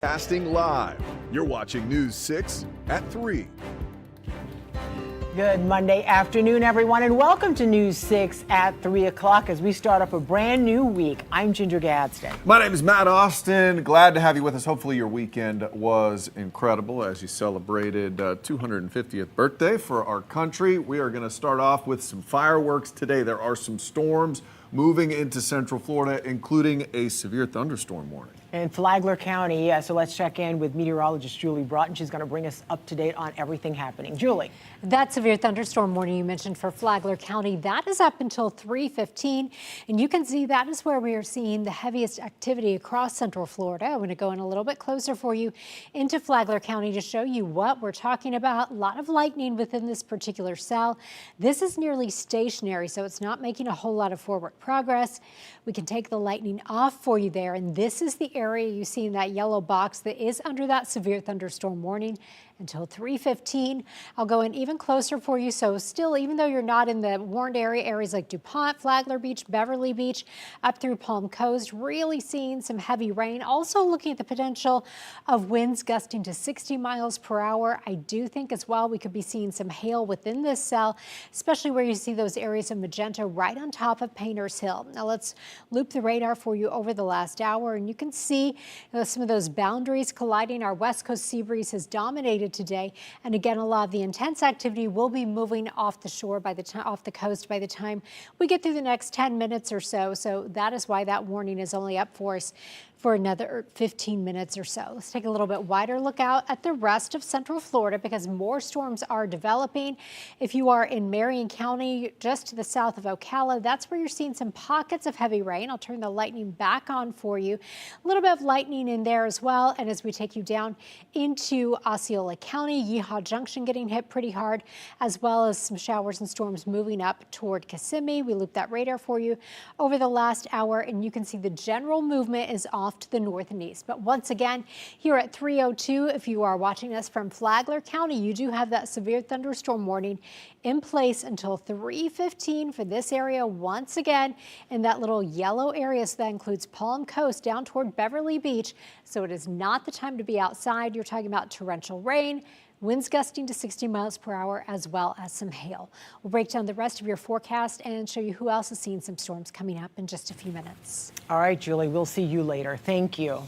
Casting live. You're watching News 6 at 3. Good Monday afternoon, everyone, and welcome to News 6 at 3 o'clock as we start up a brand new week. I'm Ginger Gadsden. My name is Matt Austin. Glad to have you with us. Hopefully your weekend was incredible as you celebrated 250th birthday for our country. We are going to start off with some fireworks today. There are some storms moving into Central Florida, including a severe thunderstorm warning. In Flagler County, so let's check in with meteorologist Julie Broughton. She's going to bring us up to date on everything happening. Julie. That severe thunderstorm warning you mentioned for Flagler County, that is up until 3:15. And you can see that is where we are seeing the heaviest activity across Central Florida. I'm going to go in a little bit closer for you into Flagler County to show you what we're talking about. A lot of lightning within this particular cell. This is nearly stationary, so it's not making a whole lot of forward progress. We can take the lightning off for you there. And this is the area you see in that yellow box that is under that severe thunderstorm warning until 3:15. I'll go in even closer for you. So still, even though you're not in the warned area, areas like DuPont, Flagler Beach, Beverly Beach, up through Palm Coast, really seeing some heavy rain. Also looking at the potential of winds gusting to 60 miles per hour. I do think as well we could be seeing some hail within this cell, especially where you see those areas of magenta right on top of Painters Hill. Now let's loop the radar for you over the last hour, and you can see some of those boundaries colliding. Our west coast sea breeze has dominated today, and again, a lot of the intense activity will be moving off the shore by the time off the coast by the time we get through the next 10 minutes or so. So that is why that warning is only up for us for another 15 minutes or so. Let's take a little bit wider look out at the rest of Central Florida because more storms are developing. If you are in Marion County, just to the south of Ocala, that's where you're seeing some pockets of heavy rain. I'll turn the lightning back on for you. A little bit of lightning in there as well. And as we take you down into Osceola County, Yeehaw Junction getting hit pretty hard, as well as some showers and storms moving up toward Kissimmee. We looped that radar for you over the last hour, and you can see the general movement is off to the north and east. But once again, here at 3:02, if you are watching us from Flagler County, you do have that severe thunderstorm warning in place until 3:15 for this area once again in that little yellow area. So that includes Palm Coast down toward Beverly Beach. So it is not the time to be outside. You're talking about torrential rain, winds gusting to 60 miles per hour, as well as some hail. We'll break down the rest of your forecast and show you who else is seeing some storms coming up in just a few minutes. All right, Julie, we'll see you later. Thank you.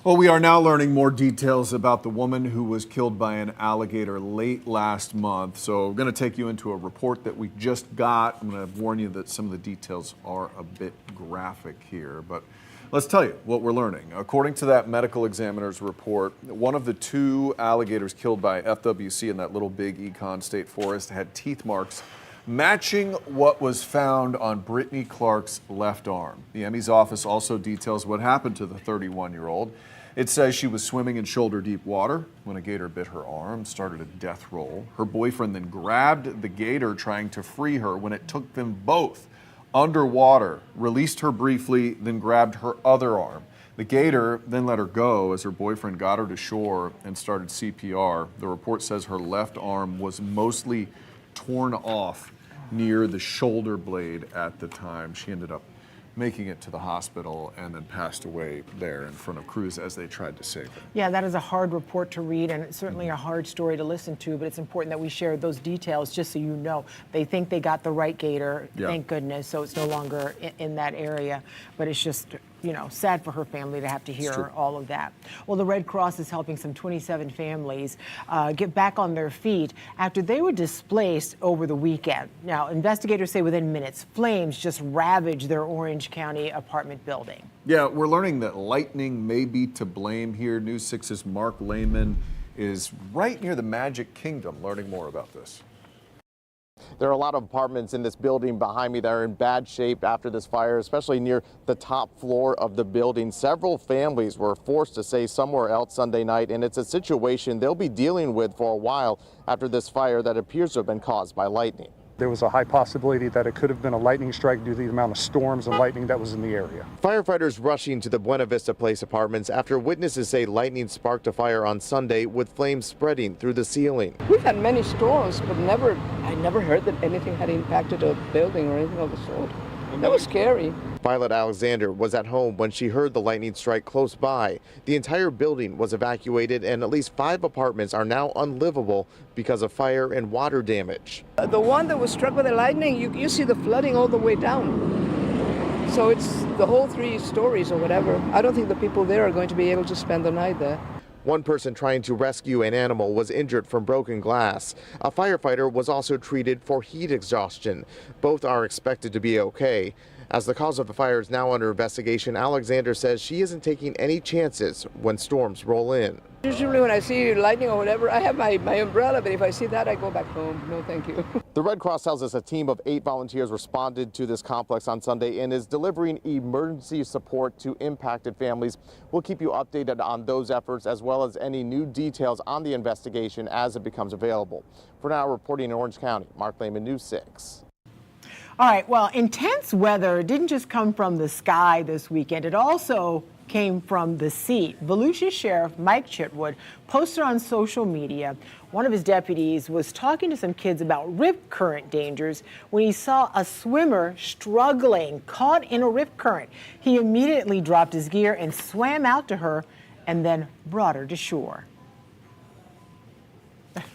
Well, we are now learning more details about the woman who was killed by an alligator late last month. So I'm going to take you into a report that we just got. I'm going to warn you that some of the details are a bit graphic here, but let's tell you what we're learning. According to that medical examiner's report, one of the two alligators killed by FWC in that Little Big Econ State Forest had teeth marks matching what was found on Brittany Clark's left arm. The Emmy's office also details what happened to the 31-year-old. It says she was swimming in shoulder-deep water when a gator bit her arm, started a death roll. Her boyfriend then grabbed the gator, trying to free her when it took them both underwater, released her briefly, then grabbed her other arm. The gator then let her go as her boyfriend got her to shore and started CPR. The report says her left arm was mostly torn off near the shoulder blade at the time. She ended up making it to the hospital and then passed away there in front of crews as they tried to save her. Yeah, that is a hard report to read, and it's certainly a hard story to listen to, but it's important that we share those details just so you know. They think they got the right gator, thank goodness, so it's no longer in that area, but it's just, you know, sad for her family to have to hear all of that. Well, the Red Cross is helping some 27 families get back on their feet after they were displaced over the weekend. Now, investigators say within minutes, flames just ravaged their Orange County apartment building. Yeah, we're learning that lightning may be to blame here. News 6's Mark Lehman is right near the Magic Kingdom learning more about this. There are a lot of apartments in this building behind me that are in bad shape after this fire, especially near the top floor of the building. Several families were forced to stay somewhere else Sunday night, and it's a situation they'll be dealing with for a while after this fire that appears to have been caused by lightning. There was a high possibility that it could have been a lightning strike due to the amount of storms and lightning that was in the area. Firefighters rushing to the Buena Vista Place apartments after witnesses say lightning sparked a fire on Sunday with flames spreading through the ceiling. We've had many storms, but I never heard that anything had impacted a building or anything of the sort. That was scary. Violet Alexander was at home when she heard the lightning strike close by. The entire building was evacuated and at least 5 apartments are now unlivable because of fire and water damage. The one that was struck by the lightning, you see the flooding all the way down. So it's the whole 3 stories or whatever. I don't think the people there are going to be able to spend the night there. One person trying to rescue an animal was injured from broken glass. A firefighter was also treated for heat exhaustion. Both are expected to be okay. As the cause of the fire is now under investigation, Alexander says she isn't taking any chances when storms roll in. Usually when I see lightning or whatever, I have my umbrella, but if I see that, I go back home. No, thank you. The Red Cross tells us a team of 8 volunteers responded to this complex on Sunday and is delivering emergency support to impacted families. We'll keep you updated on those efforts as well as any new details on the investigation as it becomes available. For now, reporting in Orange County, Mark Lehman, News 6. All right, well, intense weather didn't just come from the sky this weekend. It also came from the sea. Volusia Sheriff Mike Chitwood posted on social media one of his deputies was talking to some kids about rip current dangers when he saw a swimmer struggling, caught in a rip current. He immediately dropped his gear and swam out to her and then brought her to shore.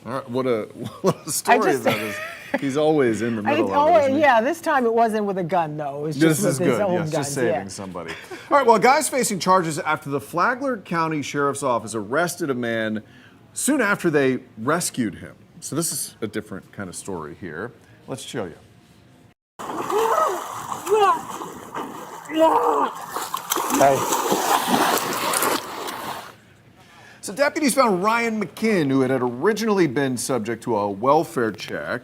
All right, what a story that is. He's always in the middle of it. Isn't he? Yeah, this time it wasn't with a gun, though. It was just with his own guns. Just saving somebody. All right, well, a guy's facing charges after the Flagler County Sheriff's Office arrested a man soon after they rescued him. So this is a different kind of story here. Let's show you. So deputies found Ryan McKinn, who had originally been subject to a welfare check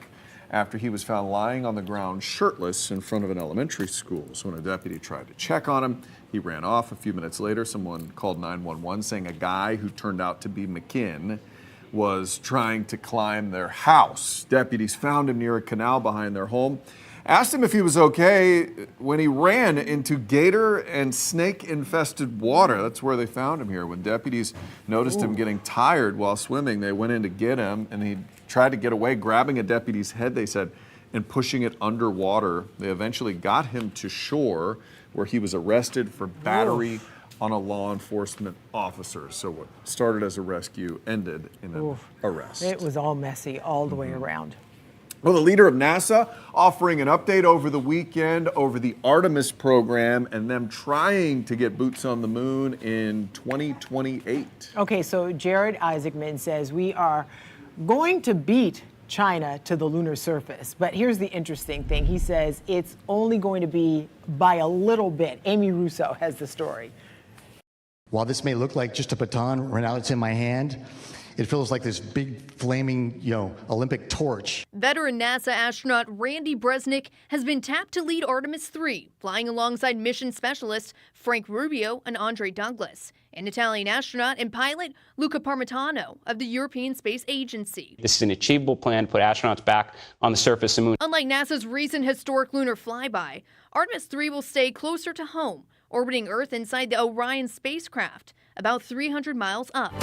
after he was found lying on the ground shirtless in front of an elementary school. So when a deputy tried to check on him, he ran off. A few minutes later, someone called 911 saying a guy who turned out to be McKinn was trying to climb their house. Deputies found him near a canal behind their home, asked him if he was okay when he ran into gator and snake-infested water. That's where they found him here. When deputies noticed him getting tired while swimming, they went in to get him, and he tried to get away, grabbing a deputy's head, they said, and pushing it underwater. They eventually got him to shore, where he was arrested for battery on a law enforcement officer. So what started as a rescue ended in an arrest. It was all messy all the way around. Well, the leader of NASA offering an update over the weekend over the Artemis program and them trying to get boots on the moon in 2028. Okay, so Jared Isaacman says we are going to beat China to the lunar surface. But here's the interesting thing. He says it's only going to be by a little bit. Amy Russo has the story. While this may look like just a baton right now it's in my hand, it feels like this big flaming, Olympic torch. Veteran NASA astronaut Randy Bresnik has been tapped to lead Artemis 3, flying alongside mission specialists Frank Rubio and Andre Douglas, and Italian astronaut and pilot Luca Parmitano of the European Space Agency. This is an achievable plan to put astronauts back on the surface of the moon. Unlike NASA's recent historic lunar flyby, Artemis 3 will stay closer to home, orbiting Earth inside the Orion spacecraft, about 300 miles up.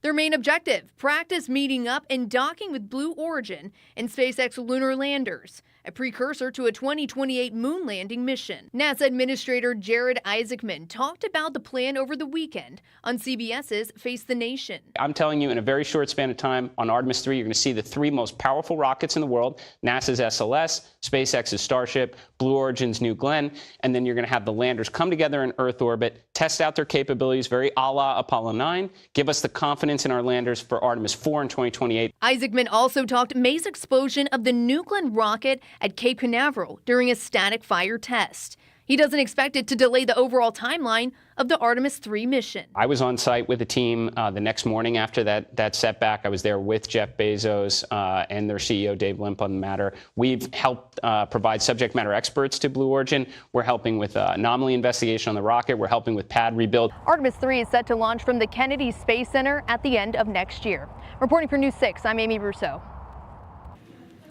Their main objective, practice meeting up and docking with Blue Origin and SpaceX lunar landers, a precursor to a 2028 moon landing mission. NASA Administrator Jared Isaacman talked about the plan over the weekend on CBS's Face the Nation. I'm telling you, in a very short span of time on Artemis 3, you're going to see the 3 most powerful rockets in the world, NASA's SLS, SpaceX's Starship, Blue Origin's New Glenn, and then you're going to have the landers come together in Earth orbit, test out their capabilities, very a la Apollo 9, give us the confidence in our landers for Artemis 4 in 2028. Isaacman also talked May's explosion of the New Glenn rocket at Cape Canaveral during a static fire test. He doesn't expect it to delay the overall timeline of the Artemis 3 mission. I was on site with the team the next morning after that setback. I was there with Jeff Bezos and their CEO, Dave Limp, on the matter. We've helped provide subject matter experts to Blue Origin. We're helping with anomaly investigation on the rocket. We're helping with pad rebuild. Artemis 3 is set to launch from the Kennedy Space Center at the end of next year. Reporting for News 6, I'm Amy Russo.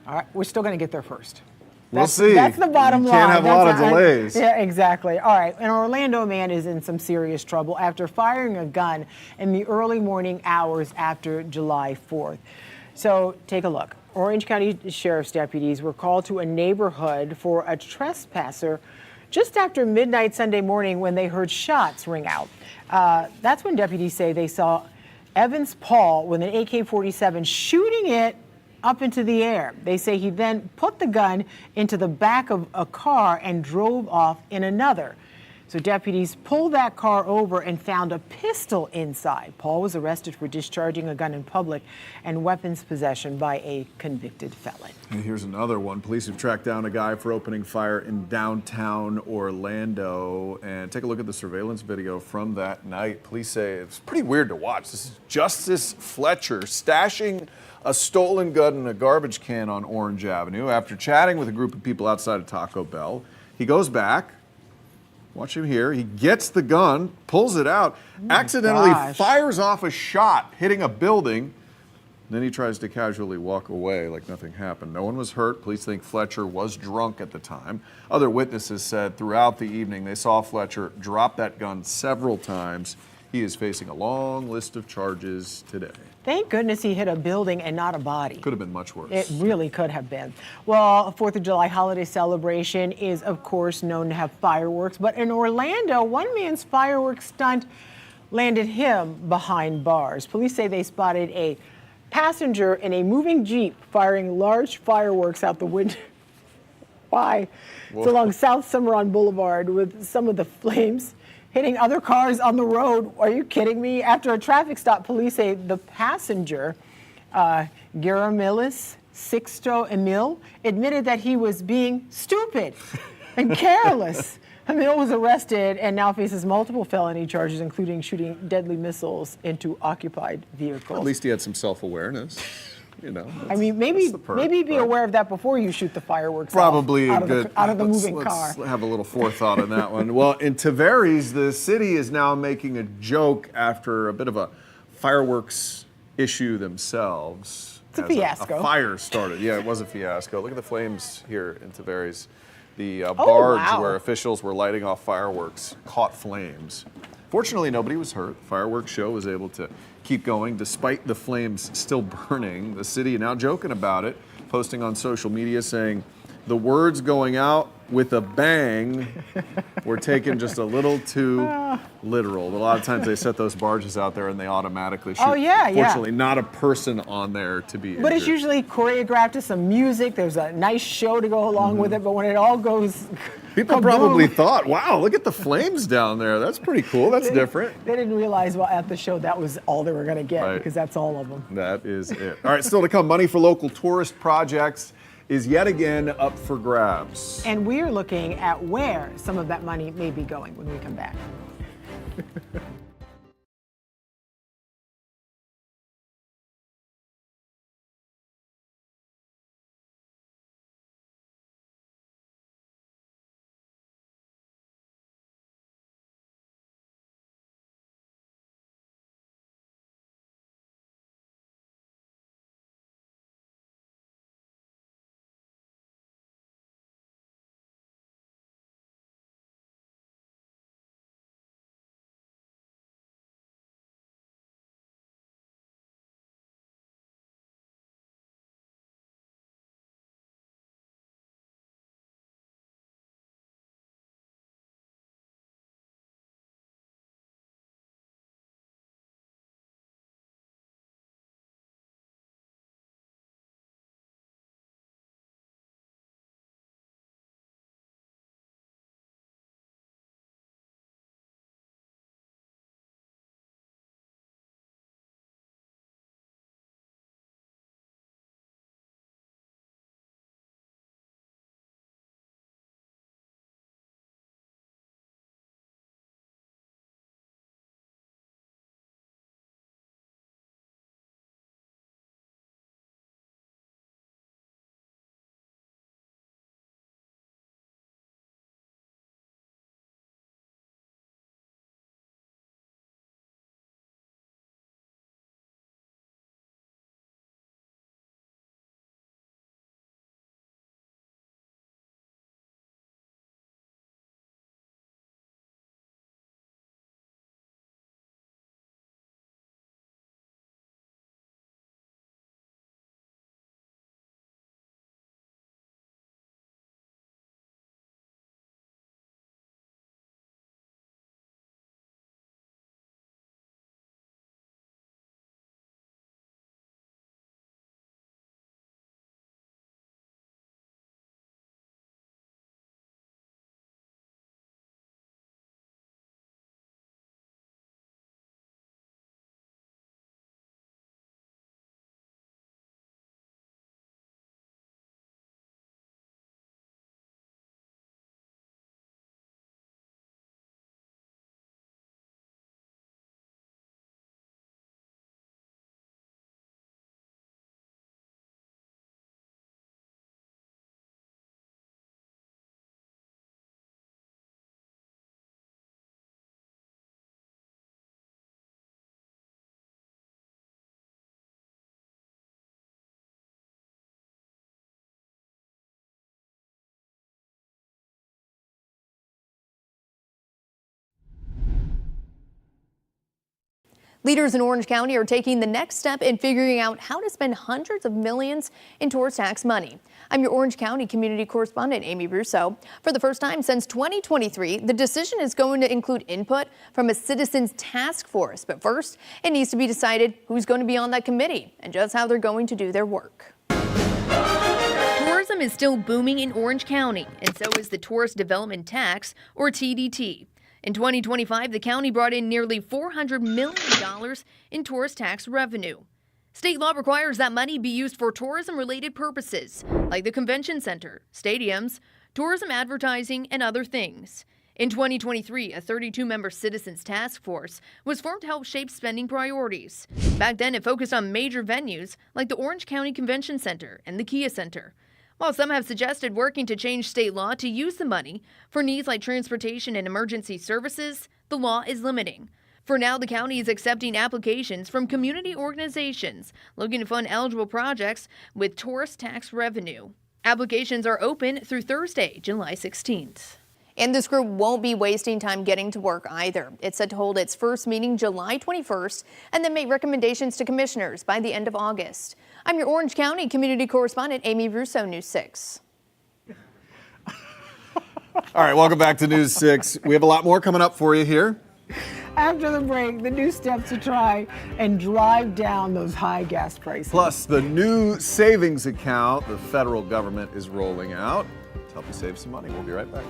All right, we're still going to get there first. We'll see. That's the bottom line. Can't have a lot of delays. Yeah, exactly. All right, an Orlando man is in some serious trouble after firing a gun in the early morning hours after July 4th. So take a look. Orange County Sheriff's deputies were called to a neighborhood for a trespasser just after midnight Sunday morning when they heard shots ring out. That's when deputies say they saw Evans Paul with an AK-47 shooting it up into the air. They say he then put the gun into the back of a car and drove off in another. So deputies pulled that car over and found a pistol inside. Paul was arrested for discharging a gun in public and weapons possession by a convicted felon. And here's another one. Police have tracked down a guy for opening fire in downtown Orlando. And take a look at the surveillance video from that night. Police say it's pretty weird to watch. This is Justice Fletcher stashing a stolen gun in a garbage can on Orange Avenue. After chatting with a group of people outside of Taco Bell, he goes back. Watch him here. He gets the gun, pulls it out, accidentally fires off a shot, hitting a building. Then he tries to casually walk away like nothing happened. No one was hurt. Police think Fletcher was drunk at the time. Other witnesses said throughout the evening they saw Fletcher drop that gun several times. He is facing a long list of charges today. Thank goodness he hit a building and not a body. Could have been much worse. It really could have been. Well, a 4th of July holiday celebration is, of course, known to have fireworks. But in Orlando, one man's fireworks stunt landed him behind bars. Police say they spotted a passenger in a moving Jeep firing large fireworks out the window. Why? It's along South Cimarron Boulevard with some of the flames hitting other cars on the road. Are you kidding me? After a traffic stop, police say the passenger, Garamilis Sixto Emil, admitted that he was being stupid and careless. Emil was arrested and now faces multiple felony charges, including shooting deadly missiles into occupied vehicles. At least he had some self-awareness. You know, I mean, maybe be aware of that before you shoot the fireworks. Probably out let's of the moving car. Let's have a little forethought on that one. Well, in Tavares, the city is now making a joke after a bit of a fireworks issue themselves. It's a fiasco. A fire started. Yeah, it was a fiasco. Look at the flames here in Tavares. The barge where officials were lighting off fireworks caught flames. Fortunately, nobody was hurt. The fireworks show was able to keep going despite the flames still burning. The city now joking about it, posting on social media saying the words going out with a bang were taken just a little too literal. But a lot of times they set those barges out there and they automatically shoot. Oh, yeah, Fortunately, not a person on there to be injured. But it's usually choreographed to some music. There's a nice show to go along with it. But when it all goes People probably thought, wow, look at the flames down there. That's pretty cool. That's different. They didn't realize, well, at the show, that was all they were going to get because that's all of them. That is it. All right, still to come, money for local tourist projects is yet again up for grabs. And we're looking at where some of that money may be going when we come back. Leaders in Orange County are taking the next step in figuring out how to spend hundreds of millions in tourist tax money. I'm your Orange County community correspondent, Amy Russo. For the first time since 2023, the decision is going to include input from a citizens task force. But first, it needs to be decided who's going to be on that committee and just how they're going to do their work. Tourism is still booming in Orange County, and so is the Tourist Development Tax, or TDT. In 2025, the county brought in nearly $400 million in tourist tax revenue. State law requires that money be used for tourism-related purposes, like the convention center, stadiums, tourism advertising, and other things. In 2023, a 32-member citizens task force was formed to help shape spending priorities. Back then, it focused on major venues like the Orange County Convention Center and the Kia Center. While some have suggested working to change state law to use the money for needs like transportation and emergency services, the law is limiting. For now, the county is accepting applications from community organizations looking to fund eligible projects with tourist tax revenue. Applications are open through Thursday, July 16th. And this group won't be wasting time getting to work either. It's set to hold its first meeting July 21st and then make recommendations to commissioners by the end of August. I'm your Orange County community correspondent, Amy Russo, News 6. All right, welcome back to News 6. We have a lot more coming up for you here. After the break, the new steps to try and drive down those high gas prices. Plus, the new savings account the federal government is rolling out to help you save some money. We'll be right back.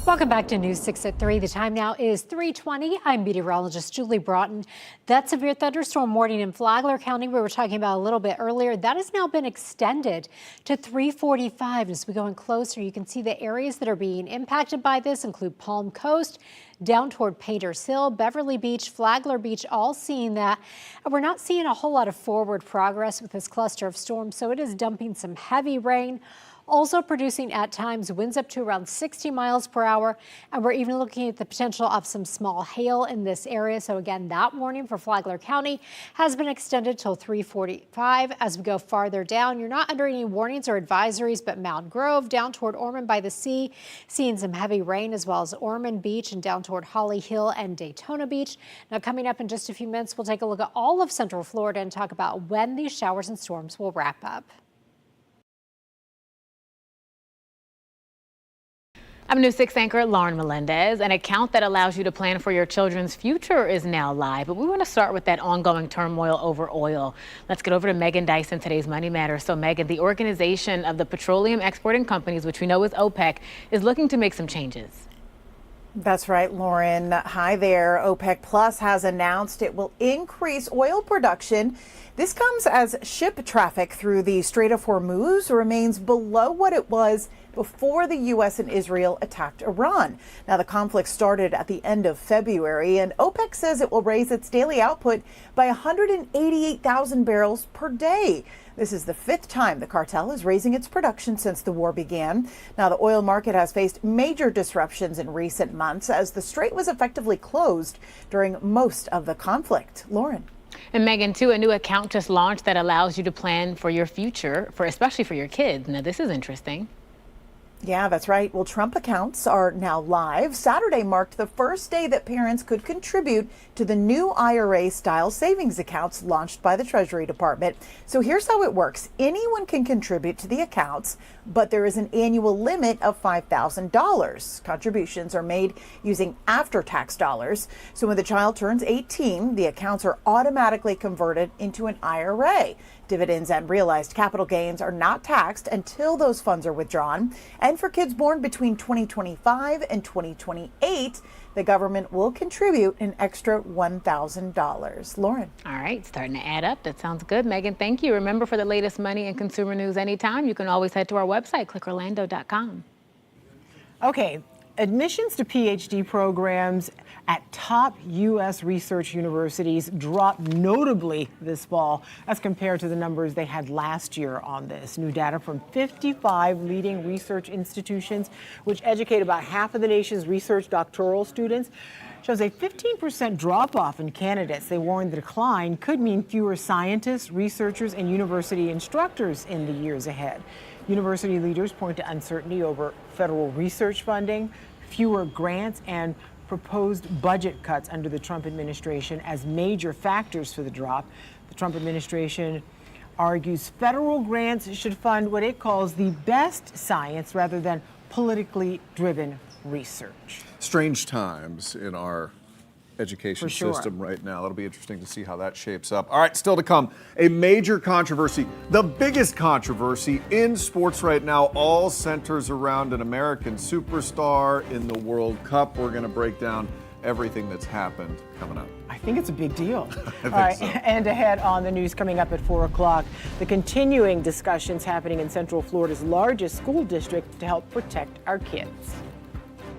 Welcome back to News 6 at 3. The time now is 3:20. I'm meteorologist Julie Broughton. That severe thunderstorm warning in Flagler County we were talking about a little bit earlier, that has now been extended to 3:45. As we go in closer, you can see the areas that are being impacted by this include Palm Coast, down toward Painters Hill, Beverly Beach, Flagler Beach, all seeing that. And we're not seeing a whole lot of forward progress with this cluster of storms, so it is dumping some heavy rain. Also producing at times winds up to around 60 miles per hour. And we're even looking at the potential of some small hail in this area. So again, that warning for Flagler County has been extended till 3:45. As we go farther down, you're not under any warnings or advisories, but Mound Grove down toward Ormond by the Sea, seeing some heavy rain, as well as Ormond Beach and down toward Holly Hill and Daytona Beach. Now coming up in just a few minutes, we'll take a look at all of Central Florida and talk about when these showers and storms will wrap up. I'm News 6 anchor Lauren Melendez. An account that allows you to plan for your children's future is now live, but we want to start with that ongoing turmoil over oil. Let's get over to Megan Dyson, today's Money Matters. So Megan, the Organization of the Petroleum Exporting Companies, which we know is OPEC, is looking to make some changes. That's right, Lauren. Hi there. OPEC Plus has announced it will increase oil production. This comes as ship traffic through the Strait of Hormuz remains below what it was before the U.S. and Israel attacked Iran. Now, the conflict started at the end of February, and OPEC says it will raise its daily output by 188,000 barrels per day. This is the fifth time the cartel is raising its production since the war began. Now, the oil market has faced major disruptions in recent months as the strait was effectively closed during most of the conflict. Lauren. And Megan, too, a new account just launched that allows you to plan for your future, especially for your kids. Now, this is interesting. Yeah, that's right. Well, Trump accounts are now live. Saturday marked the first day that parents could contribute to the new IRA-style savings accounts launched by the Treasury Department. So here's how it works. Anyone can contribute to the accounts, but there is an annual limit of $5,000. Contributions are made using after-tax dollars. So when the child turns 18, the accounts are automatically converted into an IRA. Dividends and realized capital gains are not taxed until those funds are withdrawn. And for kids born between 2025 and 2028, the government will contribute an extra $1,000. Lauren. All right, starting to add up. That sounds good. Megan, thank you. Remember, for the latest money and consumer news anytime, you can always head to our website, clickorlando.com. Okay, admissions to PhD programs at top U.S. research universities dropped notably this fall as compared to the numbers they had last year on this. New data from 55 leading research institutions, which educate about half of the nation's research doctoral students, shows a 15% drop-off in candidates. They warn the decline could mean fewer scientists, researchers, and university instructors in the years ahead. University leaders point to uncertainty over federal research funding, fewer grants, and proposed budget cuts under the Trump administration as major factors for the drop. The Trump administration argues federal grants should fund what it calls the best science rather than politically driven research. Strange times in our education For sure. system right now. It'll be interesting to see how that shapes up. All right, still to come, a major controversy, the biggest controversy in sports right now, all centers around an American superstar in the World Cup. We're going to break down everything that's happened coming up. I think it's a big deal. All right, so. And ahead on the news coming up at 4 o'clock, the continuing discussions happening in Central Florida's largest school district to help protect our kids.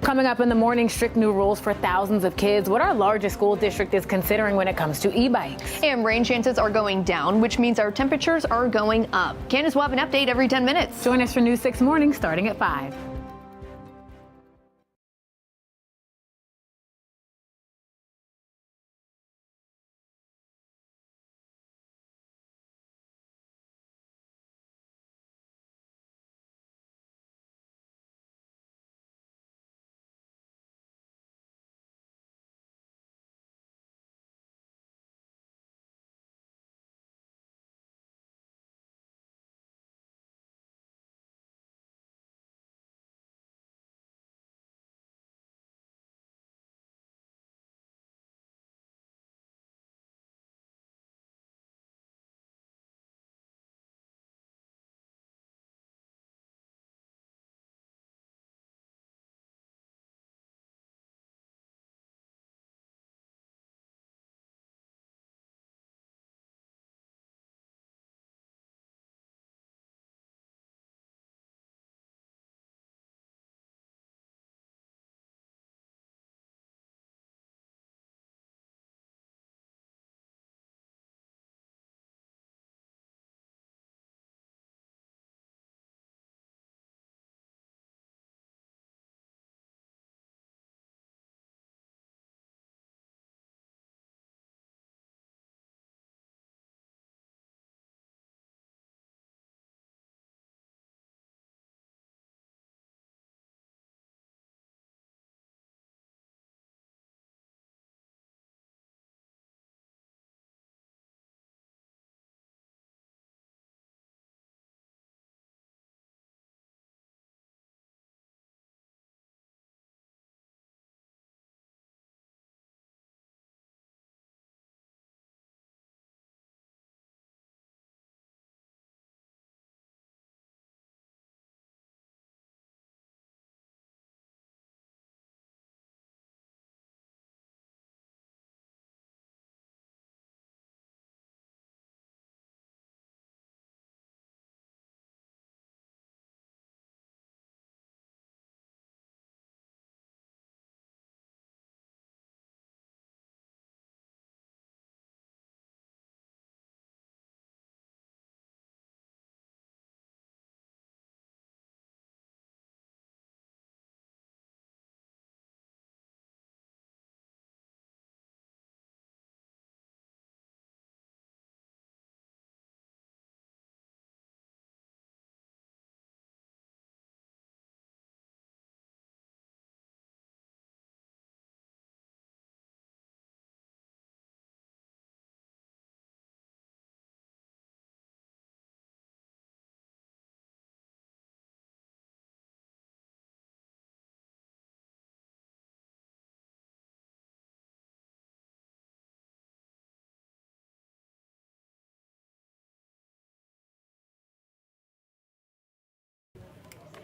Coming up in the morning, strict new rules for thousands of kids. What our largest school district is considering when it comes to e-bikes. And rain chances are going down, which means our temperatures are going up. Candace will have an update every 10 minutes. Join us for News 6 Morning starting at 5.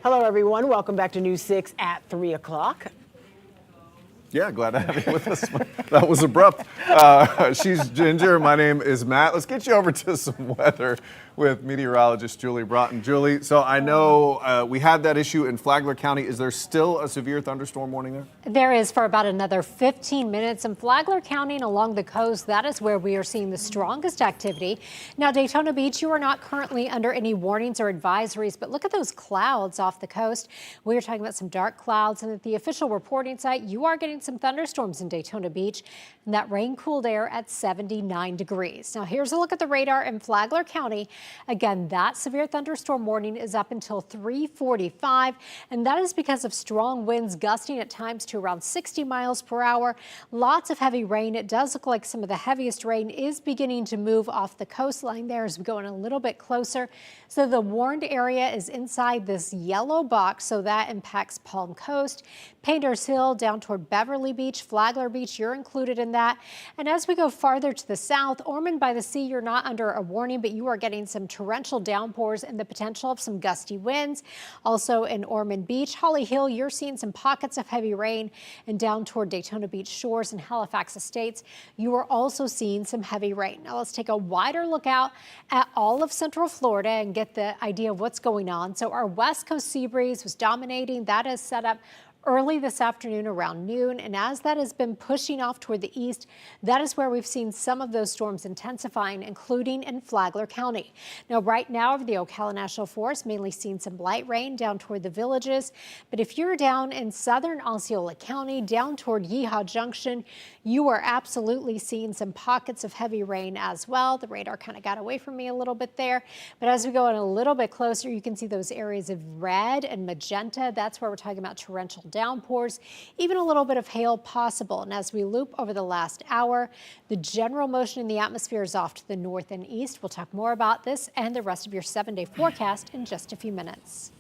Hello, everyone. Welcome back to News 6 at 3 o'clock. Yeah, glad to have you with us. That was abrupt. She's Ginger. My name is Matt. Let's get you over to some weather with meteorologist Julie Broughton. Julie, so I know we had that issue in Flagler County. Is there still a severe thunderstorm warning there? There is for about another 15 minutes in Flagler County and along the coast. That is where we are seeing the strongest activity. Now, Daytona Beach, you are not currently under any warnings or advisories, but look at those clouds off the coast. We are talking about some dark clouds, and at the official reporting site, you are getting some thunderstorms in Daytona Beach, and that rain-cooled air at 79 degrees. Now, here's a look at the radar in Flagler County. Again, that severe thunderstorm warning is up until 3:45, and that is because of strong winds gusting at times to around 60 miles per hour. Lots of heavy rain. It does look like some of the heaviest rain is beginning to move off the coastline there as we go in a little bit closer. So the warned area is inside this yellow box, so that impacts Palm Coast, Painters Hill, down toward Beverly Beach, Flagler Beach, you're included in that. And as we go farther to the south, Ormond by the Sea, you're not under a warning, but you are getting some torrential downpours and the potential of some gusty winds. Also in Ormond Beach, Holly Hill, you're seeing some pockets of heavy rain, and down toward Daytona Beach shores and Halifax Estates, you are also seeing some heavy rain. Now let's take a wider look out at all of Central Florida and get the idea of what's going on. So our west coast sea breeze was dominating. That is set up early this afternoon around noon, and as that has been pushing off toward the east, that is where we've seen some of those storms intensifying, including in Flagler County. Now, right now over the Ocala National Forest, mainly seeing some light rain down toward the villages, but if you're down in southern Osceola County, down toward Yeehaw Junction, you are absolutely seeing some pockets of heavy rain as well. The radar kind of got away from me a little bit there, but as we go in a little bit closer, you can see those areas of red and magenta. That's where we're talking about torrential downpours, even a little bit of hail possible. And as we loop over the last hour, the general motion in the atmosphere is off to the north and east. We'll talk more about this and the rest of your 7-day forecast in just a few minutes.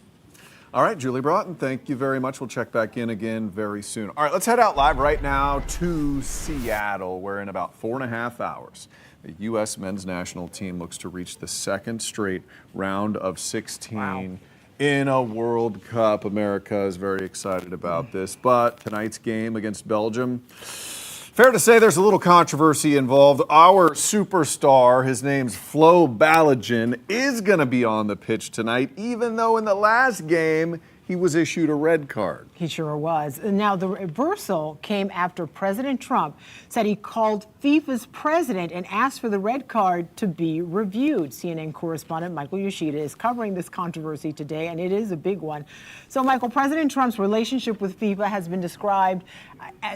All right, Julie Broughton, thank you very much. We'll check back in again very soon. All right, let's head out live right now to Seattle, where in about 4.5 hours, the U.S. men's national team looks to reach the second straight round of 16. Wow. In a World Cup. America is very excited about this, but tonight's game against Belgium, fair to say there's a little controversy involved. Our superstar, his name's Flo Balogun, is going to be on the pitch tonight, even though in the last game he was issued a red card. He sure was. And now the reversal came after President Trump said he called FIFA's president and asked for the red card to be reviewed. CNN correspondent Michael Yoshida is covering this controversy today, and it is a big one. So, Michael, President Trump's relationship with FIFA has been described,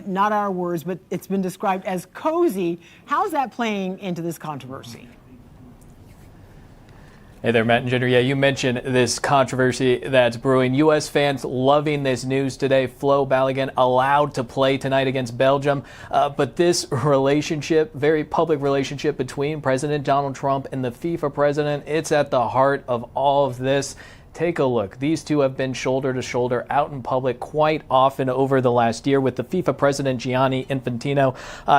not our words, but it's been described as cozy. How's that playing into this controversy? Hey there, Matt and Ginger. Yeah, you mentioned this controversy that's brewing. U.S. fans loving this news today. Flo Balogun allowed to play tonight against Belgium. But this relationship, very public relationship between President Donald Trump and the FIFA president, it's at the heart of all of this. Take a look. These two have been shoulder to shoulder out in public quite often over the last year, with the FIFA president Gianni Infantino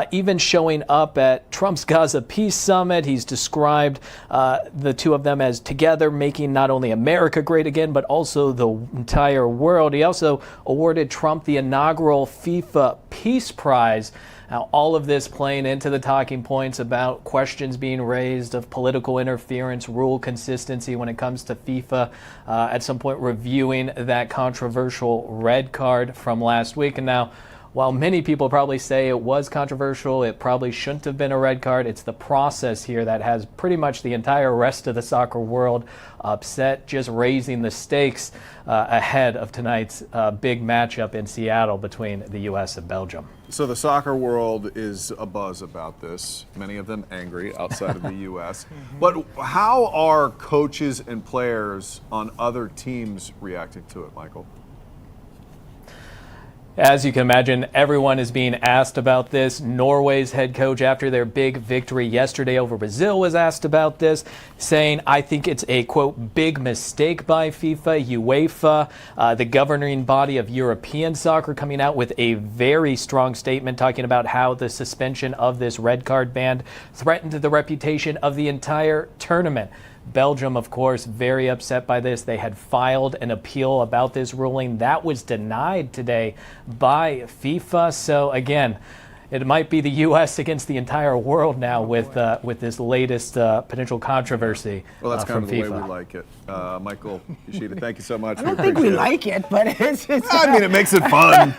even showing up at Trump's Gaza Peace Summit. He's described the two of them as together making not only America great again, but also the entire world. He also awarded Trump the inaugural FIFA Peace Prize. Now, all of this playing into the talking points about questions being raised of political interference, rule consistency when it comes to FIFA, at some point reviewing that controversial red card from last week. And now, while many people probably say it was controversial, it probably shouldn't have been a red card, it's the process here that has pretty much the entire rest of the soccer world upset, just raising the stakes ahead of tonight's big matchup in Seattle between the U.S. and Belgium. So the soccer world is abuzz about this, many of them angry outside of the U.S. But how are coaches and players on other teams reacting to it, Michael? As you can imagine, everyone is being asked about this. Norway's head coach, after their big victory yesterday over Brazil, was asked about this, saying, I think it's a, quote, big mistake by FIFA, UEFA, the governing body of European soccer, coming out with a very strong statement talking about how the suspension of this red card ban threatened the reputation of the entire tournament. Belgium, of course, very upset by this. They had filed an appeal about this ruling. That was denied today by FIFA. So again, it might be the U.S. against the entire world now with this latest potential controversy Well, that's kind from of the FIFA. way we like it. Michael Yoshida, thank you so much. I don't think we like it, but it's I mean, it makes it fun.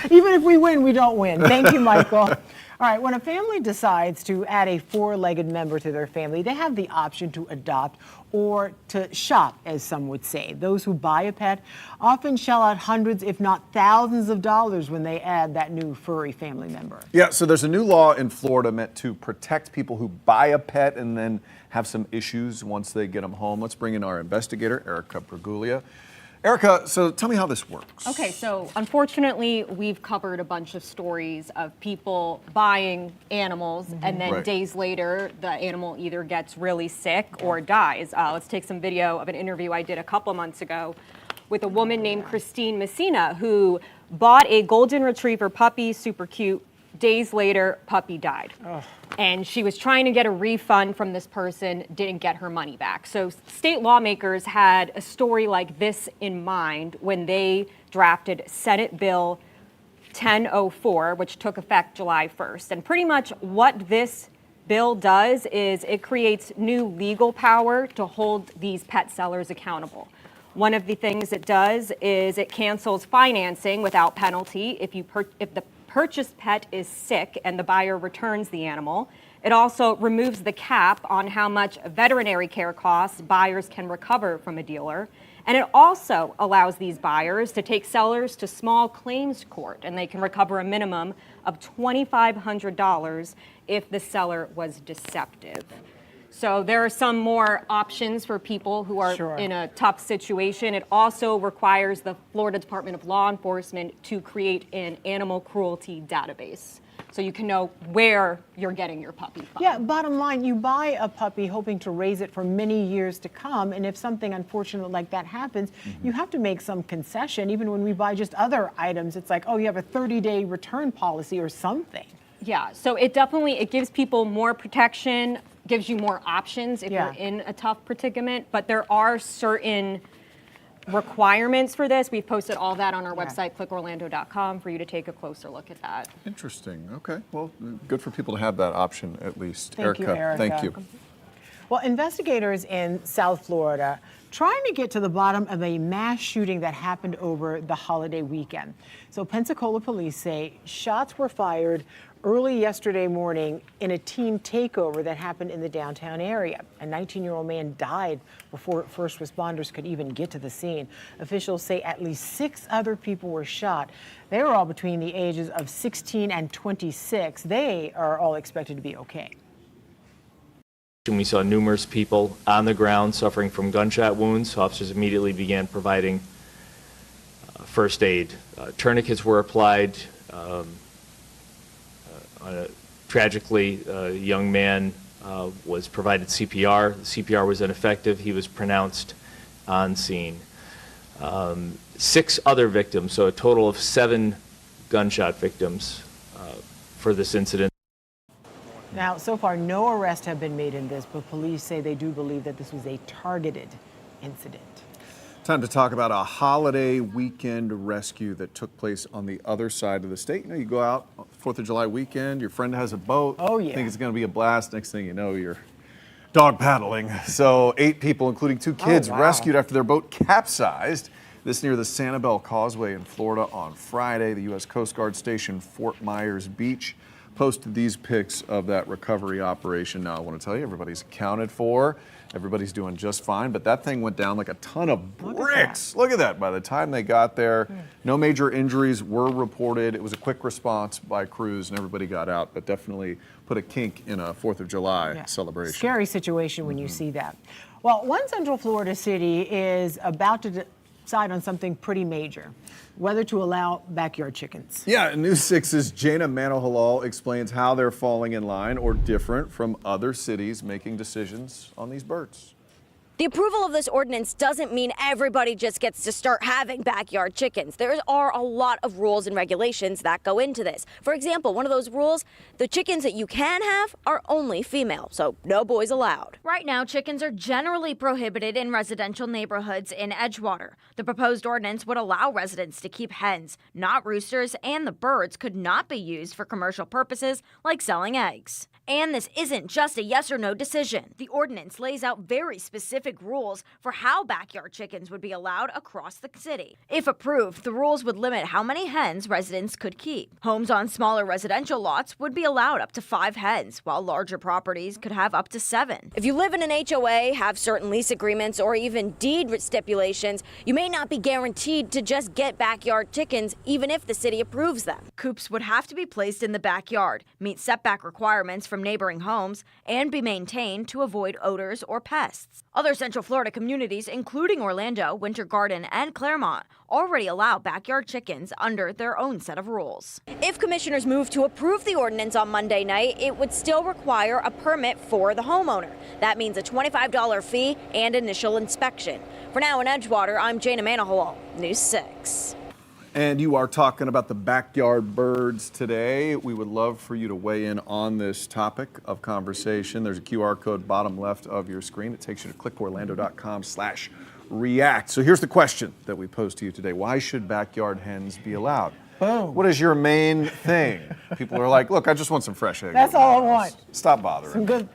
even if we win, we don't win. Thank you, Michael. All right, when a family decides to add a four-legged member to their family, they have the option to adopt or to shop, as some would say. Those who buy a pet often shell out hundreds, if not thousands of dollars when they add that new furry family member. Yeah, so there's a new law in Florida meant to protect people who buy a pet and then have some issues once they get them home. Let's bring in our investigator, Erica Braguglia. Erica, so tell me how this works. Okay, so unfortunately, we've covered a bunch of stories of people buying animals and then Right. days later, the animal either gets really sick or dies. Let's take some video of an interview I did a couple months ago with a woman named Christine Messina who bought a golden retriever puppy, super cute. Days later, puppy died. And she was trying to get a refund from this person, didn't get her money back. So state lawmakers had a story like this in mind when they drafted Senate Bill 1004, which took effect July 1st. And pretty much what this bill does is it creates new legal power to hold these pet sellers accountable. One of the things it does is it cancels financing without penalty if the purchased pet is sick and the buyer returns the animal. It also removes the cap on how much veterinary care costs buyers can recover from a dealer. And it also allows these buyers to take sellers to small claims court, and they can recover a minimum of $2,500 if the seller was deceptive. So there are some more options for people who are in a tough situation. It also requires the Florida Department of Law Enforcement to create an animal cruelty database so you can know where you're getting your puppy from. Yeah, bottom line, you buy a puppy hoping to raise it for many years to come, and if something unfortunate like that happens, you have to make some concession. Even when we buy just other items, it's like, oh, you have a 30-day return policy or something. Yeah, so it gives people more protection, gives you more options if Yeah. you're in a tough predicament, but there are certain requirements for this. We've posted all that on our website, clickorlando.com, for you to take a closer look at that. Interesting. Okay. Well, good for people to have that option at least. Thank you, Erica. Thank you. Well, investigators in South Florida trying to get to the bottom of a mass shooting that happened over the holiday weekend. So Pensacola police say shots were fired early yesterday morning in a team takeover that happened in the downtown area. A 19-year-old man died before first responders could even get to the scene. Officials say at least 6 other people were shot. They were all between the ages of 16 and 26. They are all expected to be okay. We saw numerous people on the ground suffering from gunshot wounds. Officers immediately began providing first aid. Tourniquets were applied. Tragically, a young man was provided CPR. The CPR was ineffective. He was pronounced on scene. 6 other victims, so a total of 7 gunshot victims for this incident. Now, so far, no arrests have been made in this, but police say they do believe that this was a targeted incident. Time to talk about a holiday weekend rescue that took place on the other side of the state. You know, you go out 4th of July weekend, your friend has a boat. Oh, yeah. Think it's going to be a blast. Next thing you know, you're dog paddling. So 8 people, including 2 kids, wow. rescued after their boat capsized. This near the Sanibel Causeway in Florida on Friday. The U.S. Coast Guard station Fort Myers Beach posted these pics of that recovery operation. Now, I want to tell you, everybody's accounted for. Everybody's doing just fine, but that thing went down like a ton of bricks. Look at that. By the time they got there, no major injuries were reported. It was a quick response by crews and everybody got out, but definitely put a kink in a 4th of July celebration. Scary situation when you see that. Well, one Central Florida city is about to decide on something pretty major, whether to allow backyard chickens. Yeah, News 6's Jana Manohalal explains how they're falling in line or different from other cities making decisions on these birds. The approval of this ordinance doesn't mean everybody just gets to start having backyard chickens. There are a lot of rules and regulations that go into this. For example, one of those rules, the chickens that you can have are only female, so no boys allowed. Right now, chickens are generally prohibited in residential neighborhoods in Edgewater. The proposed ordinance would allow residents to keep hens, not roosters, and the birds could not be used for commercial purposes like selling eggs. And this isn't just a yes or no decision. The ordinance lays out very specific rules for how backyard chickens would be allowed across the city. If approved, the rules would limit how many hens residents could keep. Homes on smaller residential lots would be allowed up to 5 hens, while larger properties could have up to 7. If you live in an HOA, have certain lease agreements, or even deed stipulations, you may not be guaranteed to just get backyard chickens, even if the city approves them. Coops would have to be placed in the backyard, meet setback requirements from neighboring homes, and be maintained to avoid odors or pests. Other Central Florida communities, including Orlando, Winter Garden, and Claremont, already allow backyard chickens under their own set of rules. If commissioners move to approve the ordinance on Monday night, it would still require a permit for the homeowner. That means a $25 fee and initial inspection. For now in Edgewater, I'm Jana Manahalal, News 6. And you are talking about the backyard birds today. We would love for you to weigh in on this topic of conversation. There's a QR code bottom left of your screen. It takes you to clickorlando.com/react. So here's the question that we pose to you today. Why should backyard hens be allowed? Boom. What is your main thing? People are like, look, I just want some fresh eggs. That's all I want. Stop bothering. Some good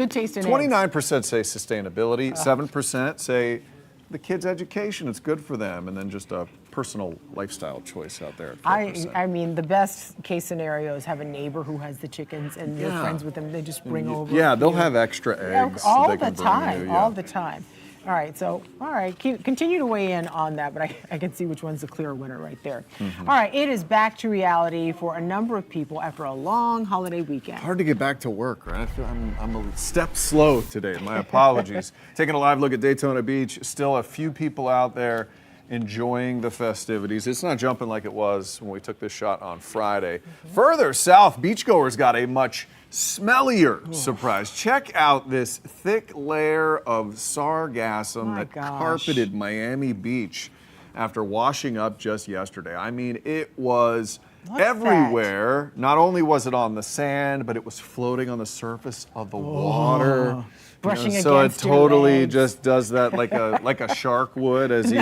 taste in 29% say sustainability, 7% say the kids' education, it's good for them, and then just a personal lifestyle choice out there. I mean, the best case scenario is have a neighbor who has the chickens and you're friends with them. They just bring over. Yeah, a they'll few. have extra eggs. all they the can bring time. you, yeah. All the time. All right, continue to weigh in on that, but I can see which one's the clear winner right there. Mm-hmm. All right, it is back to reality for a number of people after a long holiday weekend. Hard to get back to work, right? I feel I'm a step slow today. My apologies. Taking a live look at Daytona Beach. Still a few people out there enjoying the festivities. It's not jumping like it was when we took this shot on Friday. Further south, beachgoers got a much smellier surprise. Check out this thick layer of sargassum that carpeted Miami Beach after washing up just yesterday. I mean, it was everywhere. Not only was it on the sand, but it was floating on the surface of the water. Brushing so it against your totally legs. just does that like a shark would as he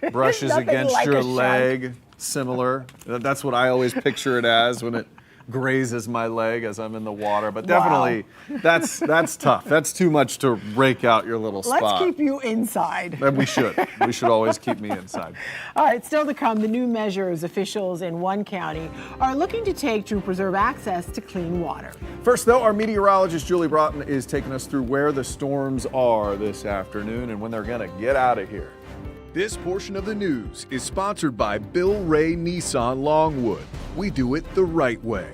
brushes nothing against like your a shark. leg. Similar. That's what I always picture it as when it grazes my leg as I'm in the water. But definitely, that's tough. That's too much to rake out your little spot. Let's keep you inside. And we should. We should always keep me inside. All right, still to come, the new measures officials in one county are looking to take to preserve access to clean water. First, though, our meteorologist Julie Broughton is taking us through where the storms are this afternoon and when they're going to get out of here. This portion of the news is sponsored by Bill Ray Nissan Longwood. We do it the right way.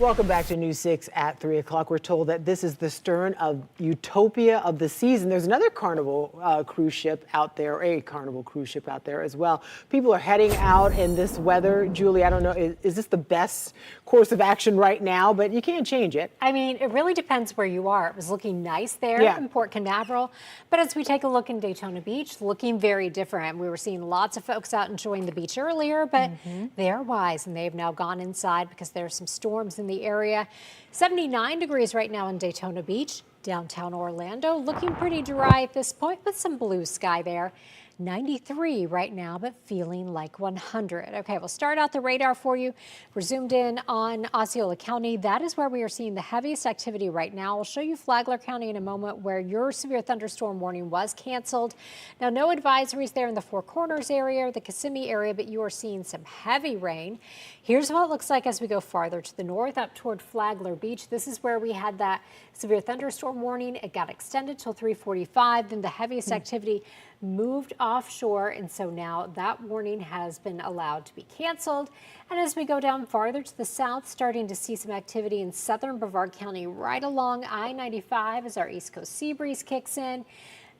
Welcome back to News 6 at 3 o'clock. We're told that this is the stern of Utopia of the season. There's another Carnival cruise ship out there, a Carnival cruise ship out there as well. People are heading out in this weather. Julie, I don't know, is this the best course of action right now? But you can't change it. I mean, it really depends where you are. It was looking nice there in Port Canaveral. But as we take a look in Daytona Beach, looking very different. We were seeing lots of folks out enjoying the beach earlier, but they're wise and they've now gone inside because there are some storms in the area. 79 degrees right now in Daytona Beach. Downtown Orlando looking pretty dry at this point with some blue sky there. 93 right now, but feeling like 100. Okay, we'll start out the radar for you. We're zoomed in on Osceola County. That is where we are seeing the heaviest activity right now. I'll show you Flagler County in a moment where your severe thunderstorm warning was canceled. Now, no advisories there in the Four Corners area, the Kissimmee area, but you are seeing some heavy rain. Here's what it looks like as we go farther to the north up toward Flagler Beach. This is where we had that severe thunderstorm warning. It got extended till 3:45. Then the heaviest activity moved offshore, and so now that warning has been allowed to be canceled. And as we go down farther to the south, starting to see some activity in southern Brevard County right along I-95 as our East Coast sea breeze kicks in.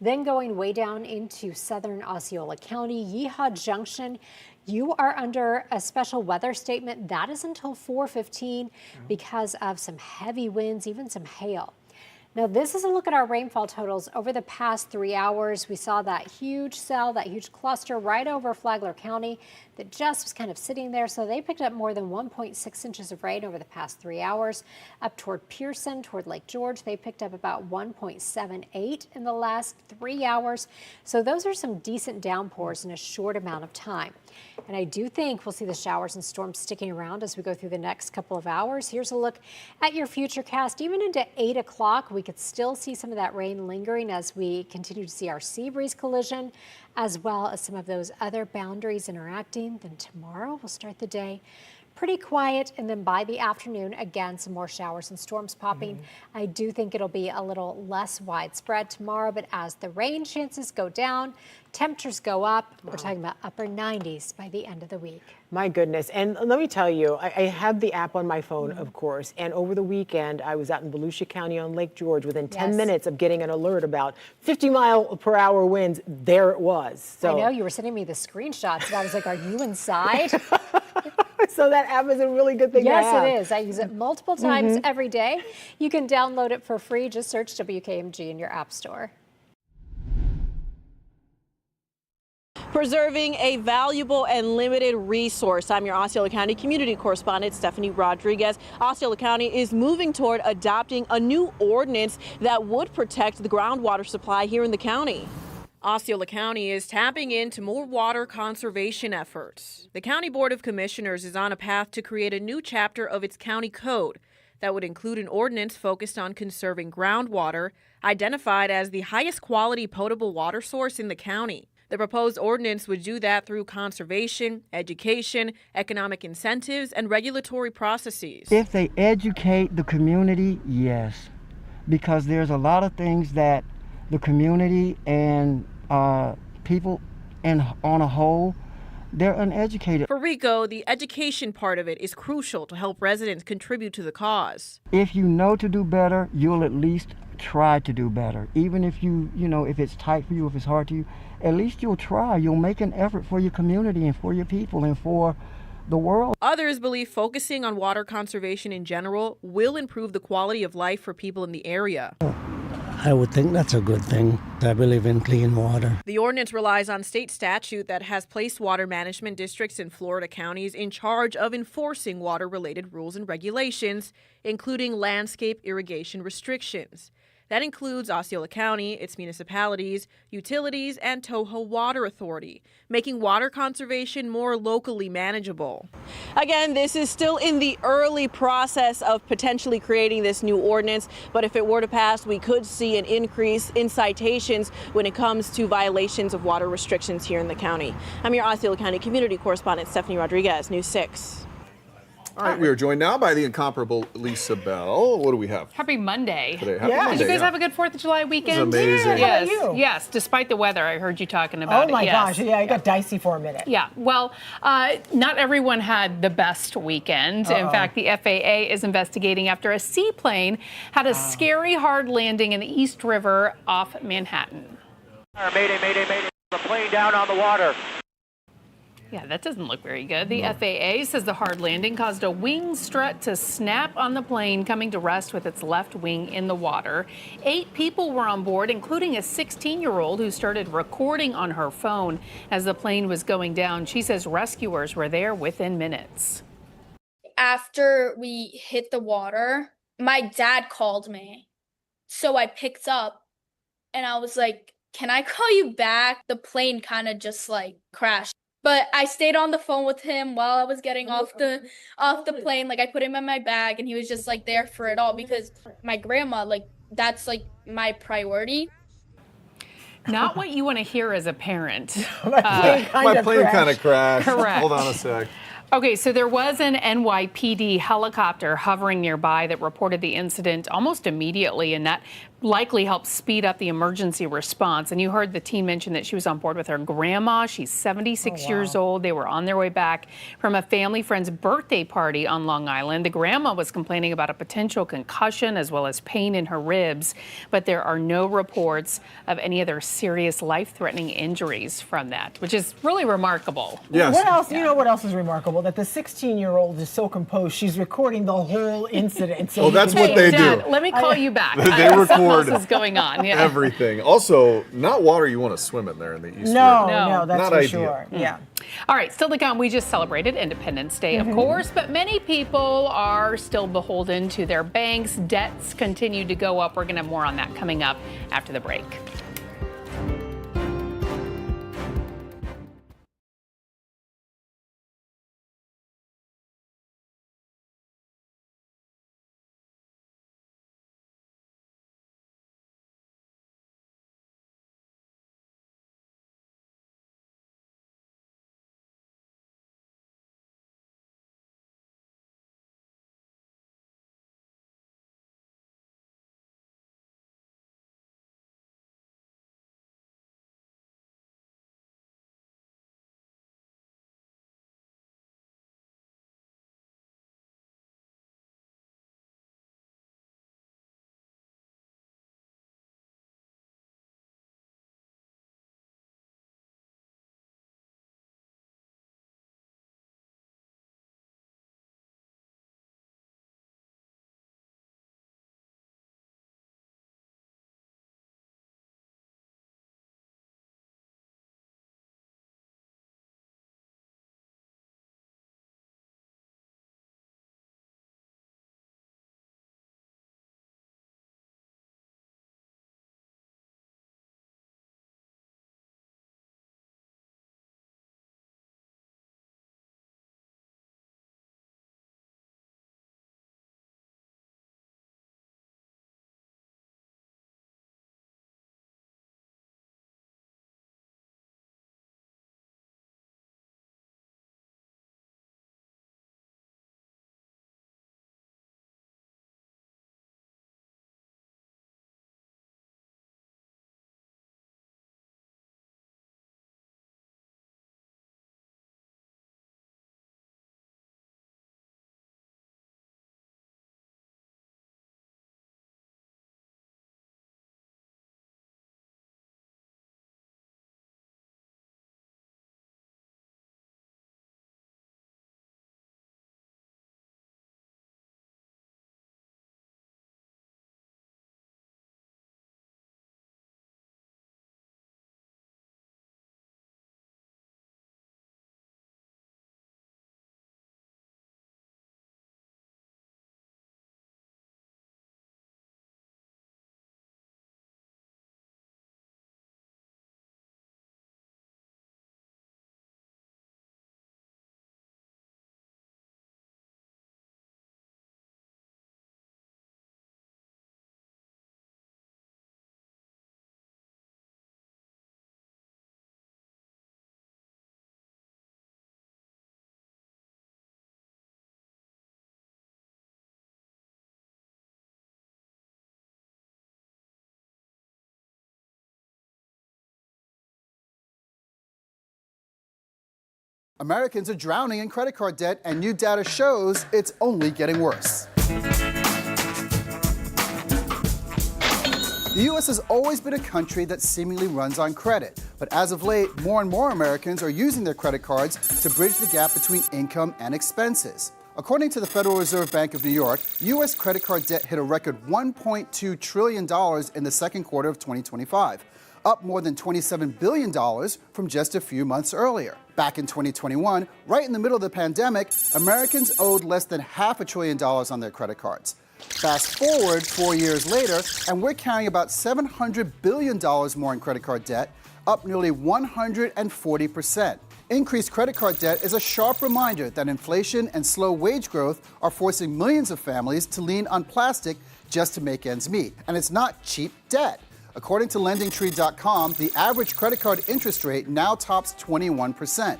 Then going way down into southern Osceola County, Yeehaw Junction, you are under a special weather statement. That is until 4:15 because of some heavy winds, even some hail. Now, this is a look at our rainfall totals over the past 3 hours. We saw that huge cell, that huge cluster right over Flagler County that just was kind of sitting there. So they picked up more than 1.6 inches of rain over the past 3 hours. Up toward Pearson, toward Lake George, they picked up about 1.78 in the last 3 hours. So those are some decent downpours in a short amount of time. And I do think we'll see the showers and storms sticking around as we go through the next couple of hours. Here's a look at your futurecast. Even into 8 o'clock, we could still see some of that rain lingering as we continue to see our sea breeze collision, as well as some of those other boundaries interacting. Then tomorrow we'll start the day pretty quiet, and then by the afternoon, again, some more showers and storms popping. I do think it'll be a little less widespread tomorrow, but as the rain chances go down, temperatures go up. We're talking about upper 90s by the end of the week. My goodness. And let me tell you, I have the app on my phone, of course, and over the weekend, I was out in Volusia County on Lake George within 10 minutes of getting an alert about 50-mile-per-hour winds. There it was. So I know, you were sending me the screenshots, and I was like, are you inside? So that app is a really good thing to have. Yes, it is. I use it multiple times every day. You can download it for free. Just search WKMG in your app store. Preserving a valuable and limited resource. I'm your Osceola County community correspondent, Stephanie Rodriguez. Osceola County is moving toward adopting a new ordinance that would protect the groundwater supply here in the county. Osceola County is tapping into more water conservation efforts. The County Board of Commissioners is on a path to create a new chapter of its county code that would include an ordinance focused on conserving groundwater, identified as the highest quality potable water source in the county. The proposed ordinance would do that through conservation, education, economic incentives, and regulatory processes. If they educate the community, yes, because there's a lot of things that the community and people and on a whole, they're uneducated. For Rico, the education part of it is crucial to help residents contribute to the cause. If you know to do better, you'll at least try to do better. Even if you know, if it's tight for you, if it's hard to you, at least you'll try. You'll make an effort for your community and for your people and for the world. Others believe focusing on water conservation in general will improve the quality of life for people in the area. I would think that's a good thing. I believe in clean water. The ordinance relies on state statute that has placed water management districts in Florida counties in charge of enforcing water-related rules and regulations, including landscape irrigation restrictions. That includes Osceola County, its municipalities, utilities, and Toho Water Authority, making water conservation more locally manageable. Again, this is still in the early process of potentially creating this new ordinance, but if it were to pass, we could see an increase in citations when it comes to violations of water restrictions here in the county. I'm your Osceola County community correspondent, Stephanie Rodriguez, News 6. All right, we are joined now by the incomparable Lisa Bell. What do we have Happy Monday. today? Happy Yeah. Monday, Did you guys yeah. have a good 4th of July weekend? amazing. Yeah, how Yes. about you? Yes, despite the weather, I heard you talking about Oh my it. Yes. gosh, yeah, I got dicey for a minute. Yeah, well, not everyone had the best weekend. In fact, the FAA is investigating after a seaplane had a scary hard landing in the East River off Manhattan. Mayday, mayday, mayday. The plane down on the water. Yeah, that doesn't look very good. The FAA says the hard landing caused a wing strut to snap on the plane, coming to rest with its left wing in the water. 8 people were on board, including a 16-year-old who started recording on her phone as the plane was going down. She says rescuers were there within minutes. After we hit the water, my dad called me. So I picked up and I was like, can I call you back? The plane kind of just like crashed. But I stayed on the phone with him while I was getting off the plane. Like I put him in my bag and he was just like there for it all because my grandma, like that's like my priority. Not what you want to hear as a parent. My plane kind of crashed. Correct. Hold on a sec. Okay, so there was an NYPD helicopter hovering nearby that reported the incident almost immediately, and that likely helped speed up the emergency response. And you heard the teen mention that she was on board with her grandma. She's 76 years old. They were on their way back from a family friend's birthday party on Long Island. The grandma was complaining about a potential concussion as well as pain in her ribs, but there are no reports of any other serious life-threatening injuries from that, which is really remarkable. Yes. What else? You know what else is remarkable? That the 16-year-old is so composed. She's recording the whole incident. So Oh, that's what they Dad, do. let me call you back. They record Something else is going on. Yeah. everything. Also, not water you want to swim in there in the East No, River. no, that's Not for ideal. sure. Yeah. All right, still to come, we just celebrated Independence Day, of course, but many people are still beholden to their banks. Debts continue to go up. We're going to have more on that coming up after the break. Americans are drowning in credit card debt, and new data shows it's only getting worse. The U.S. has always been a country that seemingly runs on credit, but as of late, more and more Americans are using their credit cards to bridge the gap between income and expenses. According to the Federal Reserve Bank of New York, U.S. credit card debt hit a record $1.2 trillion in the second quarter of 2025, up more than $27 billion from just a few months earlier. Back in 2021, right in the middle of the pandemic, Americans owed less than $500 billion on their credit cards. Fast forward 4 years later, and we're carrying about $700 billion more in credit card debt, up nearly 140%. Increased credit card debt is a sharp reminder that inflation and slow wage growth are forcing millions of families to lean on plastic just to make ends meet. And it's not cheap debt. According to LendingTree.com, the average credit card interest rate now tops 21%.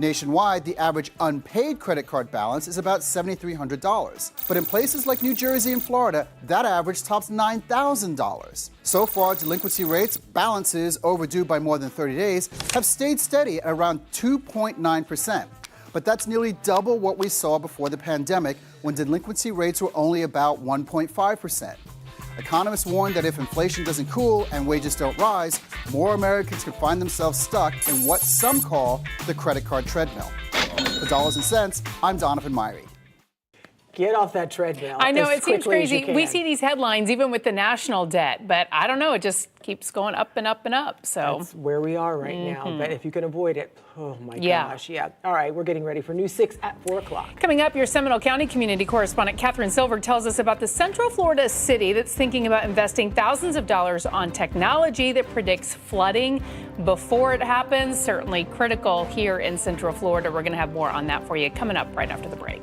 Nationwide, the average unpaid credit card balance is about $7,300. But in places like New Jersey and Florida, that average tops $9,000. So far, delinquency rates, balances overdue by more than 30 days, have stayed steady at around 2.9%. But that's nearly double what we saw before the pandemic, when delinquency rates were only about 1.5%. Economists warn that if inflation doesn't cool and wages don't rise, more Americans could find themselves stuck in what some call the credit card treadmill. For Dollars and Cents, I'm Donovan Myrie. Get off that treadmill. I know, as it seems quickly as you crazy. We can. see these headlines even with the national debt, but I don't know, it just keeps going up and up and up. So That's where we are right now. But if you can avoid it, oh my Yeah. gosh, yeah. All right, we're getting ready for News 6 at 4 o'clock. Coming up, your Seminole County community correspondent Catherine Silver tells us about the Central Florida city that's thinking about investing thousands of dollars on technology that predicts flooding before it happens. Certainly critical here in Central Florida. We're going to have more on that for you coming up right after the break.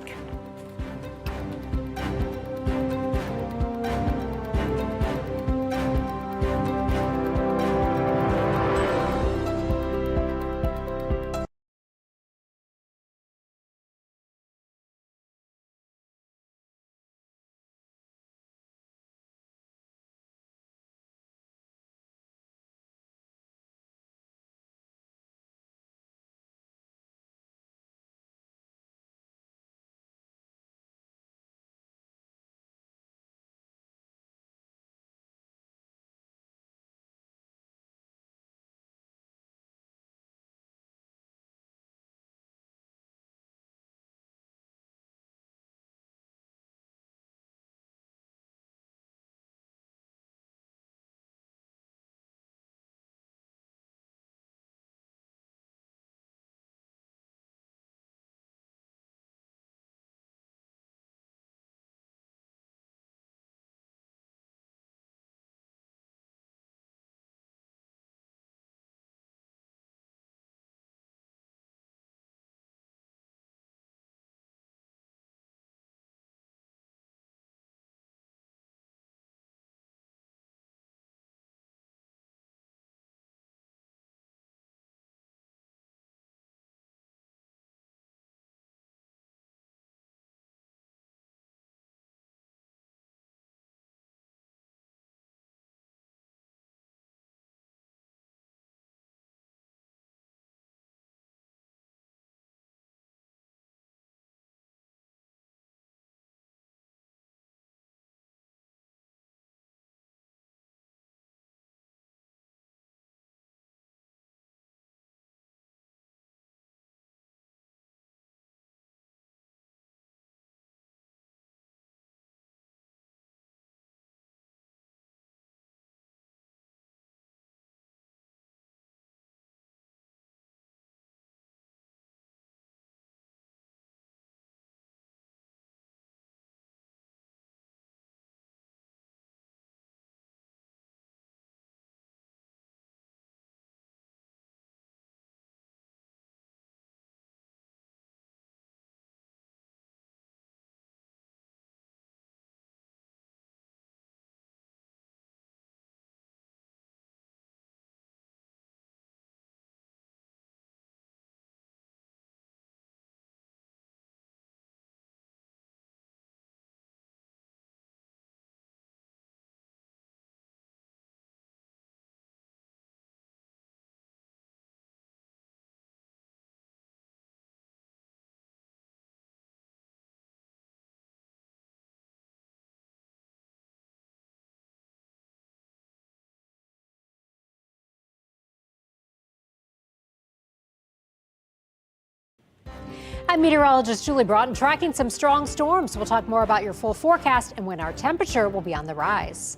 I'm meteorologist Julie Broughton, tracking some strong storms. We'll talk more about your full forecast and when our temperature will be on the rise.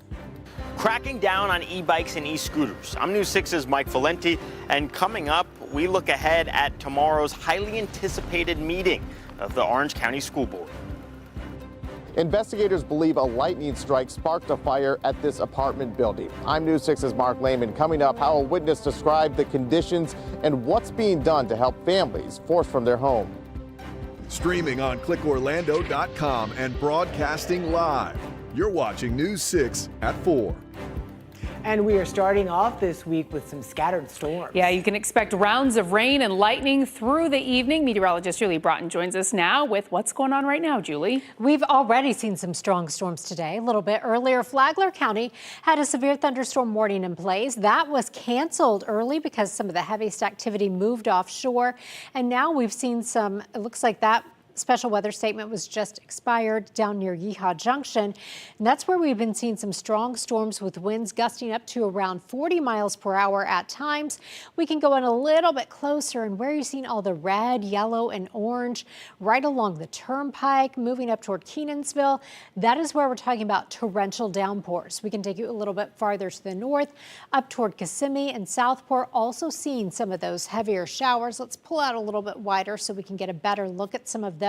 Cracking down on e-bikes and e-scooters. I'm News 6's Mike Valenti, and coming up, we look ahead at tomorrow's highly anticipated meeting of the Orange County School Board. Investigators believe a lightning strike sparked a fire at this apartment building. I'm News 6's Mark Lehman. Coming up, how a witness described the conditions and what's being done to help families forced from their home. Streaming on clickorlando.com and broadcasting live. You're watching News 6 at 4. And we are starting off this week with some scattered storms. Yeah, you can expect rounds of rain and lightning through the evening. Meteorologist Julie Broughton joins us now with what's going on right now, Julie. We've already seen some strong storms today. A little bit earlier, Flagler County had a severe thunderstorm warning in place. That was canceled early because some of the heaviest activity moved offshore. And now we've seen some, it looks like that special weather statement was just expired down near Yeehaw Junction. And that's where we've been seeing some strong storms with winds gusting up to around 40 miles per hour at times. We can go in a little bit closer, and where you're seeing all the red, yellow, and orange right along the turnpike, moving up toward Kenansville, that is where we're talking about torrential downpours. We can take you a little bit farther to the north, up toward Kissimmee and Southport, also seeing some of those heavier showers. Let's pull out a little bit wider so we can get a better look at some of those.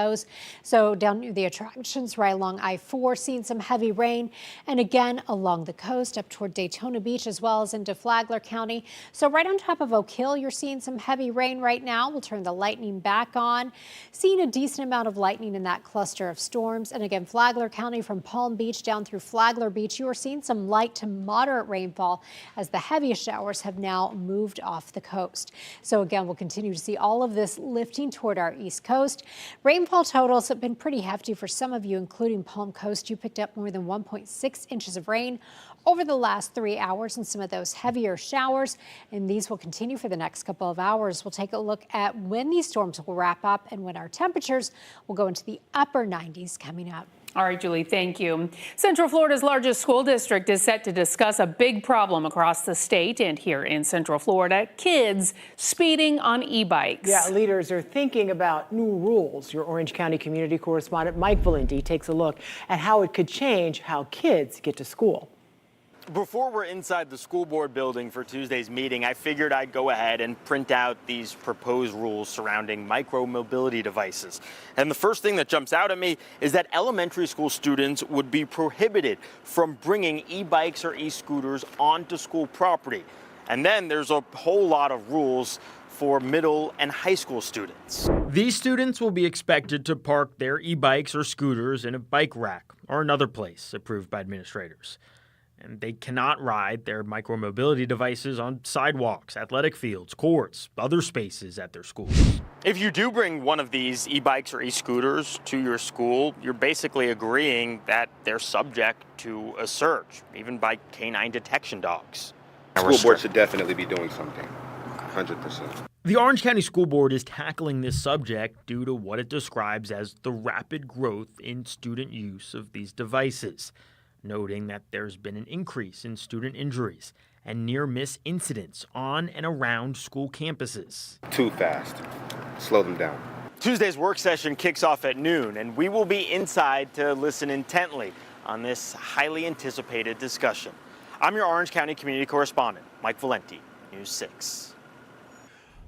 So down near the attractions right along I-4, seeing some heavy rain, and again along the coast up toward Daytona Beach as well as into Flagler County. So right on top of Oak Hill, you're seeing some heavy rain right now. We'll turn the lightning back on. Seeing a decent amount of lightning in that cluster of storms. And again, Flagler County from Palm Beach down through Flagler Beach, you are seeing some light to moderate rainfall as the heaviest showers have now moved off the coast. So again, we'll continue to see all of this lifting toward our east coast. Rainfall totals have been pretty hefty for some of you, including Palm Coast. You picked up more than 1.6 inches of rain over the last 3 hours and some of those heavier showers, and these will continue for the next couple of hours. We'll take a look at when these storms will wrap up and when our temperatures will go into the upper 90s coming up. All right, Julie, thank you. Central Florida's largest school district is set to discuss a big problem across the state and here in Central Florida, kids speeding on e-bikes. Yeah, leaders are thinking about new rules. Your Orange County community correspondent Mike Valenti takes a look at how it could change how kids get to school. Before we're inside the school board building for Tuesday's meeting, I figured I'd go ahead and print out these proposed rules surrounding micro-mobility devices. And the first thing that jumps out at me is that elementary school students would be prohibited from bringing e-bikes or e-scooters onto school property. And then there's a whole lot of rules for middle and high school students. These students will be expected to park their e-bikes or scooters in a bike rack or another place approved by administrators. And they cannot ride their micromobility devices on sidewalks, athletic fields, courts, other spaces at their schools. If you do bring one of these e-bikes or e-scooters to your school, you're basically agreeing that they're subject to a search, even by canine detection dogs. School board should definitely be doing something, 100%. The Orange County School Board is tackling this subject due to what it describes as the rapid growth in student use of these devices, noting that there's been an increase in student injuries and near-miss incidents on and around school campuses. Too fast. Slow them down. Tuesday's work session kicks off at noon, and we will be inside to listen intently on this highly anticipated discussion. I'm your Orange County community correspondent, Mike Valenti, News 6.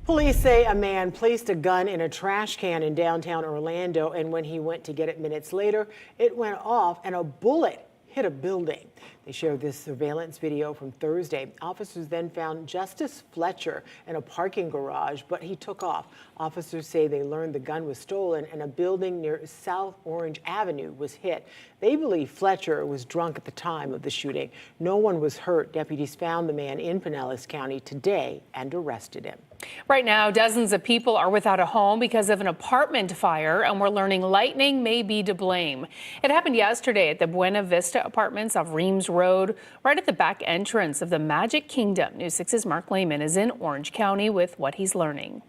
Police say a man placed a gun in a trash can in downtown Orlando, and when he went to get it minutes later, it went off and a bullet hit a building. They shared this surveillance video from Thursday. Officers then found Justice Fletcher in a parking garage, but he took off. Officers say they learned the gun was stolen and a building near South Orange Avenue was hit. They believe Fletcher was drunk at the time of the shooting. No one was hurt. Deputies found the man in Pinellas County today and arrested him. Right now, dozens of people are without a home because of an apartment fire, and we're learning lightning may be to blame. It happened yesterday at the Buena Vista Apartments off Reams Road, right at the back entrance of the Magic Kingdom. News 6's Mark Lehman is in Orange County with what he's learning.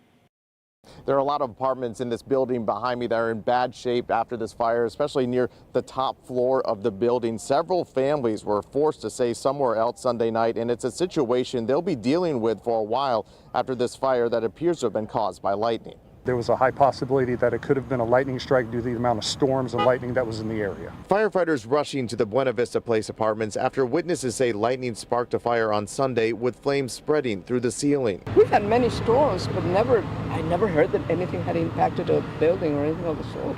There are a lot of apartments in this building behind me that are in bad shape after this fire, especially near the top floor of the building. Several families were forced to stay somewhere else Sunday night, and it's a situation they'll be dealing with for a while after this fire that appears to have been caused by lightning. There was a high possibility that it could have been a lightning strike due to the amount of storms and lightning that was in the area. Firefighters rushing to the Buena Vista Place apartments after witnesses say lightning sparked a fire on Sunday with flames spreading through the ceiling. We've had many storms, but I never heard that anything had impacted a building or anything of the sort.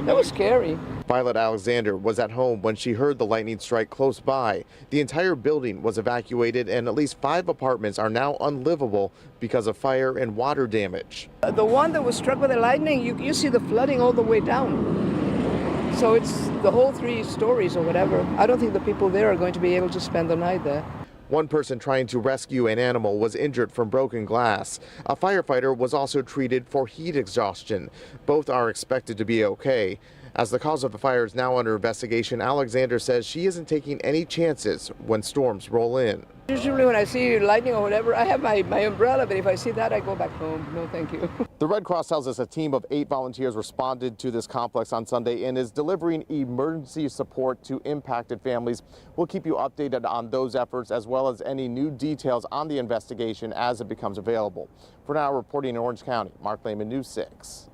That was scary. Violet Alexander was at home when she heard the lightning strike close by. The entire building was evacuated and at least 5 apartments are now unlivable because of fire and water damage. The one that was struck by the lightning, you see the flooding all the way down. So it's the whole 3 stories or whatever. I don't think the people there are going to be able to spend the night there. One person trying to rescue an animal was injured from broken glass. A firefighter was also treated for heat exhaustion. Both are expected to be okay. As the cause of the fire is now under investigation, Alexander says she isn't taking any chances when storms roll in. Usually when I see lightning or whatever, I have my umbrella, but if I see that, I go back home. No, thank you. The Red Cross tells us a team of 8 volunteers responded to this complex on Sunday and is delivering emergency support to impacted families. We'll keep you updated on those efforts as well as any new details on the investigation as it becomes available. For now, reporting in Orange County, Mark Lehman, News 6.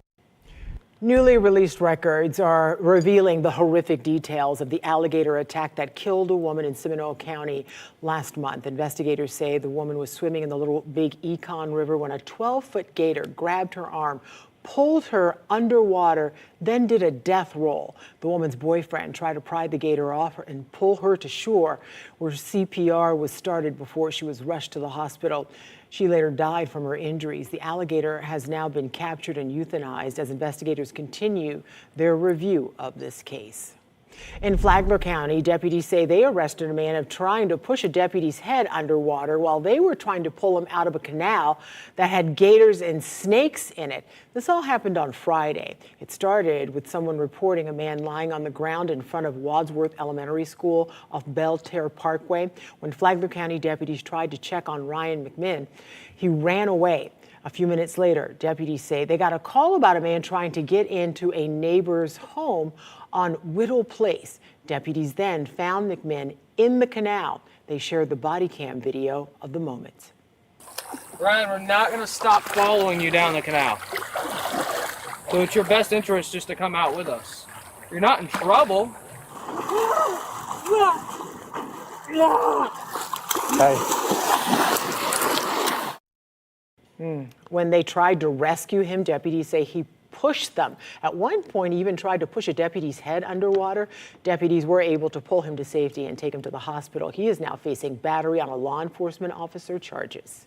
Newly released records are revealing the horrific details of the alligator attack that killed a woman in Seminole County last month. Investigators say the woman was swimming in the Little Big Econ River when a 12-foot gator grabbed her arm, pulled her underwater, then did a death roll. The woman's boyfriend tried to pry the gator off her and pull her to shore, where CPR was started before she was rushed to the hospital. She later died from her injuries. The alligator has now been captured and euthanized as investigators continue their review of this case. In Flagler County, deputies say they arrested a man of trying to push a deputy's head underwater while they were trying to pull him out of a canal that had gators and snakes in it. This all happened on Friday. It started with someone reporting a man lying on the ground in front of Wadsworth Elementary School off Belle Terre Parkway. When Flagler County deputies tried to check on Ryan McMinn, he ran away. A few minutes later, deputies say they got a call about a man trying to get into a neighbor's home on Whittle Place. Deputies then found McMinn in the canal. They shared the body cam video of the moment. Ryan, we're not going to stop following you down the canal. So it's your best interest just to come out with us. You're not in trouble. When they tried to rescue him, deputies say he pushed them. At one point, he even tried to push a deputy's head underwater. Deputies were able to pull him to safety and take him to the hospital. He is now facing battery on a law enforcement officer charges.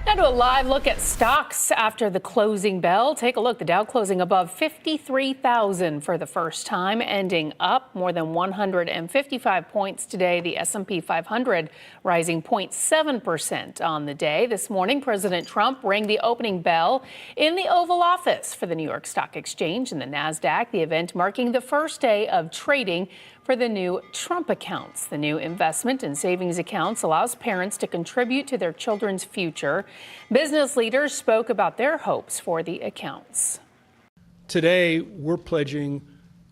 Now to a live look at stocks after the closing bell. Take a look. The Dow closing above 53,000 for the first time, ending up more than 155 points today. The S&P 500 rising 0.7% on the day. This morning, President Trump rang the opening bell in the Oval Office for the New York Stock Exchange and the NASDAQ, the event marking the first day of trading for the new Trump accounts. The new investment and savings accounts allows parents to contribute to their children's future. Business leaders spoke about their hopes for the accounts. Today, we're pledging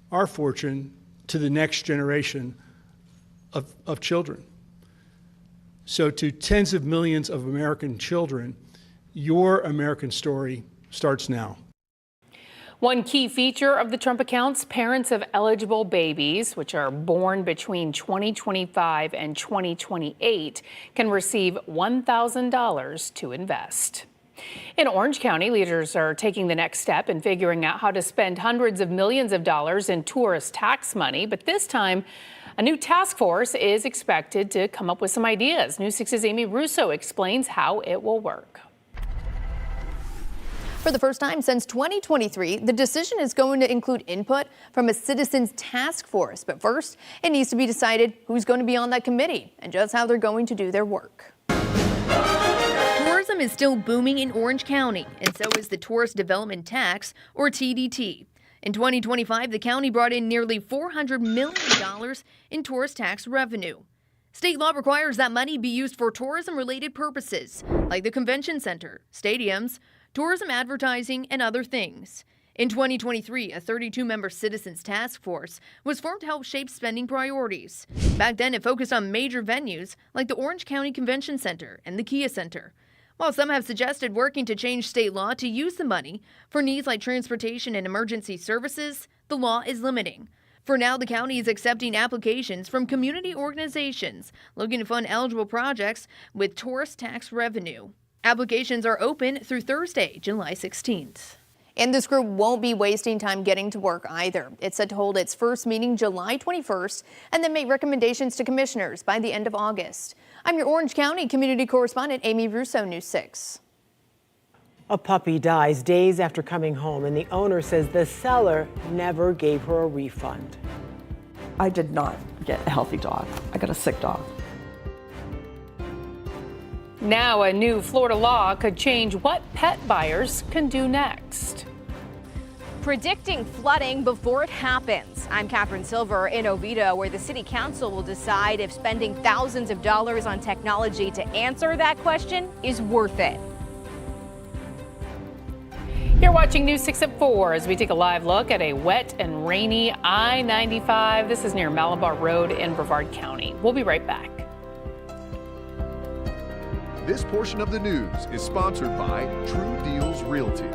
our fortune to the next generation of children. So to tens of millions of American children, your American story starts now. One key feature of the Trump accounts, parents of eligible babies, which are born between 2025 and 2028, can receive $1,000 to invest. In Orange County, leaders are taking the next step in figuring out how to spend hundreds of millions of dollars in tourist tax money. But this time, a new task force is expected to come up with some ideas. News 6's Amy Russo explains how it will work. For the first time since 2023, the decision is going to include input from a citizens task force. But first, it needs to be decided who's going to be on that committee and just how they're going to do their work. Tourism is still booming in Orange County, and so is the Tourist Development Tax, or TDT. In 2025, the county brought in nearly $400 million in tourist tax revenue. State law requires that money be used for tourism-related purposes, like the convention center, stadiums, tourism advertising, and other things. In 2023, a 32-member citizens task force was formed to help shape spending priorities. Back then, it focused on major venues like the Orange County Convention Center and the Kia Center. While some have suggested working to change state law to use the money for needs like transportation and emergency services, the law is limiting. For now, the county is accepting applications from community organizations looking to fund eligible projects with tourist tax revenue. Applications are open through Thursday, July 16th. And this group won't be wasting time getting to work either. It's set to hold its first meeting July 21st and then make recommendations to commissioners by the end of August. I'm your Orange County community correspondent, Amy Russo, News 6. A puppy dies days after coming home, and the owner says the seller never gave her a refund. I did not get a healthy dog. I got a sick dog. Now a new Florida law could change what pet buyers can do next. Predicting flooding before it happens. I'm Catherine Silver in Oviedo, where the city council will decide if spending thousands of dollars on technology to answer that question is worth it. You're watching News 6 at 4 as we take a live look at a wet and rainy I-95. This is near Malabar Road in Brevard County. We'll be right back. This portion of the news is sponsored by True Deals Realty.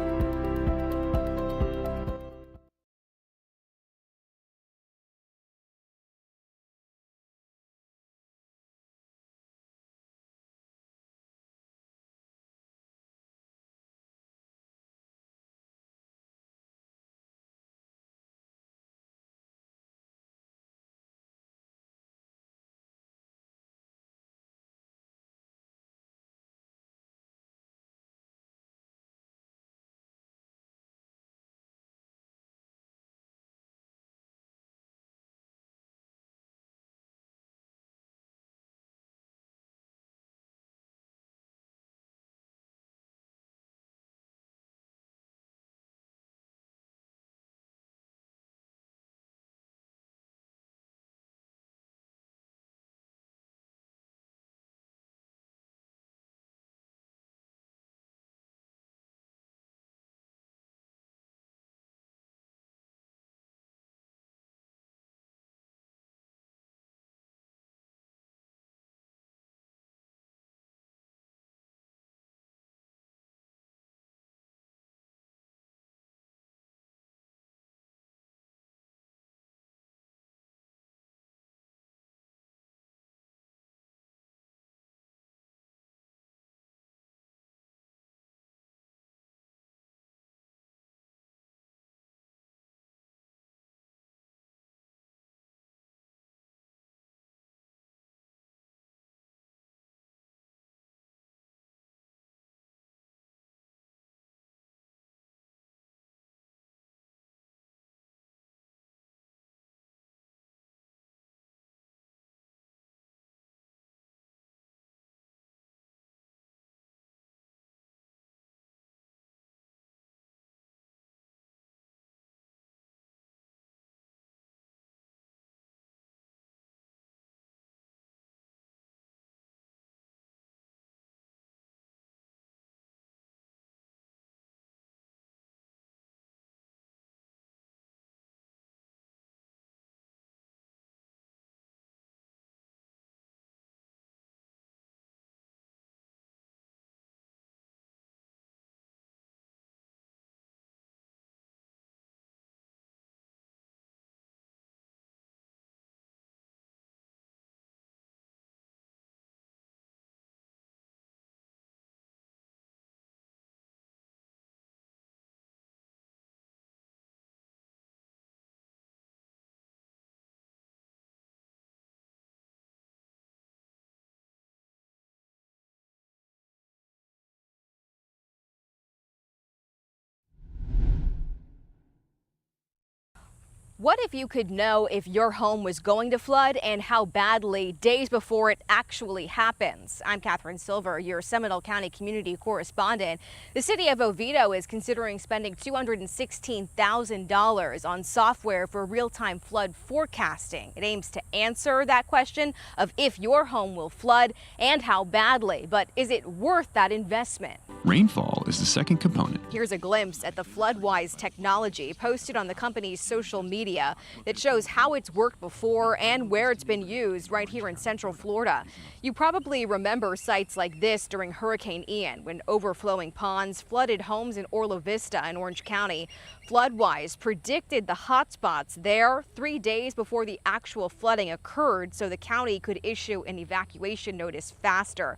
What if you could know if your home was going to flood and how badly days before it actually happens? I'm Catherine Silver, your Seminole County community correspondent. The city of Oviedo is considering spending $216,000 on software for real-time flood forecasting. It aims to answer that question of if your home will flood and how badly. But is it worth that investment? Rainfall is the second component. Here's a glimpse at the FloodWise technology posted on the company's social media media that shows how it's worked before and where it's been used right here in Central Florida. You probably remember sites like this during Hurricane Ian, when overflowing ponds flooded homes in Orla Vista in Orange County. FloodWise predicted the hot spots there 3 days before the actual flooding occurred, so the county could issue an evacuation notice faster.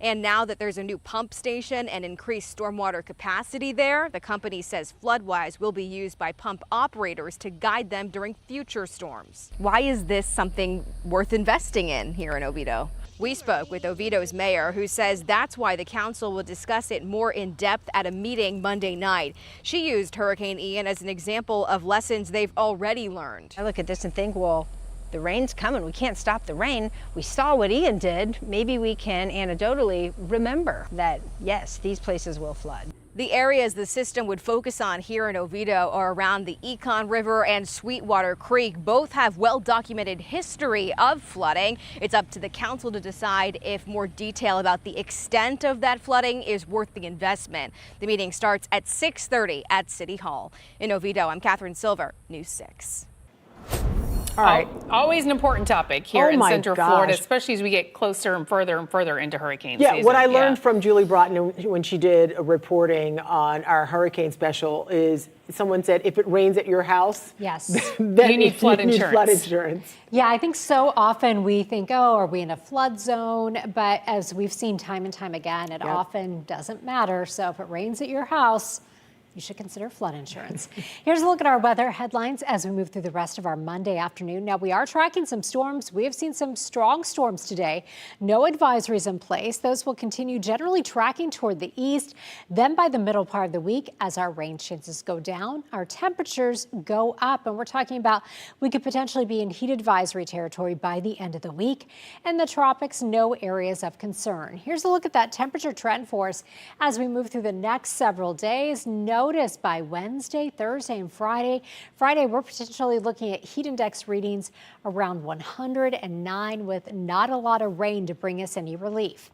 And now that there's a new pump station and increased stormwater capacity there, the company says FloodWise will be used by pump operators to guide them during future storms. Why is this something worth investing in here in Oviedo? We spoke with Oviedo's mayor, who says that's why the council will discuss it more in depth at a meeting Monday night. She used Hurricane Ian as an example of lessons they've already learned. I look at this and think, well, the rain's coming. We can't stop the rain. We saw what Ian did. Maybe we can anecdotally remember that, yes, these places will flood. The areas the system would focus on here in Oviedo are around the Econ River and Sweetwater Creek. Both have well-documented history of flooding. It's up to the council to decide if more detail about the extent of that flooding is worth the investment. The meeting starts at 6:30 at City Hall. In Oviedo, I'm Catherine Silver, News 6. All right. Always an important topic here in Central gosh. Florida, especially as we get closer and further into hurricane Yeah, season. what I learned from Julie Broughton when she did a reporting on our hurricane special is someone said, if it rains at your house, yes, then you need flood insurance. Flood insurance. Yeah, I think so often we think, oh, are we in a flood zone? But as we've seen time and time again, it often doesn't matter. So if it rains at your house, you should consider flood insurance. Here's a look at our weather headlines as we move through the rest of our Monday afternoon. Now, we are tracking some storms. We have seen some strong storms today. No advisories in place. Those will continue generally tracking toward the east. Then by the middle part of the week, as our rain chances go down, our temperatures go up. And we're talking about we could potentially be in heat advisory territory by the end of the week. And the tropics, no areas of concern. Here's a look at that temperature trend for us as we move through the next several days. Notice by Wednesday, Thursday, and Friday. Friday, we're potentially looking at heat index readings around 109 with not a lot of rain to bring us any relief.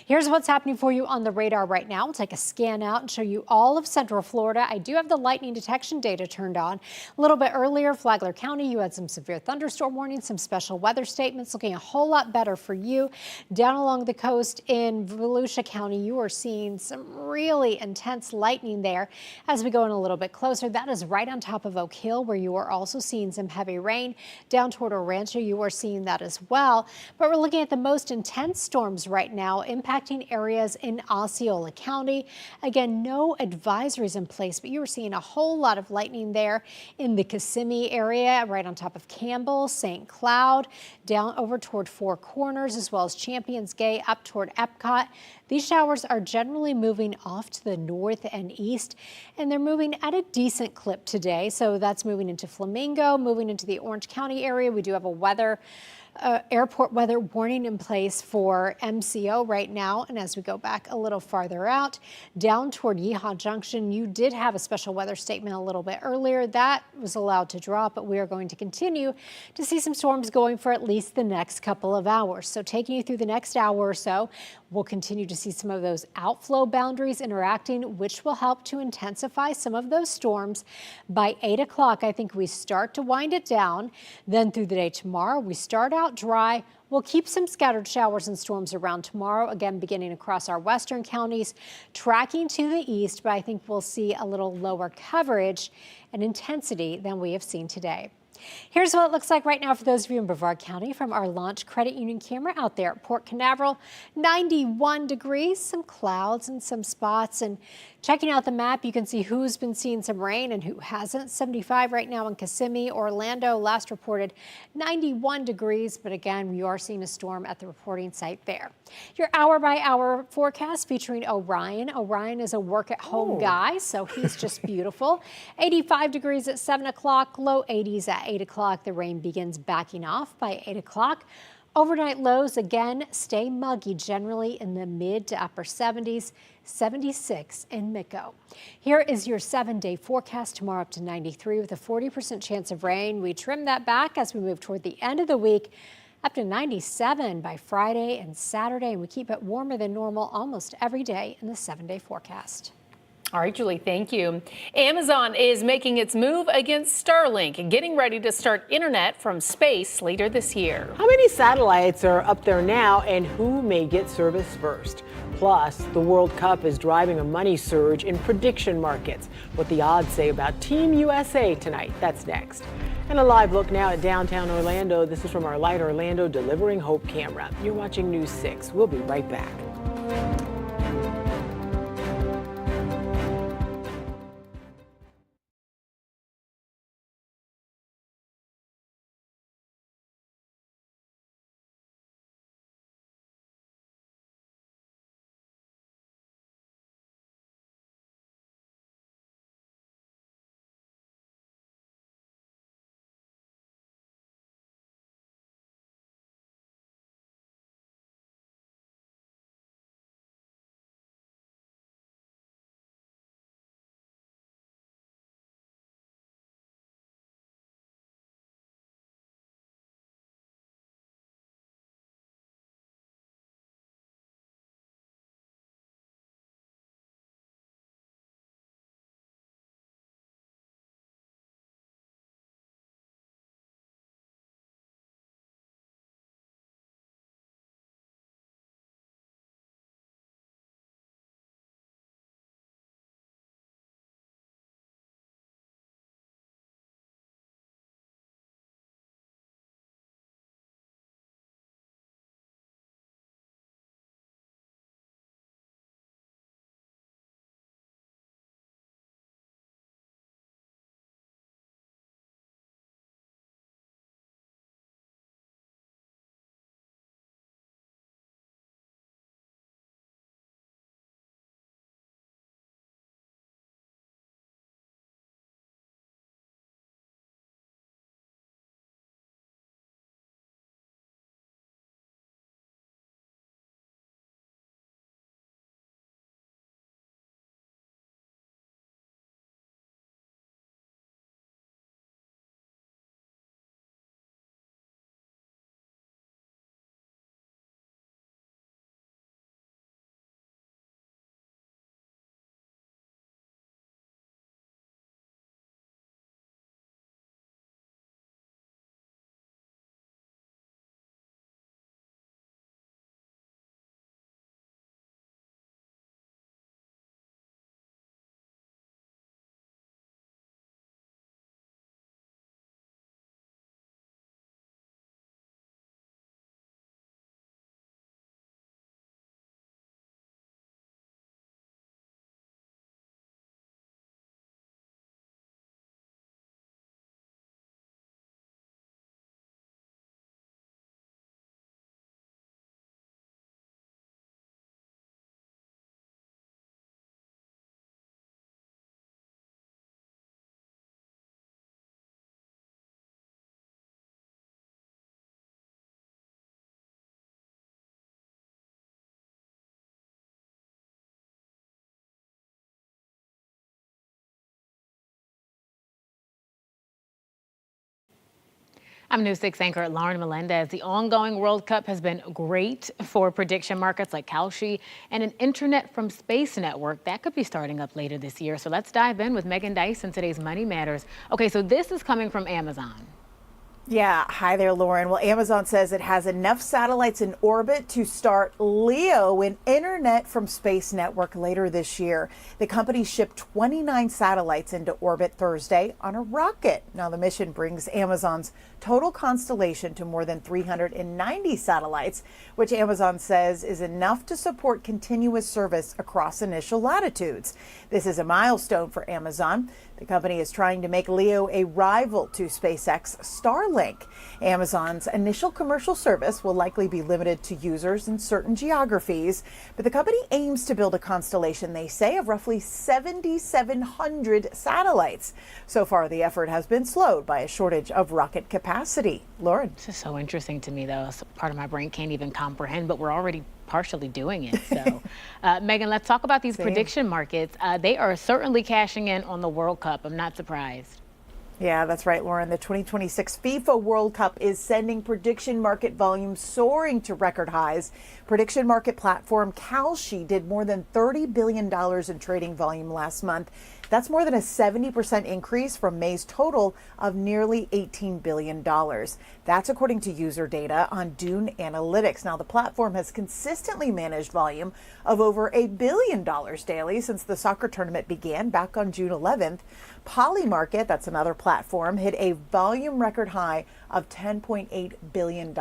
Here's what's happening for you on the radar right now. We'll take a scan out and show you all of Central Florida. I do have the lightning detection data turned on. A little bit earlier, Flagler County, you had some severe thunderstorm warnings, some special weather statements, looking a whole lot better for you. Down along the coast in Volusia County, you are seeing some really intense lightning there. As we go in a little bit closer, that is right on top of Oak Hill, where you are also seeing some heavy rain. Down toward Orancho, you are seeing that as well. But we're looking at the most intense storms right now impacting areas in Osceola County. Again, no advisories in place, but you are seeing a whole lot of lightning there in the Kissimmee area, right on top of Campbell, St. Cloud, down over toward Four Corners, as well as Champions Gate up toward Epcot. These showers are generally moving off to the north and east, and they're moving at a decent clip today. So that's moving into Flamingo, moving into the Orange County area. We do have a airport weather warning in place for MCO right now. And as we go back a little farther out, down toward Yeehaw Junction, you did have a special weather statement a little bit earlier. That was allowed to drop, but we are going to continue to see some storms going for at least the next couple of hours. So taking you through the next hour or so, we'll continue to see some of those outflow boundaries interacting, which will help to intensify some of those storms. By 8 o'clock, I think we start to wind it down. Then through the day tomorrow, we start out dry. We'll keep some scattered showers and storms around tomorrow, again, beginning across our western counties, tracking to the east, but I think we'll see a little lower coverage and intensity than we have seen today. Here's what it looks like right now for those of you in Brevard County from our Launch Credit Union camera out there at Port Canaveral. 91 degrees, some clouds in some spots. And checking out the map, you can see who's been seeing some rain and who hasn't. 75 right now in Kissimmee. Orlando last reported 91 degrees. But again, we are seeing a storm at the reporting site there. Your hour-by-hour forecast featuring Orion. Orion is a work-at-home guy, so he's just beautiful. 85 degrees at 7 o'clock, low 80s at 8 o'clock. The rain begins backing off by 8 o'clock. Overnight lows again stay muggy, generally in the mid to upper 70s, 76 in Mico. Here is your 7-day forecast. Tomorrow up to 93 with a 40% chance of rain. We trim that back as we move toward the end of the week. Up to 97 by Friday and Saturday, and we keep it warmer than normal almost every day in the 7-day forecast. All right, Julie, thank you. Amazon is making its move against Starlink and getting ready to start internet from space later this year. How many satellites are up there now, and who may get service first? Plus, the World Cup is driving a money surge in prediction markets. What the odds say about Team USA tonight. That's next. And a live look now at downtown Orlando. This is from our Light Orlando Delivering Hope camera. You're watching News 6. We'll be right back. I'm News 6 anchor Lauren Melendez. The ongoing World Cup has been great for prediction markets like Kalshi and an Internet from Space network that could be starting up later this year. So let's dive in with Megan Dice in today's Money Matters. Okay, so this is coming from Amazon. Yeah, hi there, Lauren. Well, Amazon says it has enough satellites in orbit to start LEO, an Internet from Space network, later this year. The company shipped 29 satellites into orbit Thursday on a rocket. Now, the mission brings Amazon's total constellation to more than 390 satellites, which Amazon says is enough to support continuous service across initial latitudes. This is a milestone for Amazon. The company is trying to make LEO a rival to SpaceX Starlink. Amazon's initial commercial service will likely be limited to users in certain geographies, but the company aims to build a constellation, they say, of roughly 7,700 satellites. So far, the effort has been slowed by a shortage of rocket capacity. Lauren. This is so interesting to me, though. It's part of my brain can't even comprehend, but we're already partially doing it. So, Megan, let's talk about these prediction markets. They are certainly cashing in on the World Cup. I'm not surprised. Yeah, that's right, Lauren. The 2026 FIFA World Cup is sending prediction market volume soaring to record highs. Prediction market platform Kalshi did more than $30 billion in trading volume last month. That's more than a 70% increase from May's total of nearly $18 billion. That's according to user data on Dune Analytics. Now, the platform has consistently managed volume of over $1 billion daily since the soccer tournament began back on June 11th. Polymarket, that's another platform, hit a volume record high of $10.8 billion.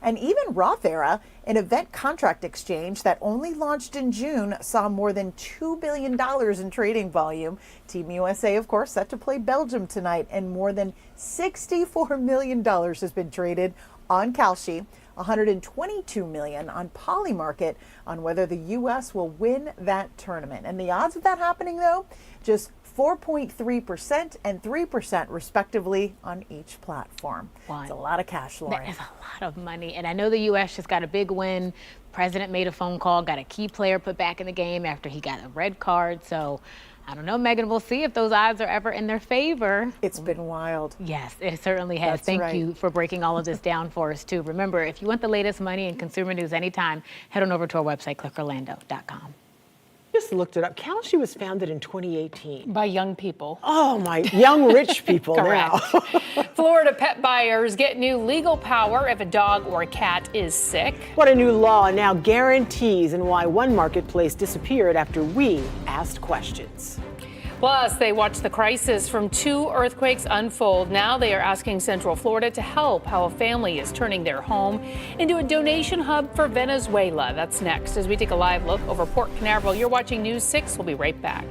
And even Rothera, an event contract exchange that only launched in June, saw more than $2 billion in trading volume. Team USA, of course, set to play Belgium tonight, and more than $64 million has been traded on Kalshi, $122 million on Polymarket on whether the U.S. will win that tournament. And the odds of that happening, though, just 4.3% and 3% respectively on each platform. It's a lot of cash, Lauren. That is a lot of money. And I know the U.S. just got a big win. President made a phone call, got a key player put back in the game after he got a red card. So I don't know, Megan, we'll see if those odds are ever in their favor. It's been wild. Yes, it certainly has. Thank you for breaking all of this down for us, too. Remember, if you want the latest money and consumer news anytime, head on over to our website, clickorlando.com. Just looked it up. Kalshi was founded in 2018. By young people. Oh, my, young rich people now. Florida pet buyers get new legal power if a dog or a cat is sick. What a new law now guarantees, and why one marketplace disappeared after we asked questions. Plus, they watched the crisis from 2 earthquakes unfold. Now they are asking Central Florida to help how a family is turning their home into a donation hub for Venezuela. That's next as we take a live look over Port Canaveral. You're watching News 6. We'll be right back.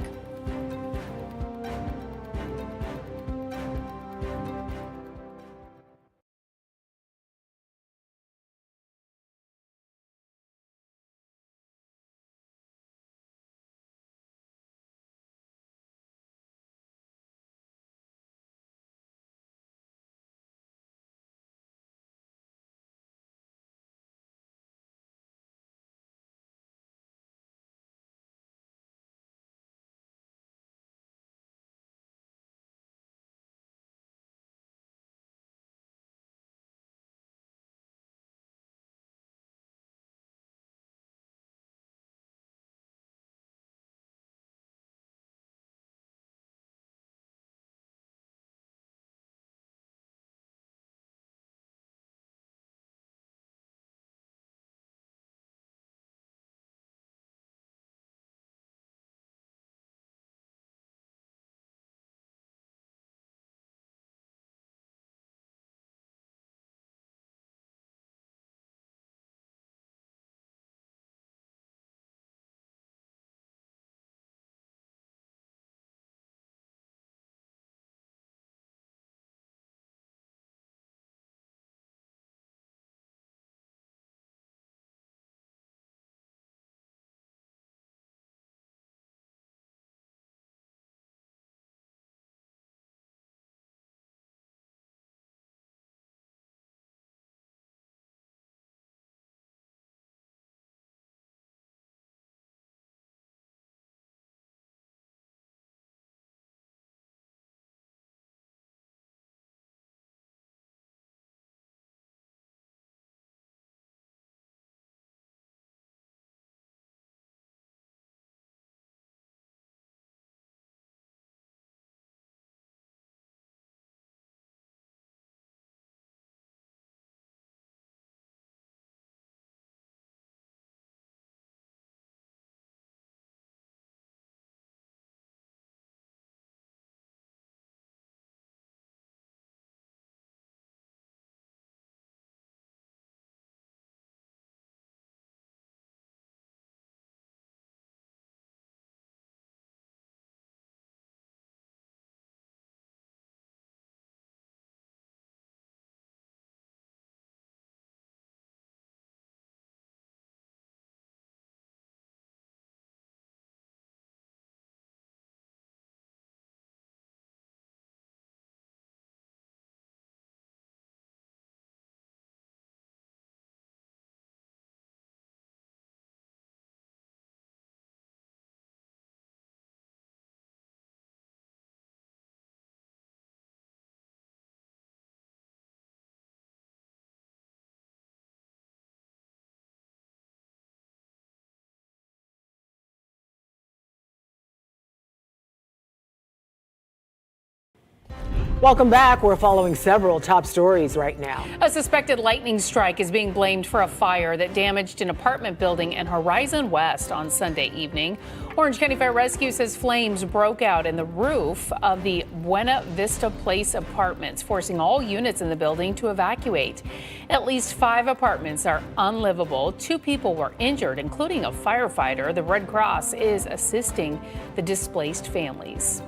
Welcome back. We're following several top stories right now. A suspected lightning strike is being blamed for a fire that damaged an apartment building in Horizon West on Sunday evening. Orange County Fire Rescue says flames broke out in the roof of the Buena Vista Place apartments, forcing all units in the building to evacuate. At least 5 apartments are unlivable. 2 people were injured, including a firefighter. The Red Cross is assisting the displaced families.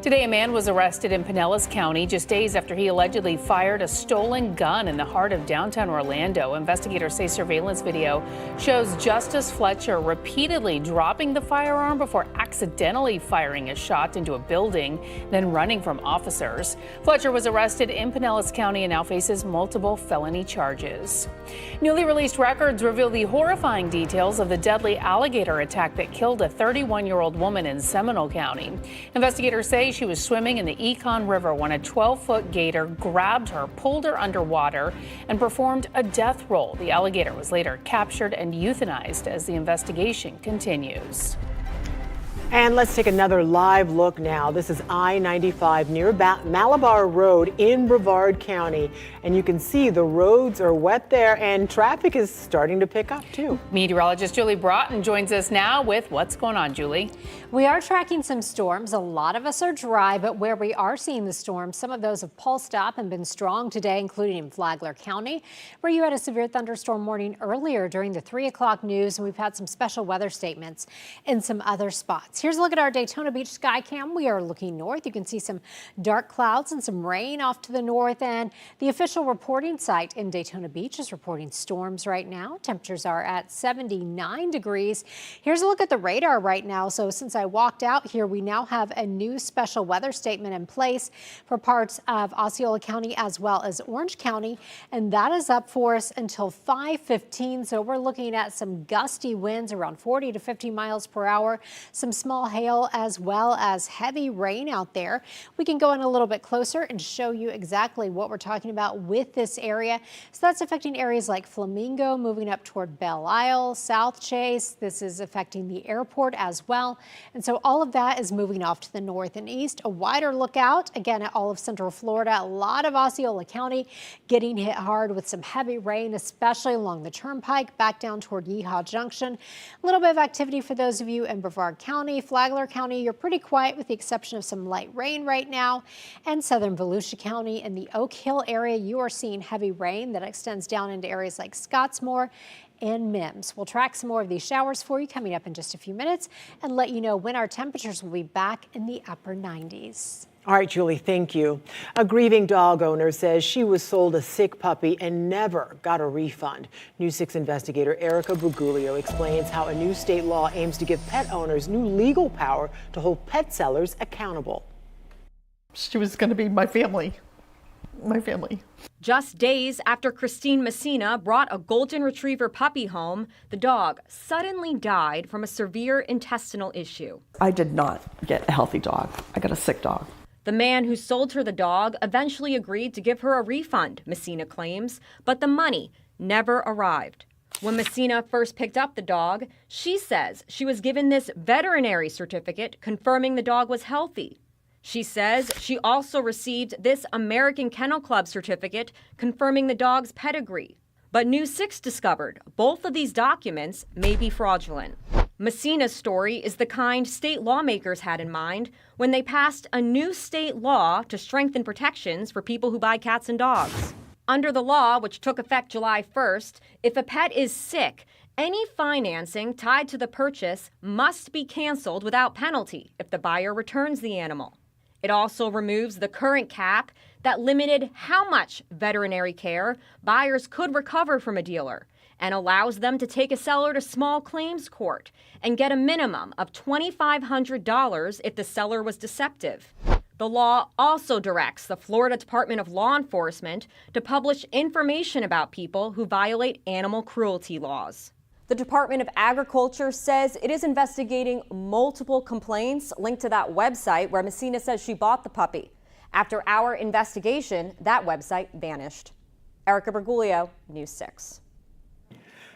Today, a man was arrested in Pinellas County just days after he allegedly fired a stolen gun in the heart of downtown Orlando. Investigators say surveillance video shows Justice Fletcher repeatedly dropping the firearm before accidentally firing a shot into a building, then running from officers. Fletcher was arrested in Pinellas County and now faces multiple felony charges. Newly released records reveal the horrifying details of the deadly alligator attack that killed a 31-year-old woman in Seminole County. Investigators say she was swimming in the Econ River when a 12-foot gator grabbed her, pulled her underwater, and performed a death roll. The alligator was later captured and euthanized as the investigation continues. And let's take another live look now. This is I-95 near Malabar Road in Brevard County. And you can see the roads are wet there and traffic is starting to pick up too. Meteorologist Julie Broughton joins us now with what's going on, Julie. We are tracking some storms. A lot of us are dry, but where we are seeing the storms, some of those have pulsed up and been strong today, including in Flagler County, where you had a severe thunderstorm warning earlier during the 3 o'clock news. And we've had some special weather statements in some other spots. Here's a look at our Daytona Beach sky cam. We are looking north. You can see some dark clouds and some rain off to the north, and the official reporting site in Daytona Beach is reporting storms right now. Temperatures are at 79 degrees. Here's a look at the radar right now. So since I walked out here, we now have a new special weather statement in place for parts of Osceola County as well as Orange County, and that is up for us until 5:15. So we're looking at some gusty winds around 40 to 50 miles per hour, some small hail as well as heavy rain out there. We can go in a little bit closer and show you exactly what we're talking about with this area. So that's affecting areas like Flamingo, moving up toward Belle Isle, South Chase. This is affecting the airport as well. And so all of that is moving off to the north and east. A wider lookout again at all of Central Florida. A lot of Osceola County getting hit hard with some heavy rain, especially along the turnpike back down toward Yeehaw Junction. A little bit of activity for those of you in Brevard County, Flagler County. You're pretty quiet with the exception of some light rain right now. And southern Volusia County in the Oak Hill area, you are seeing heavy rain that extends down into areas like Scottsmore and Mims. We'll track some more of these showers for you coming up in just a few minutes and let you know when our temperatures will be back in the upper 90s. All right, Julie, thank you. A grieving dog owner says she was sold a sick puppy and never got a refund. News 6 investigator Erica Brugulio explains how a new state law aims to give pet owners new legal power to hold pet sellers accountable. She was going to be my family. Just days after Christine Messina brought a golden retriever puppy home, the dog suddenly died from a severe intestinal issue. I did not get a healthy dog. I got a sick dog. The man who sold her the dog eventually agreed to give her a refund, Messina claims, but the money never arrived. When Messina first picked up the dog, she says she was given this veterinary certificate confirming the dog was healthy. She says she also received this American Kennel Club certificate confirming the dog's pedigree. But News 6 discovered both of these documents may be fraudulent. Messina's story is the kind state lawmakers had in mind when they passed a new state law to strengthen protections for people who buy cats and dogs. Under the law, which took effect July 1st, if a pet is sick, any financing tied to the purchase must be canceled without penalty if the buyer returns the animal. It also removes the current cap that limited how much veterinary care buyers could recover from a dealer and allows them to take a seller to small claims court and get a minimum of $2,500 if the seller was deceptive. The law also directs the Florida Department of Law Enforcement to publish information about people who violate animal cruelty laws. The Department of Agriculture says it is investigating multiple complaints linked to that website where Messina says she bought the puppy. After our investigation, that website vanished. Erica Berguglio, News 6.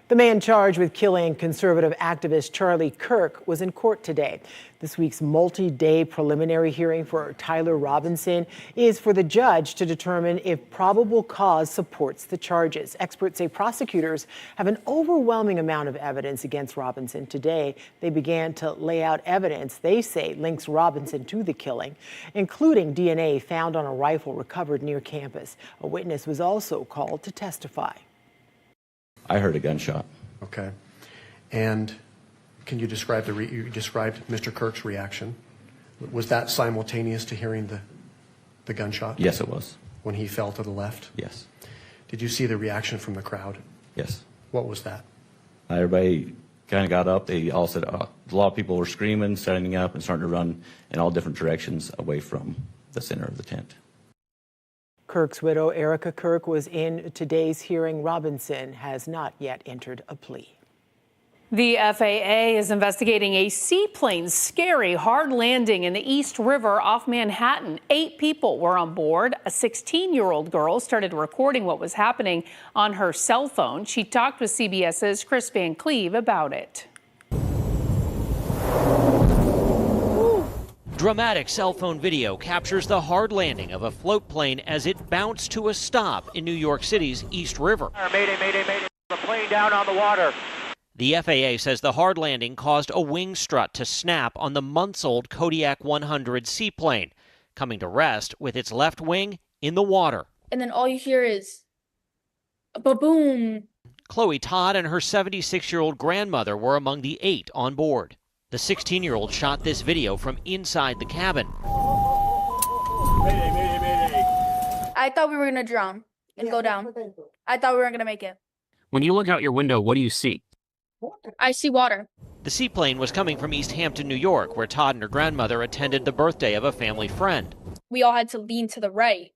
The man charged with killing conservative activist Charlie Kirk was in court today. This week's multi-day preliminary hearing for Tyler Robinson is for the judge to determine if probable cause supports the charges. Experts say prosecutors have an overwhelming amount of evidence against Robinson. Today, they began to lay out evidence they say links Robinson to the killing, including DNA found on a rifle recovered near campus. A witness was also called to testify. I heard a gunshot. Okay. And can you describe you described Mr. Kirk's reaction? Was that simultaneous to hearing the gunshot? Yes, it was. When he fell to the left? Yes. Did you see the reaction from the crowd? Yes. What was that? Everybody kind of got up. They all said, a lot of people were screaming, standing up, and starting to run in all different directions away from the center of the tent. Kirk's widow, Erica Kirk, was in today's hearing. Robinson has not yet entered a plea. The FAA is investigating a seaplane's scary hard landing in the East River off Manhattan. 8 people were on board. A 16-year-old girl started recording what was happening on her cell phone. She talked with CBS's Chris Van Cleve about it. Dramatic cell phone video captures the hard landing of a float plane as it bounced to a stop in New York City's East River. Mayday, mayday, mayday. The plane down on the water. The FAA says the hard landing caused a wing strut to snap on the months-old Kodiak 100 seaplane, coming to rest with its left wing in the water. And then all you hear is a ba-boom. Chloe Todd and her 76-year-old grandmother were among the 8 on board. The 16-year-old shot this video from inside the cabin. Mayday, mayday, mayday. I thought we were going to drown and go down. I thought we weren't going to make it. When you look out your window, what do you see? I see water. The seaplane was coming from East Hampton, New York, where Todd and her grandmother attended the birthday of a family friend. We all had to lean to the right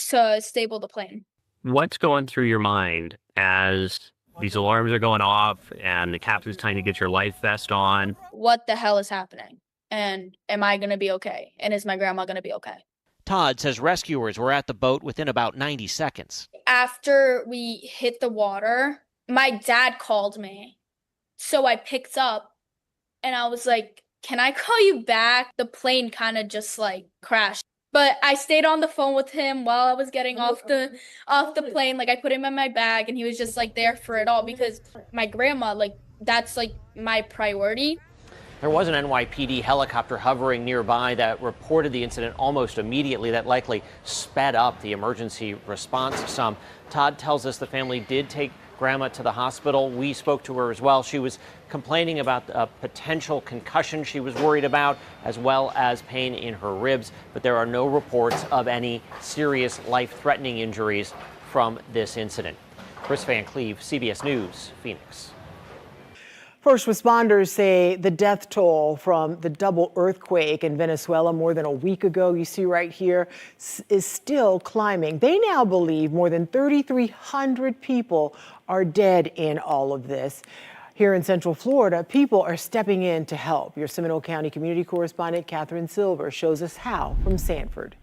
to stable the plane. What's going through your mind as these alarms are going off and the captain's trying to get your life vest on? What the hell is happening? And am I going to be okay? And is my grandma going to be okay? Todd says rescuers were at the boat within about 90 seconds. After we hit the water, my dad called me. So I picked up and I was like, can I call you back? The plane kind of just like crashed. But I stayed on the phone with him while I was getting off the plane. Like I put him in my bag and he was just like there for it all because my grandma, like that's like my priority. There was an NYPD helicopter hovering nearby that reported the incident almost immediately. That likely sped up the emergency response some. Todd tells us the family did take Grandma to the hospital. We spoke to her as well. She was complaining about a potential concussion she was worried about, as well as pain in her ribs. But there are no reports of any serious life-threatening injuries from this incident. Chris Van Cleve, CBS News, Phoenix. First responders say the death toll from the double earthquake in Venezuela more than a week ago, you see right here, is still climbing. They now believe more than 3,300 people are dead in all of this. Here in Central Florida, people are stepping in to help. Your Seminole County community correspondent Catherine Silver shows us how from Sanford.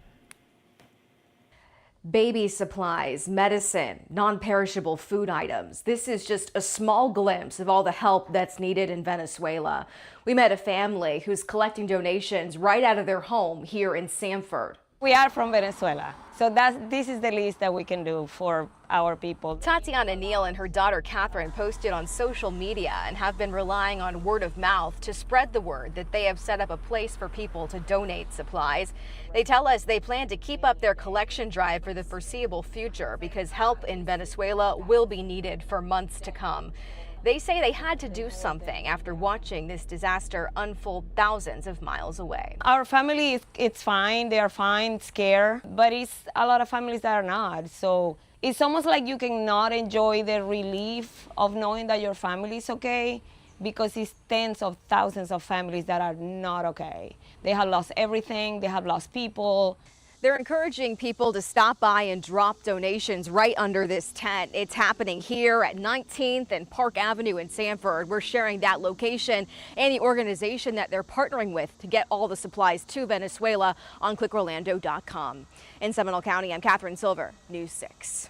Baby supplies, medicine, non-perishable food items. This is just a small glimpse of all the help that's needed in Venezuela. We met a family who's collecting donations right out of their home here in Sanford. We are from Venezuela, so this is the least that we can do for our people. Tatiana Neal and her daughter Catherine posted on social media and have been relying on word of mouth to spread the word that they have set up a place for people to donate supplies. They tell us they plan to keep up their collection drive for the foreseeable future because help in Venezuela will be needed for months to come. They say they had to do something after watching this disaster unfold thousands of miles away. Our family, it's fine, they are fine, scared, but it's a lot of families that are not. So it's almost like you cannot enjoy the relief of knowing that your family is okay because it's tens of thousands of families that are not okay. They have lost everything, they have lost people. They're encouraging people to stop by and drop donations right under this tent. It's happening here at 19th and Park Avenue in Sanford. We're sharing that location and the organization that they're partnering with to get all the supplies to Venezuela on clickorlando.com. In Seminole County, I'm Catherine Silver, News 6.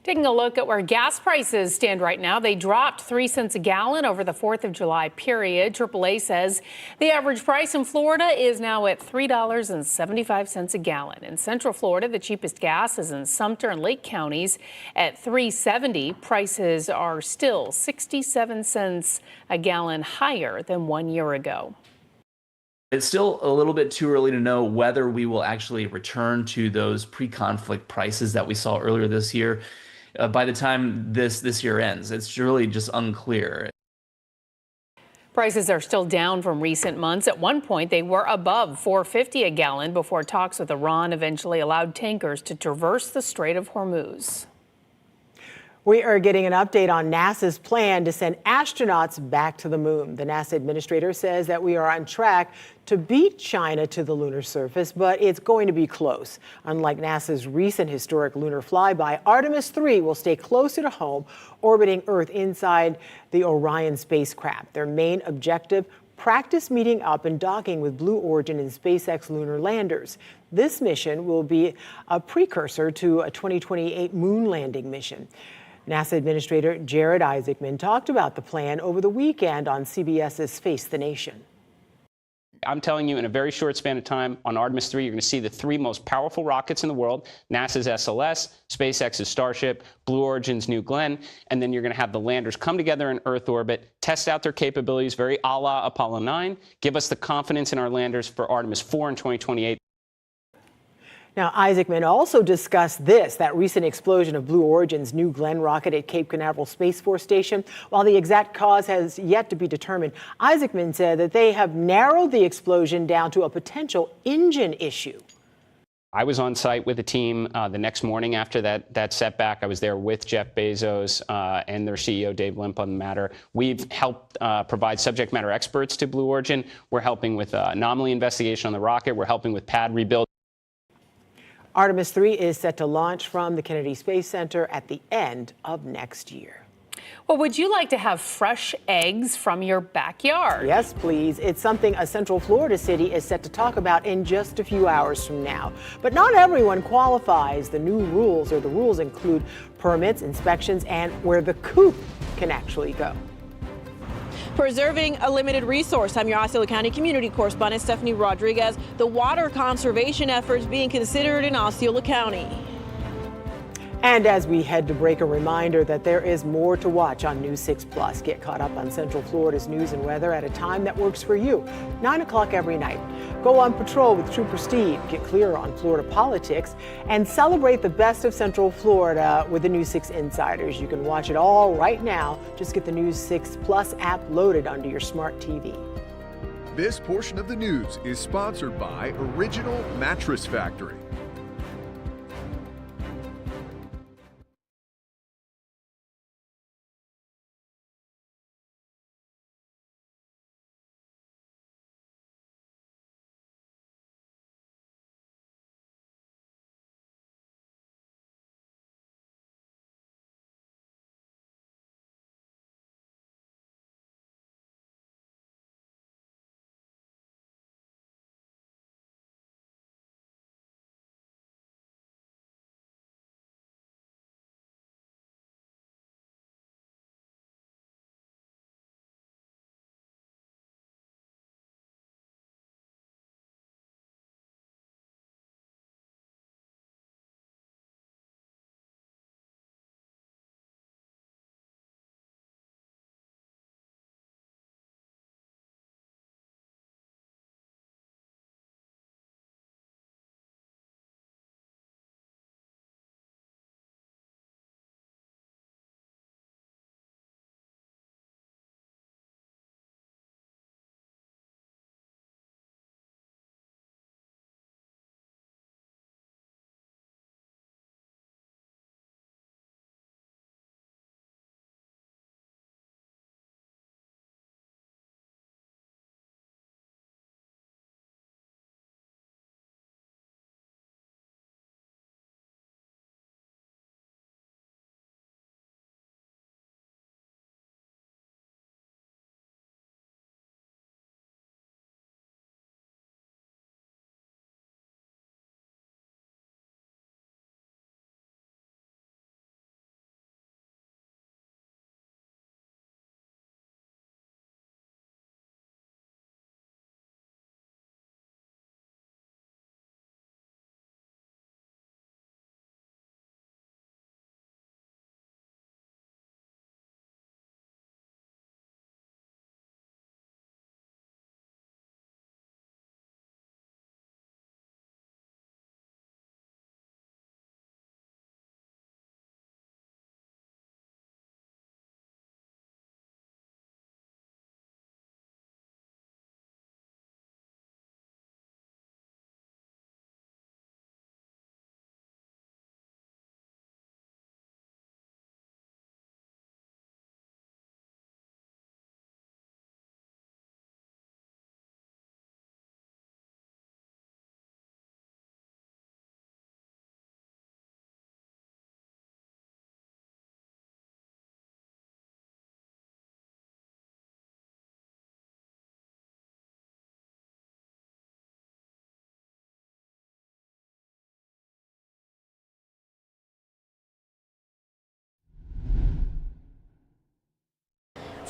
Taking a look at where gas prices stand right now, they dropped 3 cents a gallon over the 4th of July period. AAA says the average price in Florida is now at $3.75 a gallon. In Central Florida, the cheapest gas is in Sumter and Lake counties at $3.70. Prices are still 67 cents a gallon higher than 1 year ago. It's still a little bit too early to know whether we will actually return to those pre-conflict prices that we saw earlier this year. By the time this year ends, it's really just unclear. Prices are still down from recent months. At one point, they were above $4.50 a gallon before talks with Iran eventually allowed tankers to traverse the Strait of Hormuz. We are getting an update on NASA's plan to send astronauts back to the moon. The NASA administrator says that we are on track to beat China to the lunar surface, but it's going to be close. Unlike NASA's recent historic lunar flyby, Artemis 3 will stay closer to home, orbiting Earth inside the Orion spacecraft. Their main objective, practice meeting up and docking with Blue Origin and SpaceX lunar landers. This mission will be a precursor to a 2028 moon landing mission. NASA Administrator Jared Isaacman talked about the plan over the weekend on CBS's Face the Nation. I'm telling you, in a very short span of time on Artemis 3, you're going to see the 3 most powerful rockets in the world, NASA's SLS, SpaceX's Starship, Blue Origin's New Glenn, and then you're going to have the landers come together in Earth orbit, test out their capabilities, very a la Apollo 9, give us the confidence in our landers for Artemis 4 in 2028. Now, Isaacman also discussed that recent explosion of Blue Origin's New Glenn rocket at Cape Canaveral Space Force Station. While the exact cause has yet to be determined, Isaacman said that they have narrowed the explosion down to a potential engine issue. I was on site with the team the next morning after that setback. I was there with Jeff Bezos and their CEO, Dave Limp, on the matter. We've helped provide subject matter experts to Blue Origin. We're helping with anomaly investigation on the rocket. We're helping with pad rebuild. Artemis 3 is set to launch from the Kennedy Space Center at the end of next year. Well, would you like to have fresh eggs from your backyard? Yes, please. It's something a Central Florida city is set to talk about in just a few hours from now. But not everyone qualifies. The rules include permits, inspections, and where the coop can actually go. Preserving a limited resource. I'm your Osceola County community correspondent, Stephanie Rodriguez. The water conservation efforts being considered in Osceola County. And as we head to break, a reminder that there is more to watch on News 6 Plus. Get caught up on Central Florida's news and weather at a time that works for you. 9 o'clock every night. Go on patrol with Trooper Steve, get clear on Florida politics, and celebrate the best of Central Florida with the News 6 Insiders. You can watch it all right now. Just get the News 6 Plus app loaded onto your smart TV. This portion of the news is sponsored by Original Mattress Factory.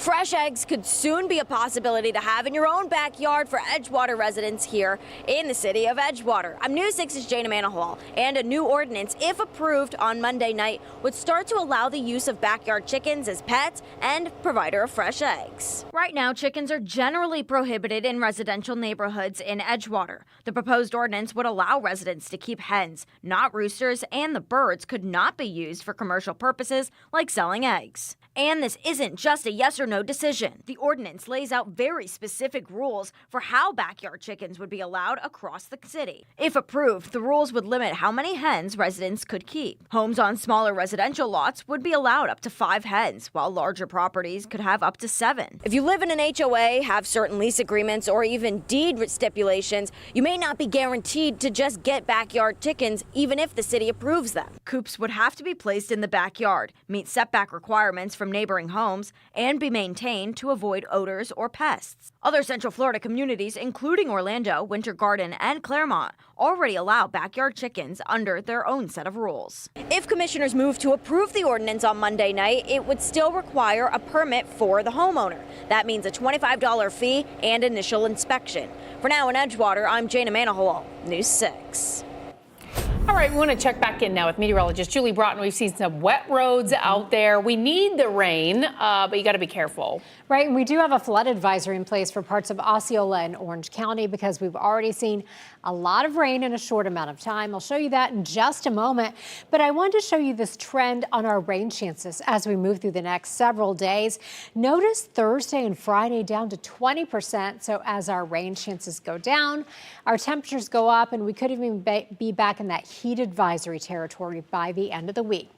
Fresh eggs could soon be a possibility to have in your own backyard for Edgewater residents here in the city of Edgewater. I'm News 6's Jana Manahal, and a new ordinance, if approved on Monday night, would start to allow the use of backyard chickens as pets and provider of fresh eggs. Right now, chickens are generally prohibited in residential neighborhoods in Edgewater. The proposed ordinance would allow residents to keep hens, not roosters, and the birds could not be used for commercial purposes like selling eggs. And this isn't just a yes or no decision. The ordinance lays out very specific rules for how backyard chickens would be allowed across the city. If approved, the rules would limit how many hens residents could keep. Homes on smaller residential lots would be allowed up to 5 hens, while larger properties could have up to 7. If you live in an HOA, have certain lease agreements, or even deed stipulations, you may not be guaranteed to just get backyard chickens even if the city approves them. Coops would have to be placed in the backyard, meet setback requirements from neighboring homes, and be maintained to avoid odors or pests. Other Central Florida communities, including Orlando, Winter Garden, and Claremont, already allow backyard chickens under their own set of rules. If commissioners move to approve the ordinance on Monday night, it would still require a permit for the homeowner. That means a $25 fee and initial inspection. For now in Edgewater, I'm Jana Manahal, News 6. All right, we want to check back in now with meteorologist Julie Broughton. We've seen some wet roads out there. We need the rain, but you got to be careful. Right, and we do have a flood advisory in place for parts of Osceola and Orange County because we've already seen a lot of rain in a short amount of time. I'll show you that in just a moment, but I wanted to show you this trend on our rain chances as we move through the next several days. Notice Thursday and Friday down to 20%, so as our rain chances go down, our temperatures go up, and we could even be back in that heat advisory territory by the end of the week.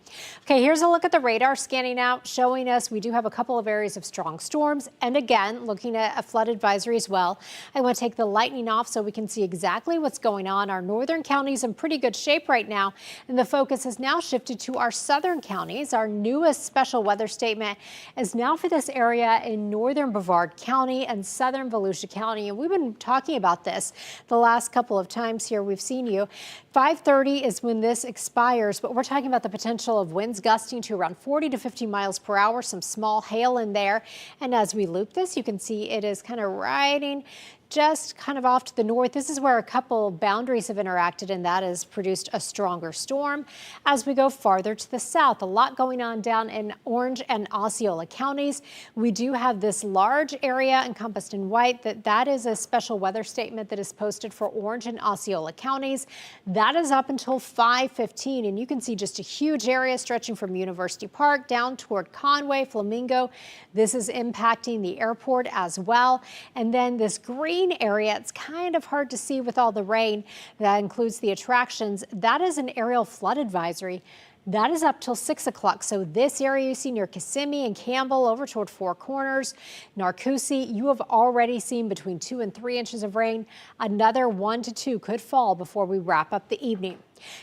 Okay, here's a look at the radar scanning out, showing us we do have a couple of areas of strong storms, and again, looking at a flood advisory as well. I want to take the lightning off so we can see exactly what's going on. Our northern counties in pretty good shape right now, and the focus has now shifted to our southern counties. Our newest special weather statement is now for this area in northern Brevard County and southern Volusia County, and we've been talking about this the last couple of times here. We've seen you. 5:30 is when this expires, but we're talking about the potential of winds gusting to around 40 to 50 miles per hour, some small hail in there. And as we loop this, you can see it is kind of riding just kind of off to the north. This is where a couple boundaries have interacted, and that has produced a stronger storm. As we go farther to the south, a lot going on down in Orange and Osceola counties. We do have this large area encompassed in white. That is a special weather statement that is posted for Orange and Osceola counties. That is up until 5:15, and you can see just a huge area stretching from University Park down toward Conway, Flamingo. This is impacting the airport as well. And then this green area, it's kind of hard to see with all the rain. That includes the attractions. That is an aerial flood advisory. That is up till 6 o'clock. So this area you see near Kissimmee and Campbell over toward Four Corners, Narcoossee, you have already seen between 2 and 3 inches of rain. Another 1 to 2 could fall before we wrap up the evening.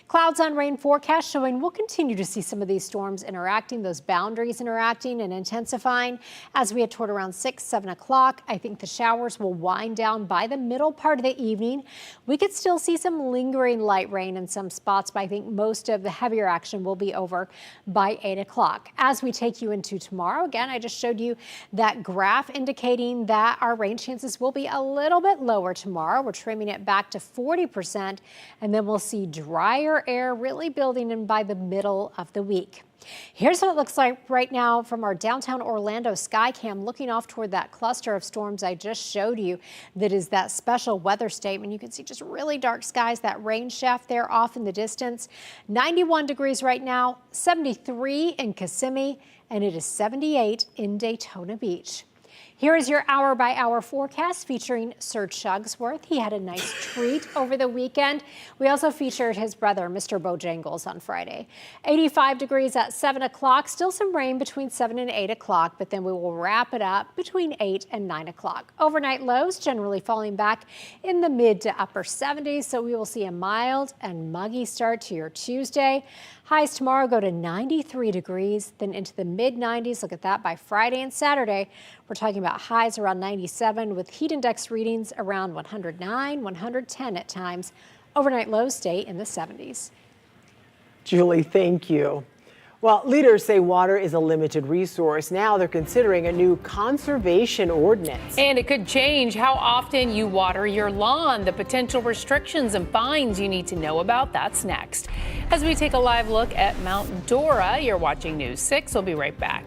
Clouds on rain forecast showing we'll continue to see some of these storms interacting, those boundaries interacting and intensifying as we head toward around 6, 7 o'clock. I think the showers will wind down by the middle part of the evening. We could still see some lingering light rain in some spots, but I think most of the heavier action will be over by 8 o'clock. As we take you into tomorrow, again, I just showed you that graph indicating that our rain chances will be a little bit lower tomorrow. We're trimming it back to 40%, and then we'll see drier air really building in by the middle of the week. Here's what it looks like right now from our downtown Orlando sky cam, looking off toward that cluster of storms I just showed you. That is that special weather statement. You can see just really dark skies, that rain shaft there off in the distance. 91 degrees right now, 73 in Kissimmee, and it is 78 in Daytona Beach. Here is your hour-by-hour forecast featuring Serge Shugsworth. He had a nice treat over the weekend. We also featured his brother, Mr. Bojangles, on Friday. 85 degrees at 7 o'clock. Still some rain between 7 and 8 o'clock, but then we will wrap it up between 8 and 9 o'clock. Overnight lows generally falling back in the mid to upper 70s, so we will see a mild and muggy start to your Tuesday. Highs tomorrow go to 93 degrees, then into the mid-90s. Look at that by Friday and Saturday. We're talking about highs around 97 with heat index readings around 109, 110 at times. Overnight lows stay in the 70s. Julie, thank you. Well, leaders say water is a limited resource. Now they're considering a new conservation ordinance. And it could change how often you water your lawn, the potential restrictions and fines you need to know about. That's next. As we take a live look at Mount Dora, you're watching News 6. We'll be right back.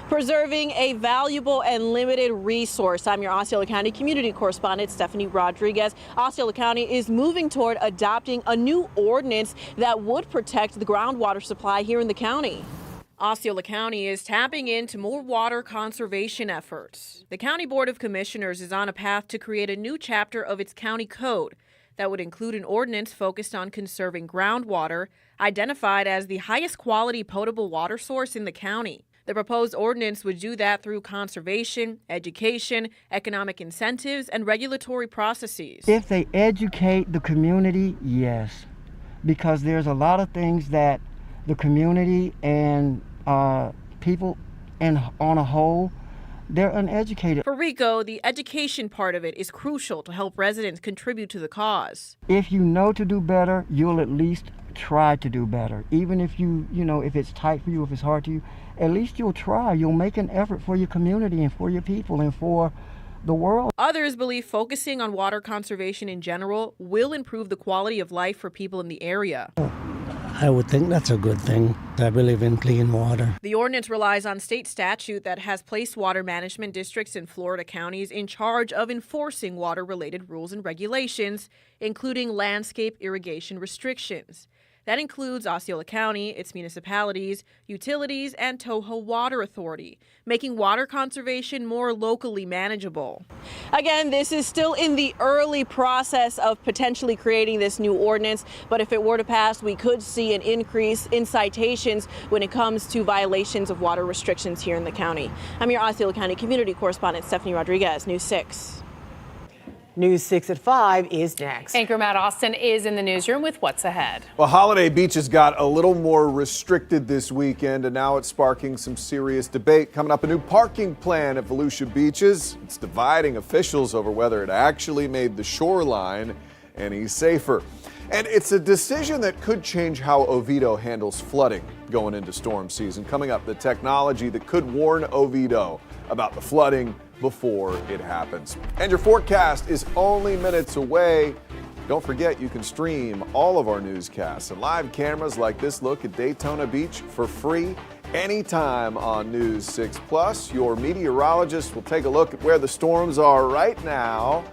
Preserving a valuable and limited resource. I'm your Osceola County community correspondent, Stephanie Rodriguez. Osceola County is moving toward adopting a new ordinance that would protect the groundwater supply here in the county. Osceola County is tapping into more water conservation efforts. The County Board of Commissioners is on a path to create a new chapter of its county code that would include an ordinance focused on conserving groundwater, identified as the highest quality potable water source in the county. The proposed ordinance would do that through conservation, education, economic incentives, and regulatory processes. If they educate the community, yes, because there's a lot of things that the community and people and on a whole, they're uneducated. For Rico, the education part of it is crucial to help residents contribute to the cause. If you know to do better, you'll at least try to do better. Even if if it's tight for you, if it's hard to you, at least you'll try. You'll make an effort for your community and for your people and for the world. Others believe focusing on water conservation in general will improve the quality of life for people in the area. I would think that's a good thing. I believe in clean water. The ordinance relies on state statute that has placed water management districts in Florida counties in charge of enforcing water-related rules and regulations, including landscape irrigation restrictions. That includes Osceola County, its municipalities, utilities, and Toho Water Authority, making water conservation more locally manageable. Again, this is still in the early process of potentially creating this new ordinance, but if it were to pass, we could see an increase in citations when it comes to violations of water restrictions here in the county. I'm your Osceola County community correspondent, Stephanie Rodriguez, News 6. News 6 at 5 is next. Anchor Matt Austin is in the newsroom with what's ahead. Well, Holiday Beach has got a little more restricted this weekend, and now it's sparking some serious debate. Coming up, a new parking plan at Volusia Beaches. It's dividing officials over whether it actually made the shoreline any safer. And it's a decision that could change how Oviedo handles flooding going into storm season. Coming up, the technology that could warn Oviedo about the flooding before it happens. And your forecast is only minutes away. Don't forget, you can stream all of our newscasts and live cameras like this look at Daytona Beach for free anytime on News 6 Plus. Your meteorologist will take a look at where the storms are right now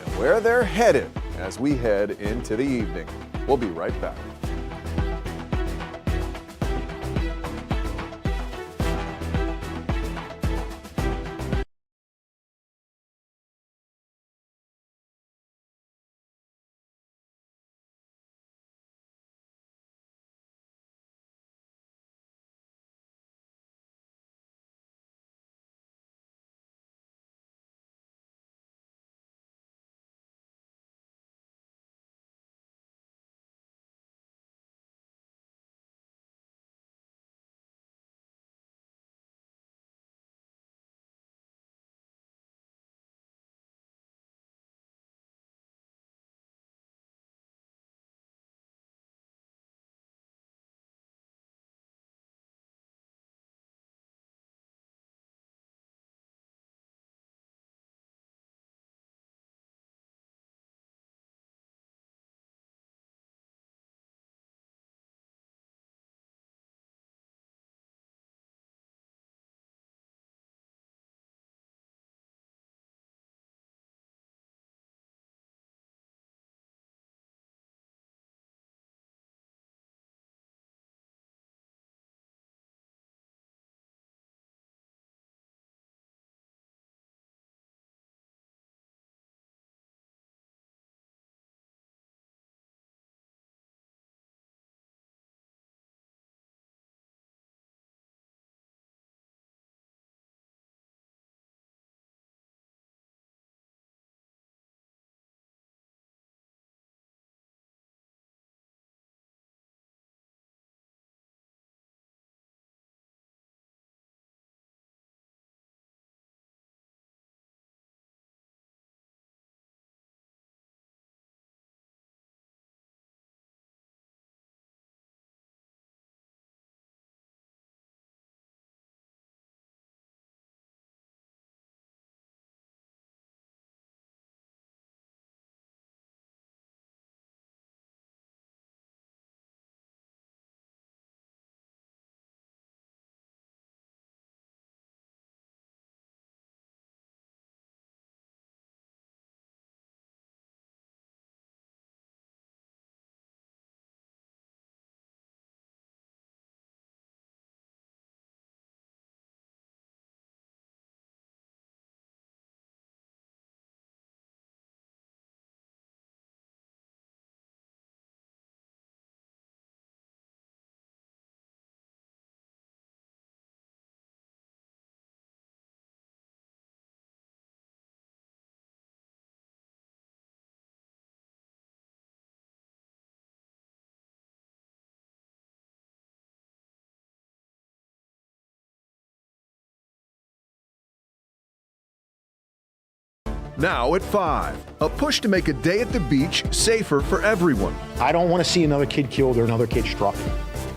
and where they're headed as we head into the evening. We'll be right back. Now at 5, a push to make a day at the beach safer for everyone. I don't want to see another kid killed or another kid struck.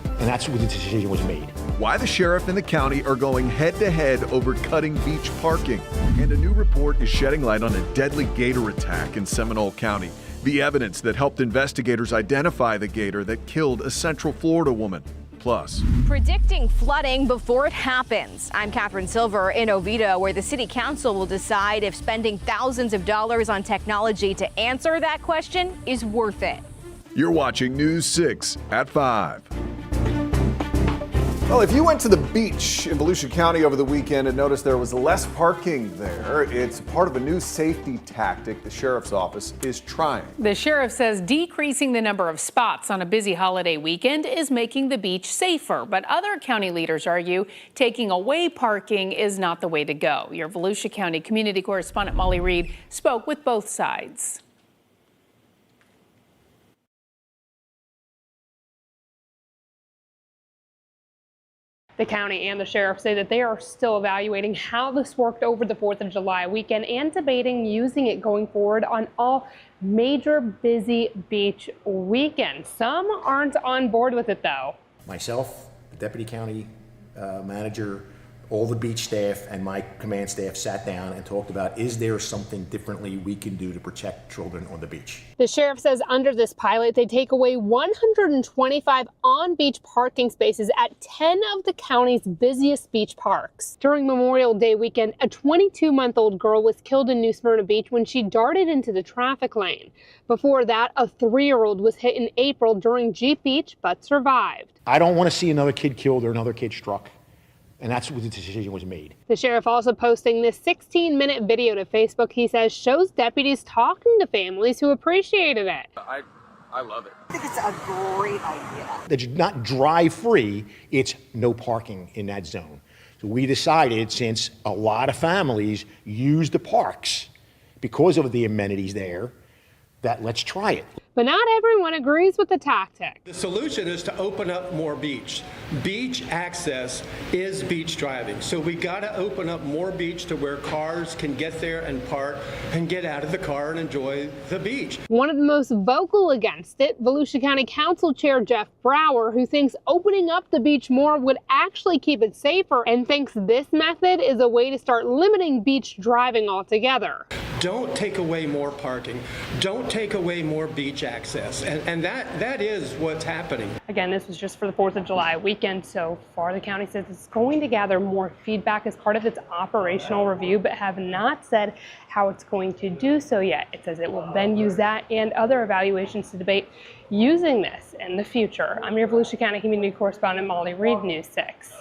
And that's what the decision was made. Why the sheriff and the county are going head-to-head over cutting beach parking. And a new report is shedding light on a deadly gator attack in Seminole County. The evidence that helped investigators identify the gator that killed a Central Florida woman. Plus, predicting flooding before it happens. I'm Catherine Silver in Oviedo, where the city council will decide if spending thousands of dollars on technology to answer that question is worth it. You're watching News 6 at 5. Well, if you went to the beach in Volusia County over the weekend and noticed there was less parking there, it's part of a new safety tactic the sheriff's office is trying. The sheriff says decreasing the number of spots on a busy holiday weekend is making the beach safer. But other county leaders argue taking away parking is not the way to go. Your Volusia County community correspondent Molly Reed spoke with both sides. The county and the sheriff say that they are still evaluating how this worked over the 4th of July weekend and debating using it going forward on all major busy beach weekends. Some aren't on board with it, though. Myself, the deputy county manager, all the beach staff and my command staff sat down and talked about, is there something differently we can do to protect children on the beach? The sheriff says under this pilot, they take away 125 on-beach parking spaces at 10 of the county's busiest beach parks. During Memorial Day weekend, a 22-month-old girl was killed in New Smyrna Beach when she darted into the traffic lane. Before that, a 3-year-old was hit in April during Jeep Beach, but survived. I don't want to see another kid killed or another kid struck. And that's what the decision was made. The sheriff also posting this 16-minute video to Facebook, he says, shows deputies talking to families who appreciated it. I love it. I think it's a great idea. It's not drive free, it's no parking in that zone. So we decided, since a lot of families use the parks because of the amenities there, that let's try it. But not everyone agrees with the tactic. The solution is to open up more beach. Beach access is beach driving. So we got to open up more beach to where cars can get there and park and get out of the car and enjoy the beach. One of the most vocal against it, Volusia County Council Chair Jeff Brower, who thinks opening up the beach more would actually keep it safer and thinks this method is a way to start limiting beach driving altogether. Don't take away more parking. Don't take away more beach access. And that is what's happening. Again, this was just for the 4th of July weekend. So far, the county says it's going to gather more feedback as part of its operational review, but have not said how it's going to do so yet. It says it will then use that and other evaluations to debate using this in the future. I'm your Volusia County community correspondent Molly Reed, News 6.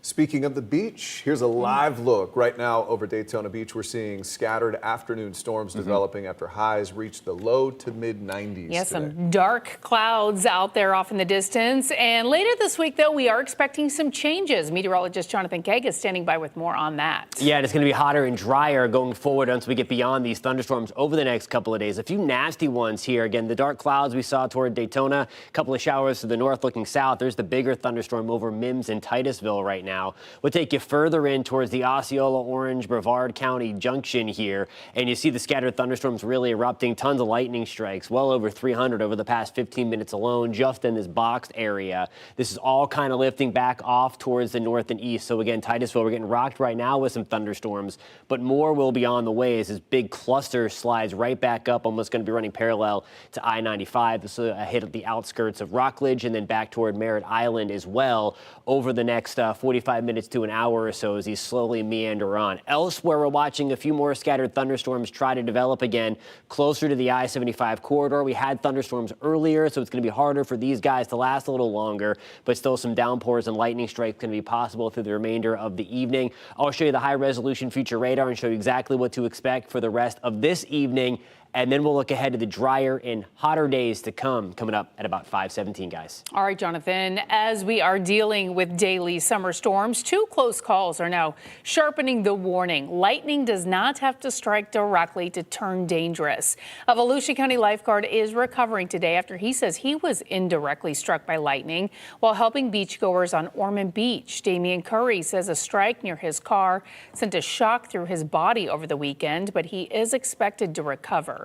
Speaking of the beach, here's a live look. Right now over Daytona Beach, we're seeing scattered afternoon storms developing after highs reach the low to mid 90s. Yes, today. some dark clouds out there off in the distance. And later this week, though, we are expecting some changes. Meteorologist Jonathan Keg is standing by with more on that. Yeah, and it's going to be hotter and drier going forward once we get beyond these thunderstorms over the next couple of days. A few nasty ones here. Again, the dark clouds we saw toward Daytona, a couple of showers to the north looking south. There's the bigger thunderstorm over Mims and Titusville right now. We'll take you further in towards the Osceola, Orange, Brevard County junction here, and you see the scattered thunderstorms really erupting. Tons of lightning strikes, well over 300 over the past 15 minutes alone, just in this boxed area. This is all kind of lifting back off towards the north and east. So again, Titusville, we're getting rocked right now with some thunderstorms, but more will be on the way as this big cluster slides right back up, almost going to be running parallel to I-95. This will hit at the outskirts of Rockledge and then back toward Merritt Island as well over the next 45 minutes to an hour or so as these slowly meander on. Elsewhere, we're watching a few more scattered thunderstorms try to develop again closer to the I-75 corridor. We had thunderstorms earlier, so it's going to be harder for these guys to last a little longer, but still some downpours and lightning strikes going to be possible through the remainder of the evening. I'll show you the high-resolution future radar and show you exactly what to expect for the rest of this evening. And then we'll look ahead to the drier and hotter days to come, coming up at about 5:17, guys. All right, Jonathan, as we are dealing with daily summer storms, two close calls are now sharpening the warning. Lightning does not have to strike directly to turn dangerous. A Volusia County lifeguard is recovering today after he says he was indirectly struck by lightning while helping beachgoers on Ormond Beach. Damian Curry says a strike near his car sent a shock through his body over the weekend, but he is expected to recover.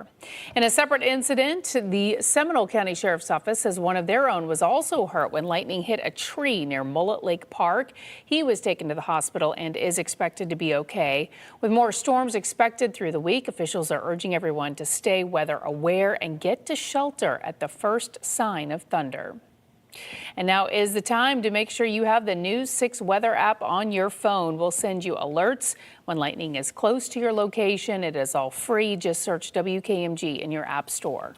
In a separate incident, the Seminole County Sheriff's Office says one of their own was also hurt when lightning hit a tree near Mullet Lake Park. He was taken to the hospital and is expected to be okay. With more storms expected through the week, officials are urging everyone to stay weather aware and get to shelter at the first sign of thunder. And now is the time to make sure you have the News 6 weather app on your phone. We'll send you alerts when lightning is close to your location. It is all free. Just search WKMG in your app store.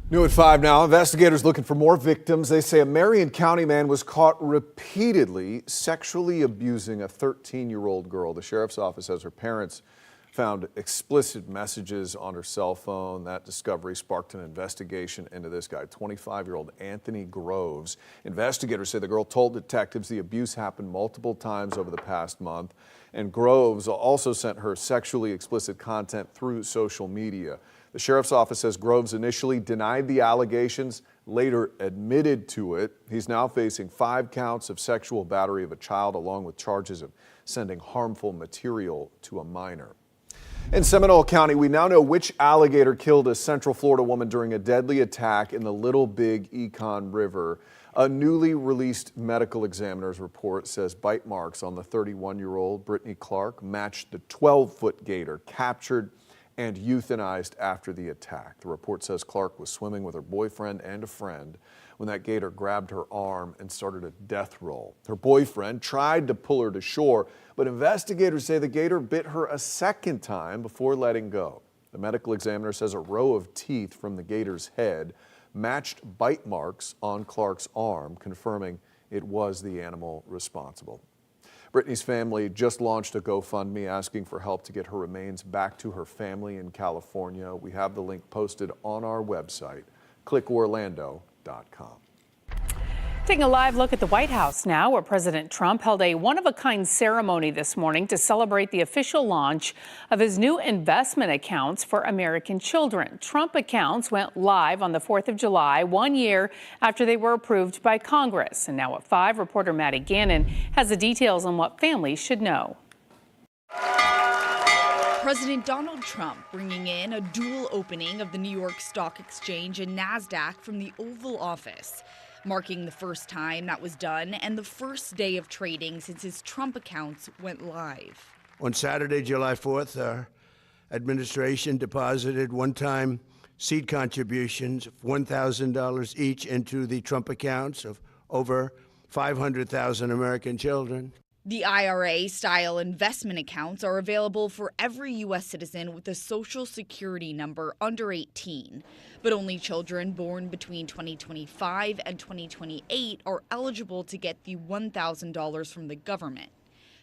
New at 5 now. Investigators looking for more victims. They say a Marion County man was caught repeatedly sexually abusing a 13-year-old girl. The sheriff's office says her parents found explicit messages on her cell phone. That discovery sparked an investigation into this guy, 25-year-old Anthony Groves. Investigators say the girl told detectives the abuse happened multiple times over the past month, and Groves also sent her sexually explicit content through social media. The sheriff's office says Groves initially denied the allegations, later admitted to it. He's now facing 5 counts of sexual battery of a child, along with charges of sending harmful material to a minor. In Seminole County, we now know which alligator killed a Central Florida woman during a deadly attack in the Little Big Econ River. A newly released medical examiner's report says bite marks on the 31-year-old Brittany Clark matched the 12-foot gator captured and euthanized after the attack. The report says Clark was swimming with her boyfriend and a friend when that gator grabbed her arm and started a death roll. Her boyfriend tried to pull her to shore, but investigators say the gator bit her a second time before letting go. The medical examiner says a row of teeth from the gator's head matched bite marks on Clark's arm, confirming it was the animal responsible. Brittany's family just launched a GoFundMe asking for help to get her remains back to her family in California. We have the link posted on our website, clickorlando.com. Taking a live look at the White House now, where President Trump held a one-of-a-kind ceremony this morning to celebrate the official launch of his new investment accounts for American children. Trump accounts went live on the 4th of July, 1 year after they were approved by Congress. And now at 5, reporter Maddie Gannon has the details on what families should know. President Donald Trump bringing in a dual opening of the New York Stock Exchange and NASDAQ from the Oval Office, marking the first time that was done and the first day of trading since his Trump accounts went live. On Saturday, July 4th, our administration deposited one-time seed contributions of $1,000 each into the Trump accounts of over 500,000 American children. The IRA-style investment accounts are available for every U.S. citizen with a Social Security number under 18, but only children born between 2025 and 2028 are eligible to get the $1,000 from the government.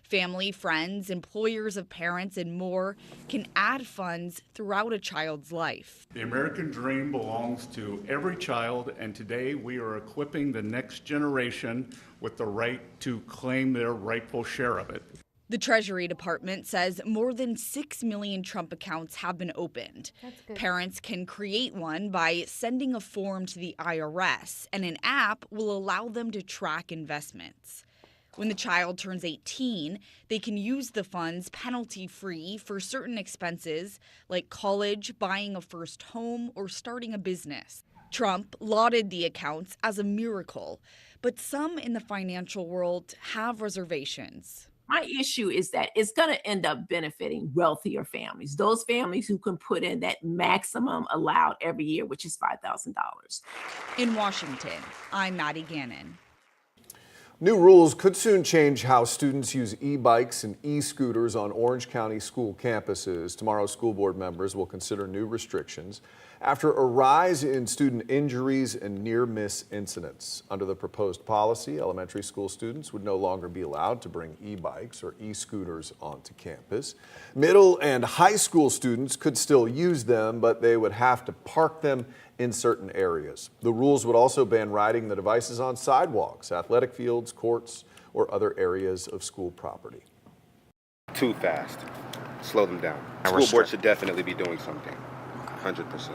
Family, friends, employers of parents, and more can add funds throughout a child's life. The American dream belongs to every child, and today we are equipping the next generation with the right to claim their rightful share of it. The Treasury Department says more than 6 million Trump accounts have been opened. Parents can create one by sending a form to the IRS, and an app will allow them to track investments. When the child turns 18, they can use the funds penalty-free for certain expenses like college, buying a first home, or starting a business. Trump lauded the accounts as a miracle, but some in the financial world have reservations. My issue is that it's going to end up benefiting wealthier families, those families who can put in that maximum allowed every year, which is $5,000. In Washington, I'm Maddie Gannon. New rules could soon change how students use e-bikes and e-scooters on Orange County school campuses. Tomorrow, school board members will consider new restrictions after a rise in student injuries and near-miss incidents. Under the proposed policy, elementary school students would no longer be allowed to bring e-bikes or e-scooters onto campus. Middle and high school students could still use them, but they would have to park them in certain areas. The rules would also ban riding the devices on sidewalks, athletic fields, courts, or other areas of school property. Too fast. Slow them down. School board should definitely be doing something. 100%.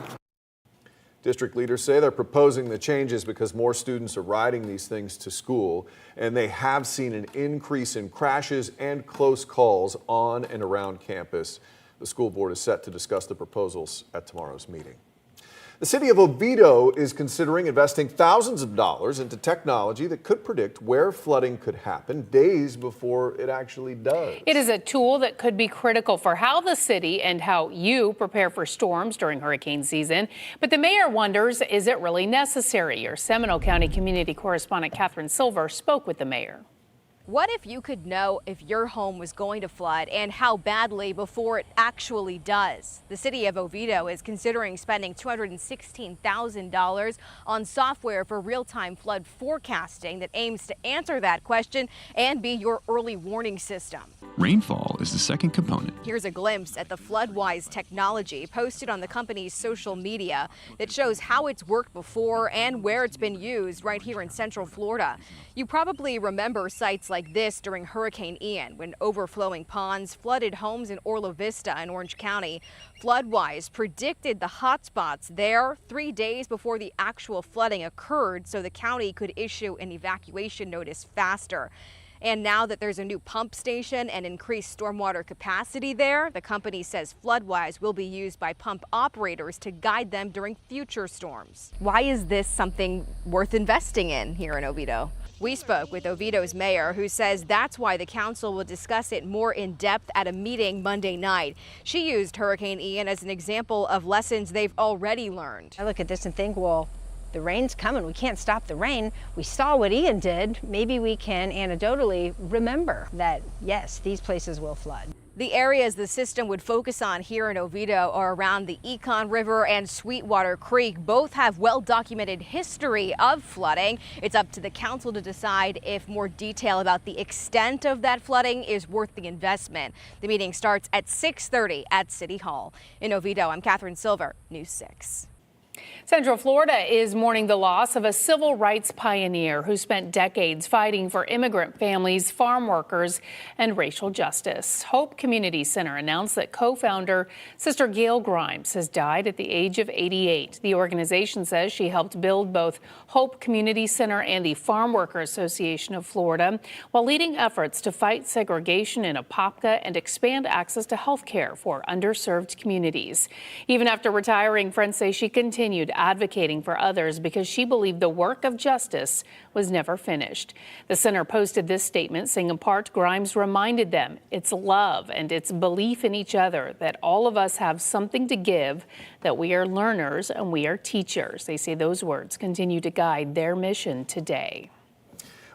District leaders say they're proposing the changes because more students are riding these things to school, and they have seen an increase in crashes and close calls on and around campus. The school board is set to discuss the proposals at tomorrow's meeting. The city of Oviedo is considering investing thousands of dollars into technology that could predict where flooding could happen days before it actually does. It is a tool that could be critical for how the city and how you prepare for storms during hurricane season. But the mayor wonders, is it really necessary? Your Seminole County community correspondent Catherine Silver spoke with the mayor. What if you could know if your home was going to flood and how badly before it actually does? The city of Oviedo is considering spending $216,000 on software for real-time flood forecasting that aims to answer that question and be your early warning system. Rainfall is the second component. Here's a glimpse at the FloodWise technology posted on the company's social media that shows how it's worked before and where it's been used right here in Central Florida. You probably remember sites like this during Hurricane Ian, when overflowing ponds flooded homes in Orla Vista in Orange County. FloodWise predicted the hot spots there 3 days before the actual flooding occurred, so the county could issue an evacuation notice faster. And now that there's a new pump station and increased stormwater capacity there, the company says FloodWise will be used by pump operators to guide them during future storms. Why is this something worth investing in here in Oviedo? We spoke with Oviedo's mayor, who says that's why the council will discuss it more in depth at a meeting Monday night. She used Hurricane Ian as an example of lessons they've already learned. I look at this and think, well, the rain's coming. We can't stop the rain. We saw what Ian did. Maybe we can anecdotally remember that, yes, these places will flood. The areas the system would focus on here in Oviedo are around the Econ River and Sweetwater Creek. Both have well-documented history of flooding. It's up to the council to decide if more detail about the extent of that flooding is worth the investment. The meeting starts at 6:30 at City Hall. In Oviedo, I'm Catherine Silver, News 6. Central Florida is mourning the loss of a civil rights pioneer who spent decades fighting for immigrant families, farm workers, and racial justice. Hope Community Center announced that co-founder Sister Gail Grimes has died at the age of 88. The organization says she helped build both Hope Community Center and the Farm Worker Association of Florida, while leading efforts to fight segregation in Apopka and expand access to health care for underserved communities. Even after retiring, friends say she continued advocating for others because she believed the work of justice was never finished. The center posted this statement saying, in part, Grimes reminded them it's love and it's belief in each other, that all of us have something to give, that we are learners and we are teachers. They say those words continue to guide their mission today.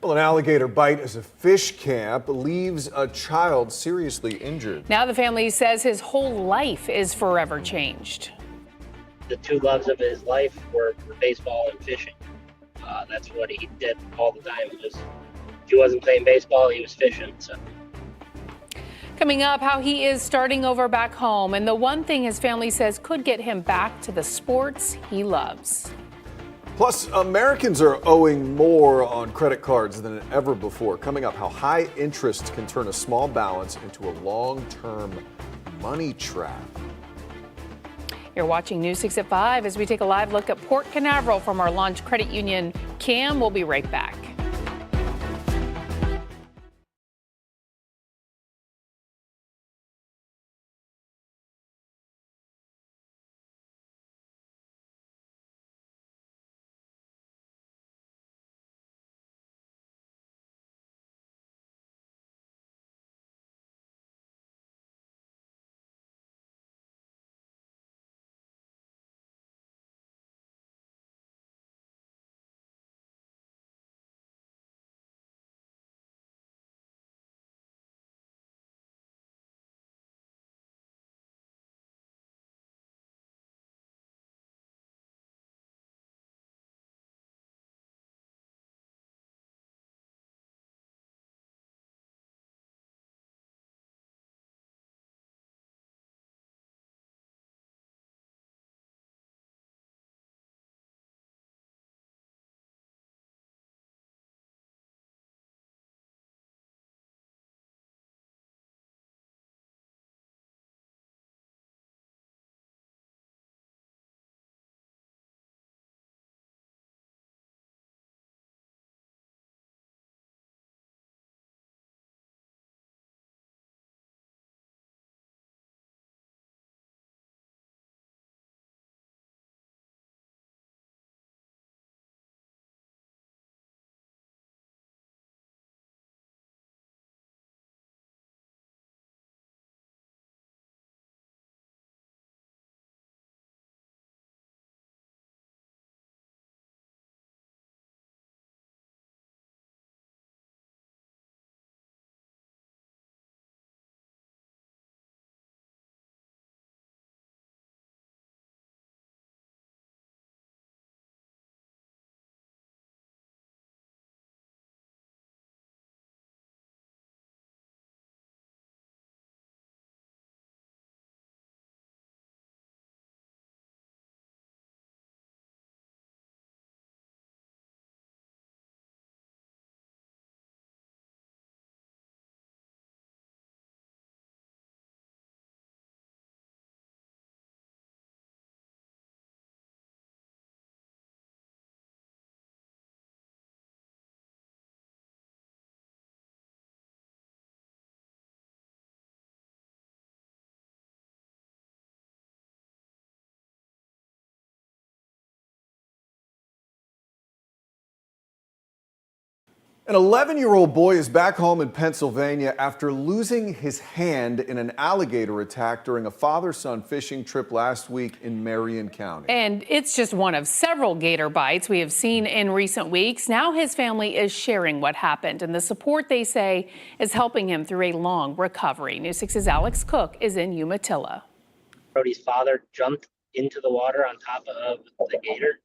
Well, an alligator bite as a fish camp leaves a child seriously injured. Now the family says his whole life is forever changed. The two loves of his life were baseball and fishing. That's what he did all the time. If he wasn't playing baseball, he was fishing. So. Coming up, how he is starting over back home, and the one thing his family says could get him back to the sports he loves. Plus, Americans are owing more on credit cards than ever before. Coming up, how high interest can turn a small balance into a long-term money trap. You're watching News 6 at 5 as we take a live look at Port Canaveral from our Launch Credit Union cam. We'll be right back. An 11-year-old boy is back home in Pennsylvania after losing his hand in an alligator attack during a father-son fishing trip last week in Marion County. And it's just one of several gator bites we have seen in recent weeks. Now his family is sharing what happened, and the support, they say, is helping him through a long recovery. News 6's Alex Cook is in Umatilla. Brody's father jumped into the water on top of the gator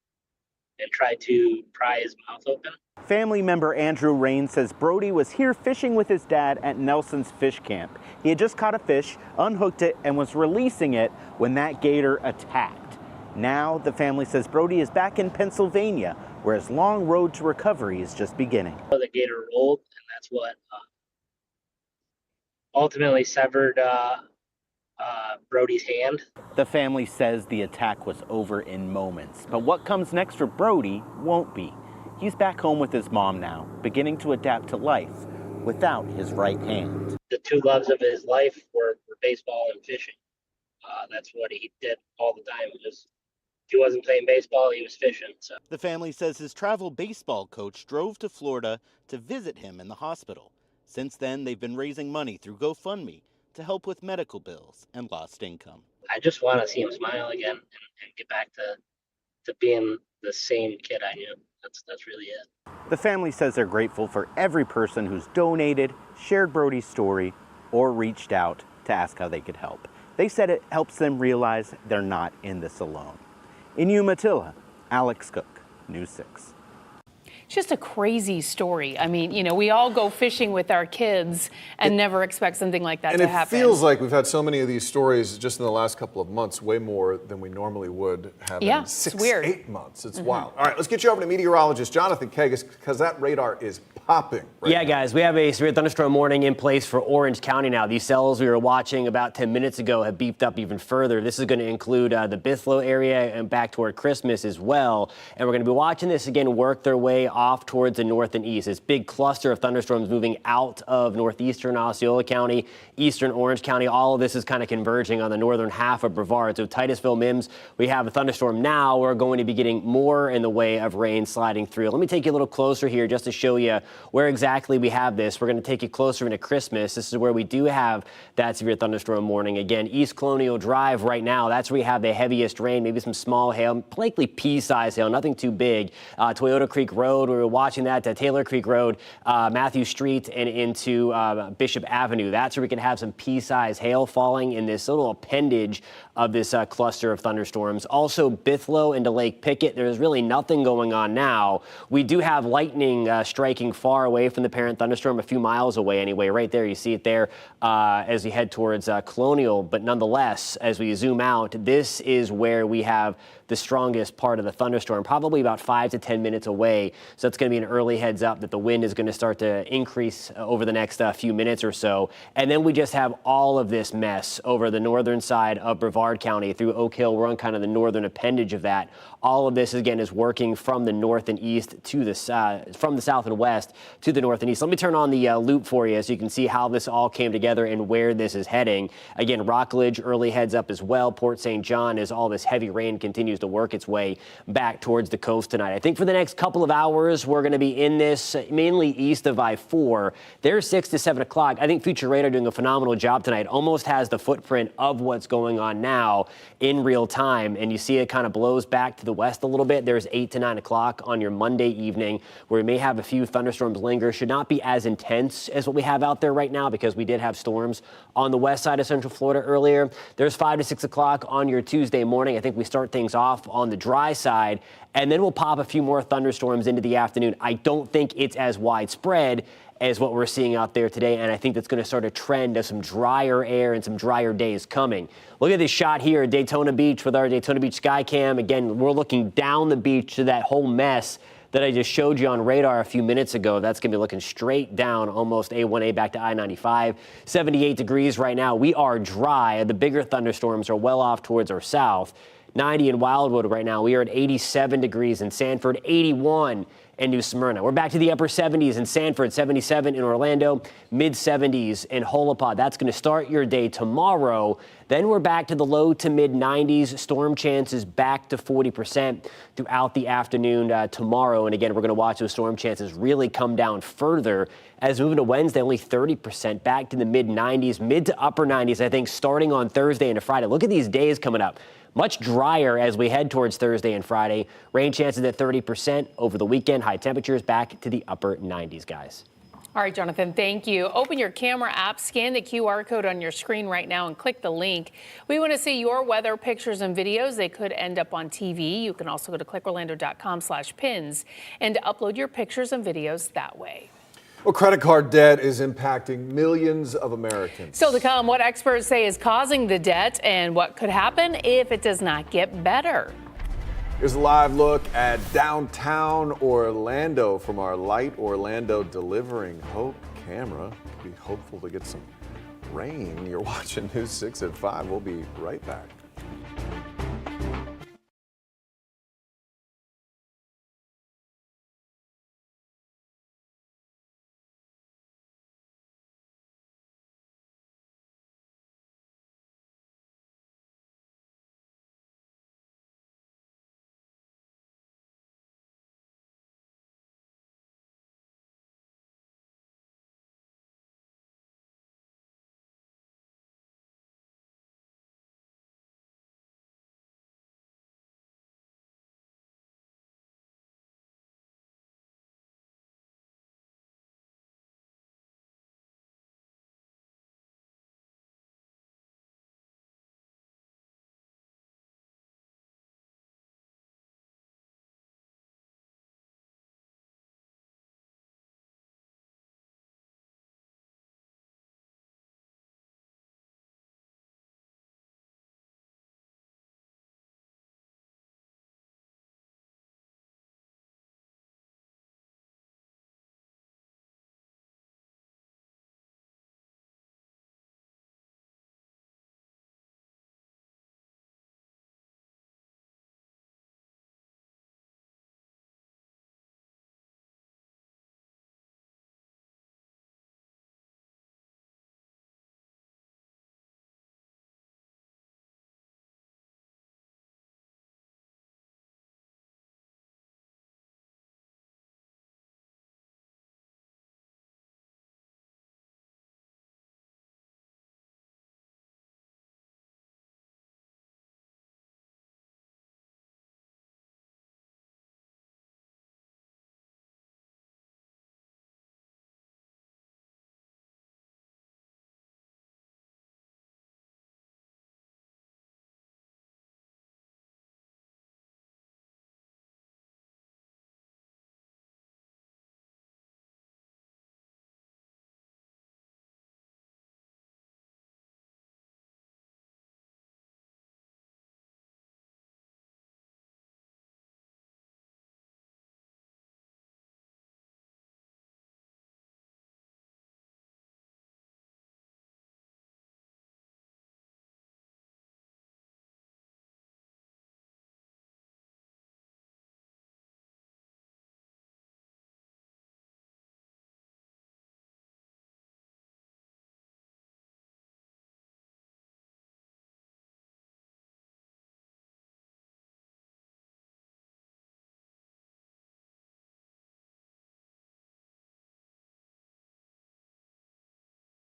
and tried to pry his mouth open. Family member Andrew Rain says Brody was here fishing with his dad at Nelson's Fish Camp. He had just caught a fish, unhooked it, and was releasing it when that gator attacked. Now the family says Brody is back in Pennsylvania, where his long road to recovery is just beginning. The gator rolled, and that's what ultimately severed Brody's hand. The family says the attack was over in moments, but what comes next for Brody won't be. He's back home with his mom now, beginning to adapt to life without his right hand. The two loves of his life were baseball and fishing. That's what he did all the time. If he wasn't playing baseball, he was fishing. So the family says his travel baseball coach drove to Florida to visit him in the hospital. Since then, they've been raising money through GoFundMe to help with medical bills and lost income. I just want to see him smile again and get back to being the same kid I knew. That's really it. The family says they're grateful for every person who's donated, shared Brody's story, or reached out to ask how they could help. They said it helps them realize they're not in this alone. In Umatilla, Alex Cook, News 6. It's just a crazy story. I mean, you know, we all go fishing with our kids and never expect something like that to happen. And it feels like we've had so many of these stories just in the last couple of months, way more than we normally would have in 8 months. It's wild. All right, let's get you over to meteorologist Jonathan Kagas, because that radar is popping right now. Guys, we have a severe thunderstorm warning in place for Orange County now. These cells we were watching about 10 minutes ago have beefed up even further. This is going to include the Bithlo area and back toward Christmas as well. And we're going to be watching this again work their way off towards the north and east. This big cluster of thunderstorms moving out of northeastern Osceola County, eastern Orange County. All of this is kind of converging on the northern half of Brevard. So Titusville, Mims, we have a thunderstorm now. We're going to be getting more in the way of rain sliding through. Let me take you a little closer here just to show you where exactly we have this. We're going to take you closer into Christmas. This is where we do have that severe thunderstorm warning. Again, East Colonial Drive right now, that's where we have the heaviest rain, maybe some small hail, likely pea-sized hail, nothing too big. Toyota Creek Road, we were watching that, Taylor Creek Road, Matthew Street, and into Bishop Avenue. That's where we can have some pea-sized hail falling in this little appendage of this cluster of thunderstorms. Also, Bithlo into Lake Pickett, there's really nothing going on now. We do have lightning striking far away from the parent thunderstorm, a few miles away anyway. Right there, you see it there as we head towards Colonial. But nonetheless, as we zoom out, this is where we have the strongest part of the thunderstorm, probably about 5 to 10 minutes away. So it's going to be an early heads up that the wind is going to start to increase over the next few minutes or so. And then we just have all of this mess over the northern side of Brevard County through Oak Hill. We're on kind of the northern appendage of that. All of this, again, is working from the north and east to the from the south and west to the north and east. Let me turn on the loop for you so you can see how this all came together and where this is heading. Again, Rockledge, early heads up as well. Port St. John, as all this heavy rain continues to work its way back towards the coast tonight. I think for the next couple of hours, we're going to be in this mainly east of I-4. There's 6 to 7 o'clock. I think Future Radar doing a phenomenal job tonight. Almost has the footprint of what's going on now in real time. And you see it kind of blows back to the west a little bit. There's 8 to 9 o'clock on your Monday evening where we may have a few thunderstorms linger. Should not be as intense as what we have out there right now because we did have storms on the west side of Central Florida earlier. There's 5 to 6 o'clock on your Tuesday morning. I think we start things off on the dry side, and then we'll pop a few more thunderstorms into the afternoon. I don't think it's as widespread as what we're seeing out there today, and I think that's going to start a trend of some drier air and some drier days coming. Look at this shot here at Daytona Beach with our Daytona Beach Skycam. Again, we're looking down the beach to that whole mess that I just showed you on radar a few minutes ago. That's going to be looking straight down almost A1A back to I-95. 78 degrees right now. We are dry. The bigger thunderstorms are well off towards our south. 90 in Wildwood right now. We are at 87 degrees in Sanford, 81 in New Smyrna. We're back to the upper 70s in Sanford, 77 in Orlando, mid-70s in Holopod. That's going to start your day tomorrow. Then we're back to the low to mid-90s. Storm chances back to 40% throughout the afternoon tomorrow. And again, we're going to watch those storm chances really come down further as moving to Wednesday, only 30%, back to the mid-90s, mid to upper 90s, I think, starting on Thursday into Friday. Look at these days coming up. Much drier as we head towards Thursday and Friday. Rain chances at 30% over the weekend. High temperatures back to the upper 90s, guys. All right, Jonathan, thank you. Open your camera app, scan the QR code on your screen right now and click the link. We want to see your weather pictures and videos. They could end up on TV. You can also go to clickorlando.com/pins and upload your pictures and videos that way. Well, credit card debt is impacting millions of Americans. Still to come, what experts say is causing the debt and what could happen if it does not get better. Here's a live look at downtown Orlando from our Light Orlando Delivering Hope camera. Be hopeful to get some rain. You're watching News 6 at 5. We'll be right back.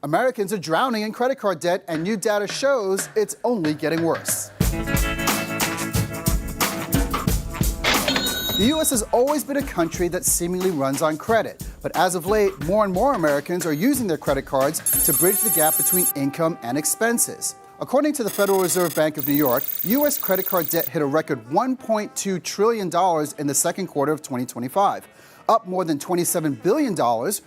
Americans are drowning in credit card debt, and new data shows it's only getting worse. The U.S. has always been a country that seemingly runs on credit, but as of late, more and more Americans are using their credit cards to bridge the gap between income and expenses. According to the Federal Reserve Bank of New York, U.S. credit card debt hit a record $1.2 trillion in the second quarter of 2025, up more than $27 billion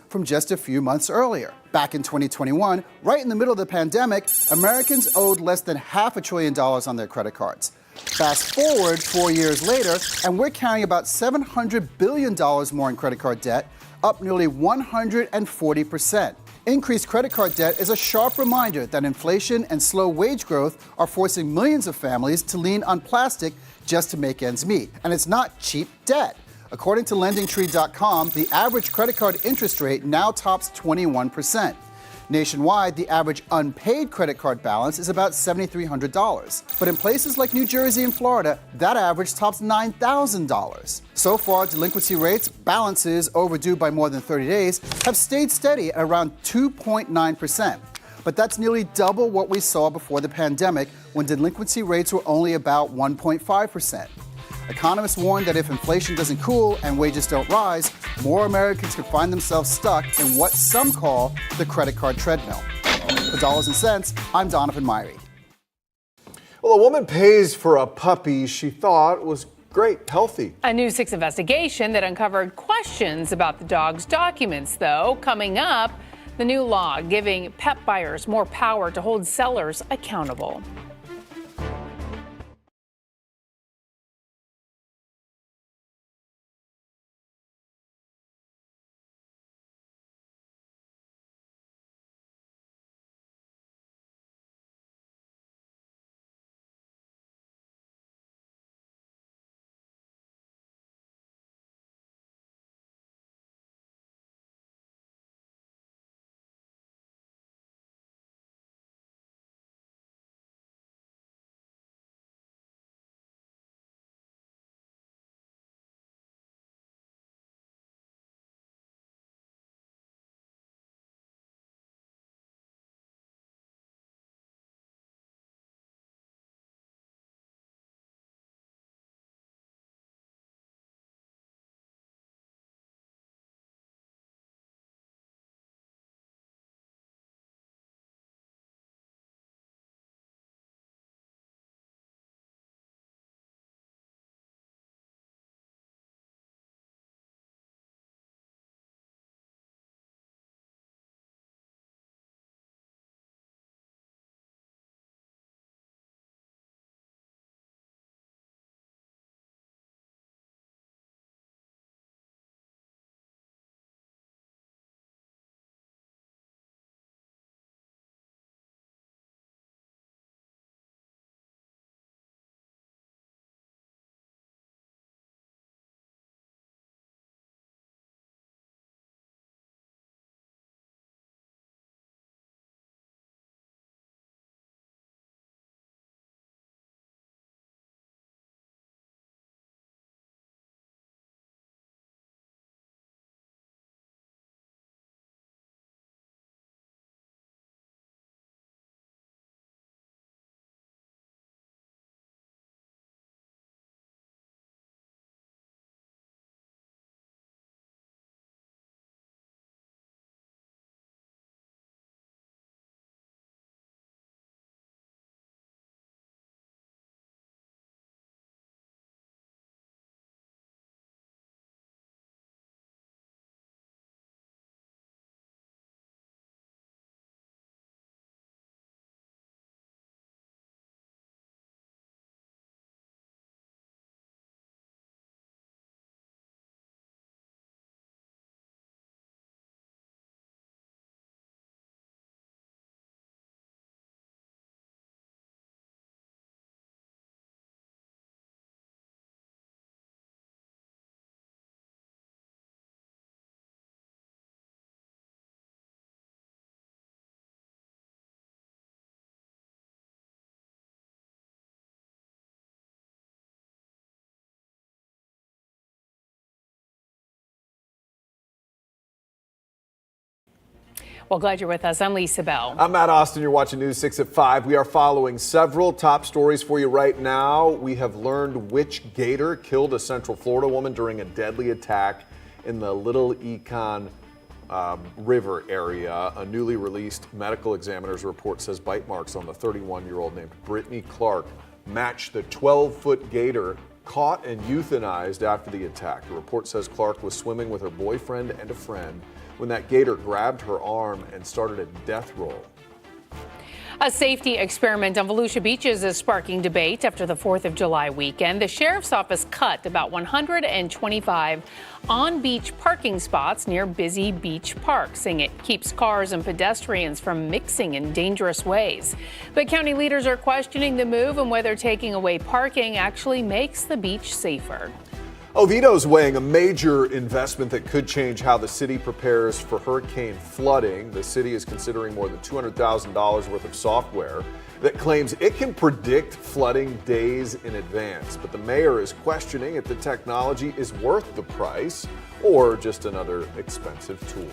from just a few months earlier. Back in 2021, right in the middle of the pandemic, Americans owed less than $500 billion on their credit cards. Fast forward 4 years later, and we're carrying about $700 billion more in credit card debt, up nearly 140%. Increased credit card debt is a sharp reminder that inflation and slow wage growth are forcing millions of families to lean on plastic just to make ends meet. And it's not cheap debt. According to LendingTree.com, the average credit card interest rate now tops 21%. Nationwide, the average unpaid credit card balance is about $7,300. But in places like New Jersey and Florida, that average tops $9,000. So far, delinquency rates, balances overdue by more than 30 days, have stayed steady at around 2.9%. But that's nearly double what we saw before the pandemic, when delinquency rates were only about 1.5%. Economists warn that if inflation doesn't cool and wages don't rise, more Americans could find themselves stuck in what some call the credit card treadmill. For Dollars and Cents, I'm Donovan Myrie. Well, a woman pays for a puppy she thought was great, healthy. A News 6 investigation that uncovered questions about the dog's documents, though. Coming up, the new law giving pet buyers more power to hold sellers accountable. Well, glad you're with us. I'm Lisa Bell. I'm Matt Austin. You're watching News 6 at 5. We are following several top stories for you right now. We have learned which gator killed a Central Florida woman during a deadly attack in the Little Econ River area. A newly released medical examiner's report says bite marks on the 31-year-old named Brittany Clark matched the 12-foot gator caught and euthanized after the attack. The report says Clark was swimming with her boyfriend and a friend when that gator grabbed her arm and started a death roll. A safety experiment on Volusia Beaches is sparking debate after the 4th of July weekend. The sheriff's office cut about 125 on-beach parking spots near busy beach parks, saying it keeps cars and pedestrians from mixing in dangerous ways. But county leaders are questioning the move and whether taking away parking actually makes the beach safer. Oviedo's weighing a major investment that could change how the city prepares for hurricane flooding. The city is considering more than $200,000 worth of software that claims it can predict flooding days in advance. But the mayor is questioning if the technology is worth the price or just another expensive tool.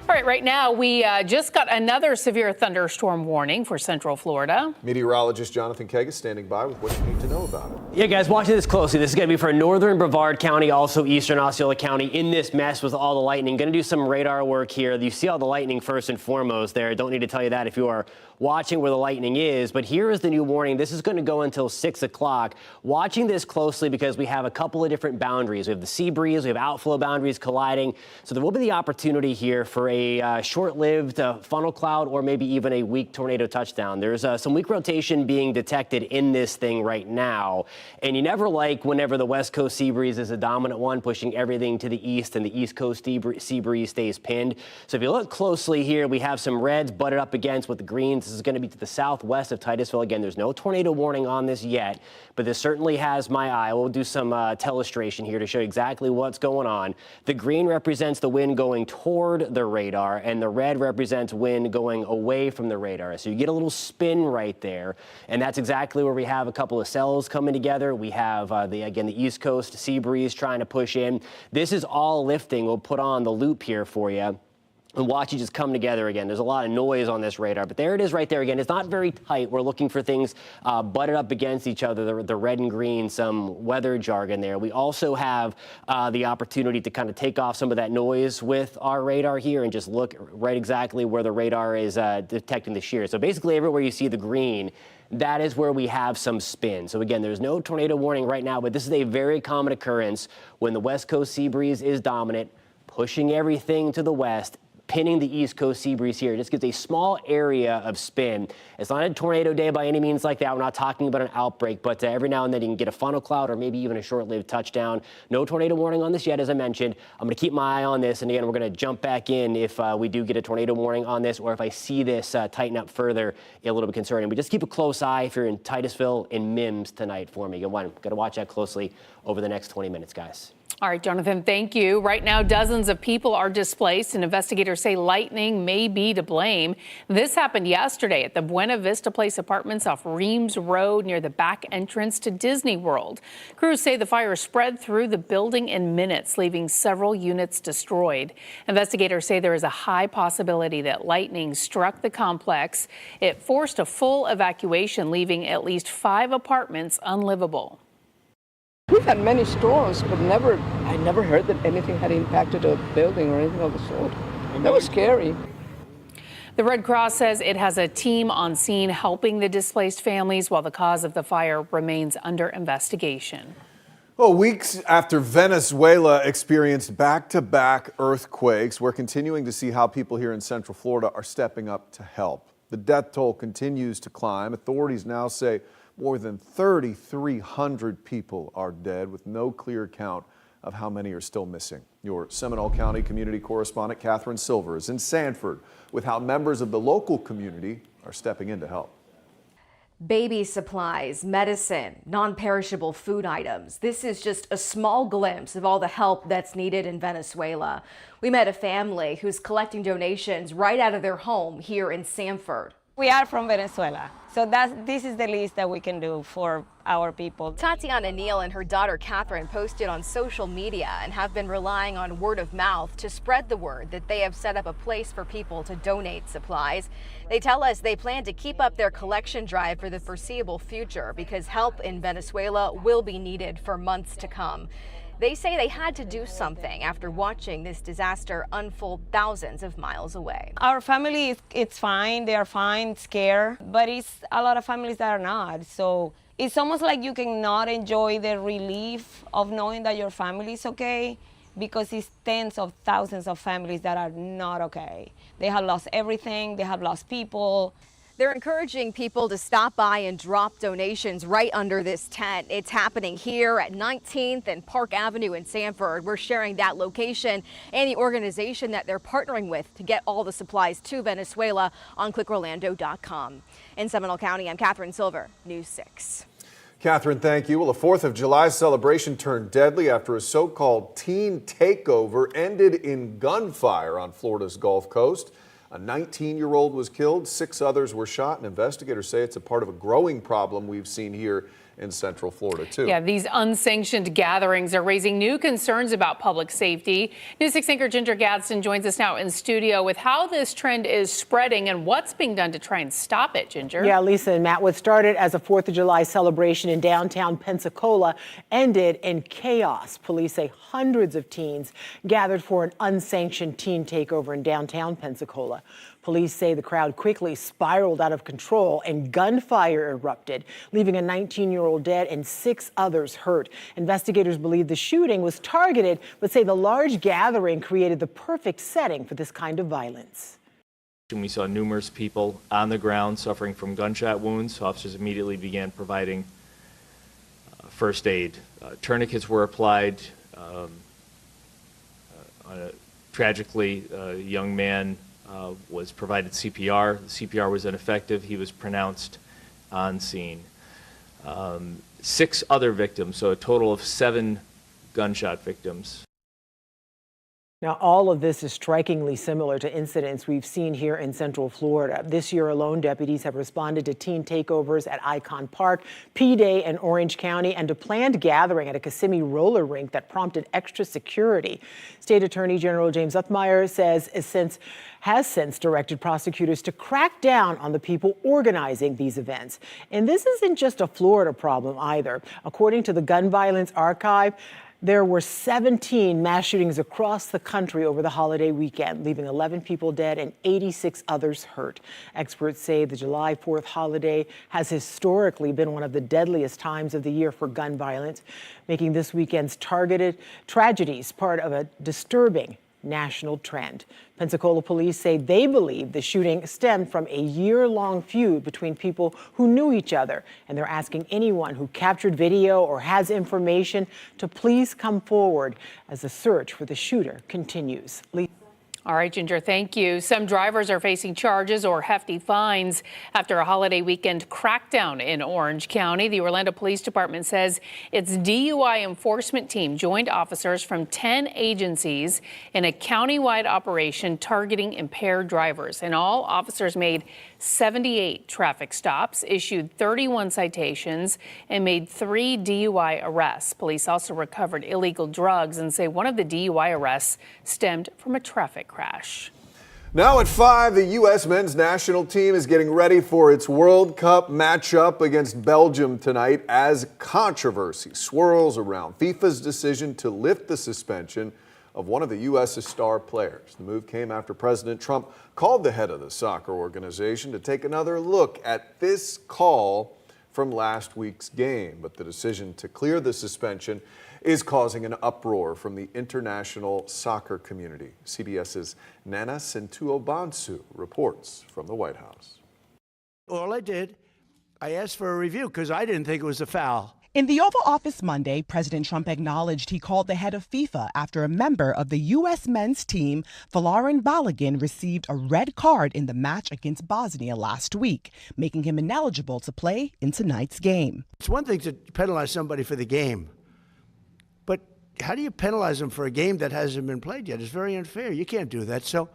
All right, right now we just got another severe thunderstorm warning for Central Florida. Meteorologist Jonathan Keg is standing by with what you need to know about it. Yeah, guys, watching this closely. This is going to be for northern Brevard County, also eastern Osceola County in this mess with all the lightning. Going to do some radar work here. You see all the lightning first and foremost there. Don't need to tell you that if you are watching where the lightning is. But here is the new warning. This is going to go until 6 o'clock. Watching this closely because we have a couple of different boundaries. We have the sea breeze, we have outflow boundaries colliding. So there will be the opportunity here for a short-lived funnel cloud or maybe even a weak tornado touchdown. There's some weak rotation being detected in this thing right now. And you never like whenever the West Coast sea breeze is a dominant one, pushing everything to the east, and the East Coast sea breeze stays pinned. So if you look closely here, we have some reds butted up against with the greens. This is going to be to the southwest of Titusville. Again, there's no tornado warning on this yet, but this certainly has my eye. We'll do some telestration here to show you exactly what's going on. The green represents the wind going toward the radar, and the red represents wind going away from the radar. So you get a little spin right there, and that's exactly where we have a couple of cells coming together. We have, the East Coast sea breeze trying to push in. This is all lifting. We'll put on the loop here for you and watch it just come together again. There's a lot of noise on this radar, but there it is right there again. It's not very tight. We're looking for things butted up against each other, the red and green, some weather jargon there. We also have the opportunity to kind of take off some of that noise with our radar here and just look right exactly where the radar is detecting the shear. So basically everywhere you see the green, that is where we have some spin. So again, there's no tornado warning right now, but this is a very common occurrence when the West Coast sea breeze is dominant, pushing everything to the west, pinning the East Coast sea breeze here. It just gives a small area of spin. It's not a tornado day by any means like that. We're not talking about an outbreak, but every now and then you can get a funnel cloud or maybe even a short-lived touchdown. No tornado warning on this yet, as I mentioned. I'm going to keep my eye on this, and again, we're going to jump back in if we do get a tornado warning on this, or if I see this tighten up further, a little bit concerning. But just keep a close eye if you're in Titusville and Mims tonight for me. Got to watch that closely over the next 20 minutes, guys. All right, Jonathan, thank you. Right now, dozens of people are displaced, and investigators say lightning may be to blame. This happened yesterday at the Buena Vista Place Apartments off Reams Road near the back entrance to Disney World. Crews say the fire spread through the building in minutes, leaving several units destroyed. Investigators say there is a high possibility that lightning struck the complex. It forced a full evacuation, leaving at least 5 apartments unlivable. We've had many storms, but I never heard that anything had impacted a building or anything of the sort. That was scary. The Red Cross says it has a team on scene helping the displaced families while the cause of the fire remains under investigation. Well, weeks after Venezuela experienced back-to-back earthquakes, we're continuing to see how people here in Central Florida are stepping up to help. The death toll continues to climb. Authorities now say more than 3,300 people are dead, with no clear count of how many are still missing. Your Seminole County community correspondent Catherine Silver is in Sanford with how members of the local community are stepping in to help. Baby supplies, medicine, non-perishable food items. This is just a small glimpse of all the help that's needed in Venezuela. We met a family who's collecting donations right out of their home here in Sanford. We are from Venezuela, so this is the least that we can do for our people. Tatiana Neal and her daughter Catherine posted on social media and have been relying on word of mouth to spread the word that they have set up a place for people to donate supplies. They tell us they plan to keep up their collection drive for the foreseeable future because help in Venezuela will be needed for months to come. They say they had to do something after watching this disaster unfold thousands of miles away. Our family, it's fine, they are fine, scared, but it's a lot of families that are not. So it's almost like you cannot enjoy the relief of knowing that your family is okay, because it's tens of thousands of families that are not okay. They have lost everything, they have lost people. They're encouraging people to stop by and drop donations right under this tent. It's happening here at 19th and Park Avenue in Sanford. We're sharing that location and the organization that they're partnering with to get all the supplies to Venezuela on clickorlando.com. In Seminole County, I'm Catherine Silver, News 6. Catherine, thank you. Well, the 4th of July celebration turned deadly after a so-called teen takeover ended in gunfire on Florida's Gulf Coast. A 19-year-old was killed, 6 others were shot, and investigators say it's a part of a growing problem we've seen here in Central Florida, too. Yeah, these unsanctioned gatherings are raising new concerns about public safety. News 6 anchor Ginger Gadsden joins us now in studio with how this trend is spreading and what's being done to try and stop it, Ginger. Yeah, Lisa and Matt, what started as a 4th of July celebration in downtown Pensacola ended in chaos. Police say hundreds of teens gathered for an unsanctioned teen takeover in downtown Pensacola. Police say the crowd quickly spiraled out of control and gunfire erupted, leaving a 19-year-old dead and 6 others hurt. Investigators believe the shooting was targeted, but say the large gathering created the perfect setting for this kind of violence. We saw numerous people on the ground suffering from gunshot wounds. Officers immediately began providing first aid. Tourniquets were applied. Tragically, a young man was provided CPR. The CPR was ineffective. He was pronounced on scene. 6 other victims, so a total of 7 gunshot victims. Now, all of this is strikingly similar to incidents we've seen here in Central Florida. This year alone, deputies have responded to teen takeovers at Icon Park, P-Day in Orange County, and a planned gathering at a Kissimmee roller rink that prompted extra security. State Attorney General James Uthmeier has since directed prosecutors to crack down on the people organizing these events. And this isn't just a Florida problem either. According to the Gun Violence Archive, there were 17 mass shootings across the country over the holiday weekend, leaving 11 people dead and 86 others hurt. Experts say the July 4th holiday has historically been one of the deadliest times of the year for gun violence, making this weekend's targeted tragedies part of a disturbing national trend. Pensacola police say they believe the shooting stemmed from a year-long feud between people who knew each other, and they're asking anyone who captured video or has information to please come forward as the search for the shooter continues. All right, Ginger, thank you. Some drivers are facing charges or hefty fines after a holiday weekend crackdown in Orange County. The Orlando Police Department says its DUI enforcement team joined officers from 10 agencies in a countywide operation targeting impaired drivers. In all, officers made 78 traffic stops, issued 31 citations, and made 3 DUI arrests. Police also recovered illegal drugs and say one of the DUI arrests stemmed from a traffic crash. Now at 5, the U.S. men's national team is getting ready for its World Cup matchup against Belgium tonight as controversy swirls around FIFA's decision to lift the suspension of one of the U.S.'s star players. The move came after President Trump called the head of the soccer organization to take another look at this call from last week's game. But the decision to clear the suspension is causing an uproar from the international soccer community. CBS's Nana Sentuobansu reports from the White House. All I did, I asked for a review because I didn't think it was a foul. In the Oval Office Monday, President Trump acknowledged he called the head of FIFA after a member of the U.S. men's team, Folarin Balogun, received a red card in the match against Bosnia last week, making him ineligible to play in tonight's game. It's one thing to penalize somebody for the game, but how do you penalize them for a game that hasn't been played yet? It's very unfair. You can't do that. So,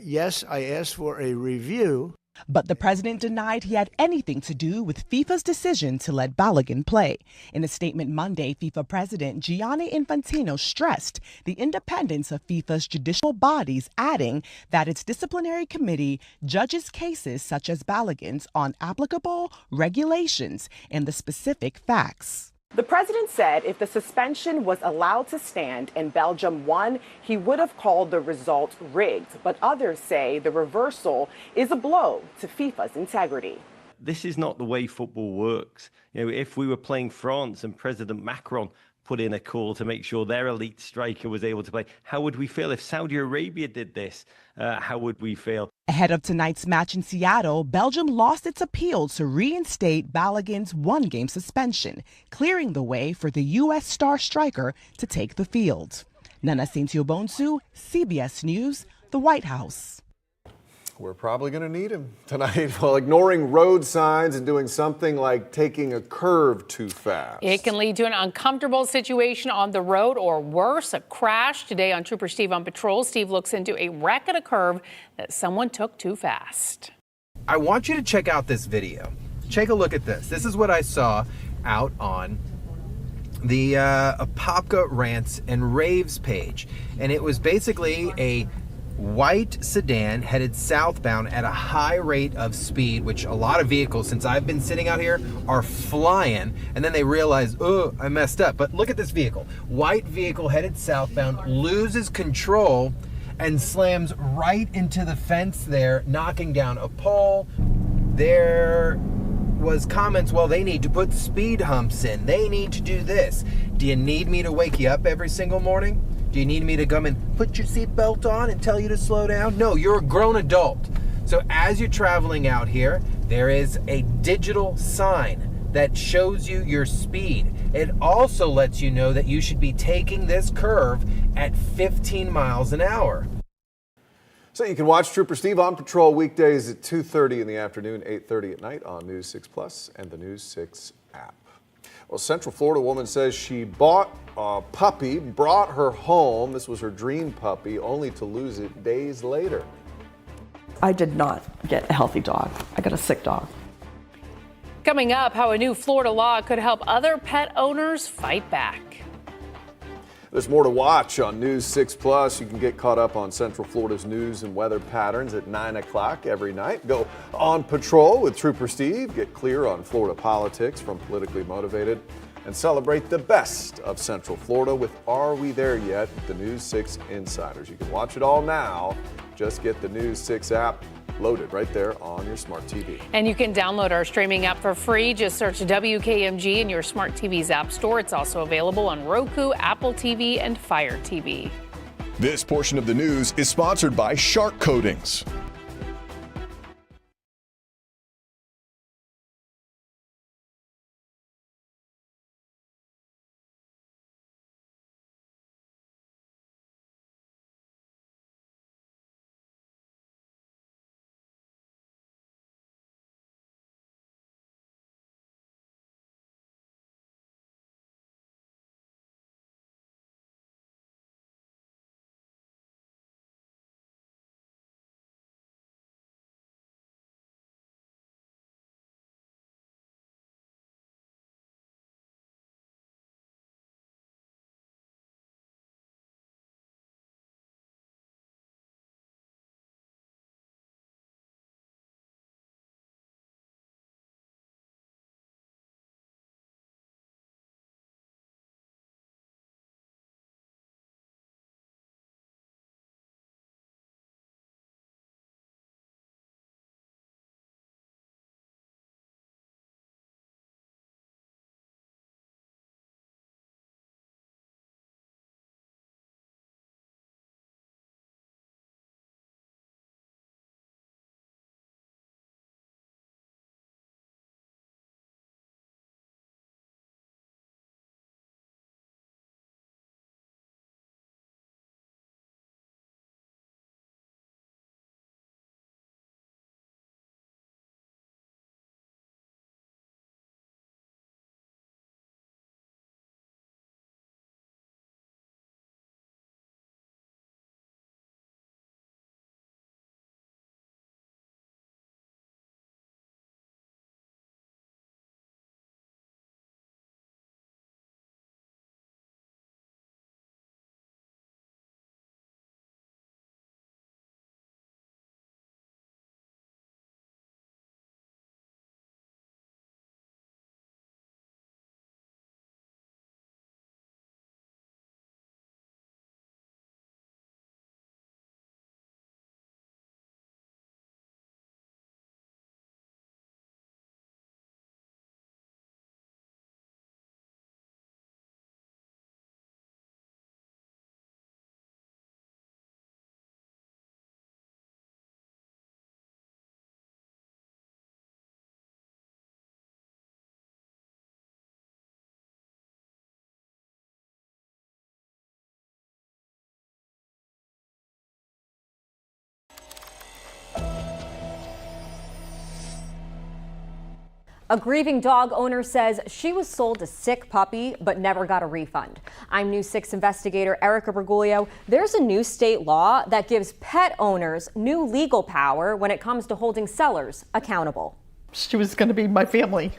yes, I asked for a review. But the president denied he had anything to do with FIFA's decision to let Balogun play. In a statement Monday, FIFA President Gianni Infantino stressed the independence of FIFA's judicial bodies, adding that its disciplinary committee judges cases such as Balogun's on applicable regulations and the specific facts. The president said if the suspension was allowed to stand and Belgium won, he would have called the result rigged. But others say the reversal is a blow to FIFA's integrity. This is not the way football works. You know, if we were playing France and President Macron put in a call to make sure their elite striker was able to play. How would we feel if Saudi Arabia did this? How would we feel? Ahead of tonight's match in Seattle, Belgium lost its appeal to reinstate Balogun's one-game suspension, clearing the way for the U.S. star striker to take the field. Nana Sintio-Bonsu, CBS News, the White House. We're probably going to need him tonight while ignoring road signs and doing something like taking a curve too fast. It can lead to an uncomfortable situation on the road or worse, a crash. Today on Trooper Steve on Patrol, Steve looks into a wreck at a curve that someone took too fast. I want you to check out this video. Take a look at this. This is what I saw out on the Apopka Rants and Raves page. And it was basically a white sedan headed southbound at a high rate of speed, which a lot of vehicles, since I've been sitting out here, are flying, and then they realize, oh, I messed up. But look at this vehicle. White vehicle headed southbound, loses control and slams right into the fence there, knocking down a pole. There was comments, well, they need to put speed humps in. They need to do this. Do you need me to wake you up every single morning? Do you need me to come and put your seatbelt on and tell you to slow down? No, you're a grown adult. So as you're traveling out here, there is a digital sign that shows you your speed. It also lets you know that you should be taking this curve at 15 miles an hour. So you can watch Trooper Steve on patrol weekdays at 2:30 in the afternoon, 8:30 at night on News 6 Plus and the News 6 app. Well, Central Florida woman says she bought a puppy, brought her home. This was her dream puppy, only to lose it days later. I did not get a healthy dog. I got a sick dog. Coming up, how a new Florida law could help other pet owners fight back. There's more to watch on News 6 Plus. You can get caught up on Central Florida's news and weather patterns at 9 o'clock every night. Go on patrol with Trooper Steve. Get clear on Florida politics from Politically Motivated. And celebrate the best of Central Florida with Are We There Yet? The News 6 Insiders. You can watch it all now. Just get the News 6 app loaded right there on your smart TV. And you can download our streaming app for free. Just search WKMG in your smart TV's app store. It's also available on Roku, Apple TV, and Fire TV. This portion of the news is sponsored by Shark Coatings. A grieving dog owner says she was sold a sick puppy but never got a refund. I'm News 6 investigator Erica Bergoglio. There's a new state law that gives pet owners new legal power when it comes to holding sellers accountable. She was going to be my family.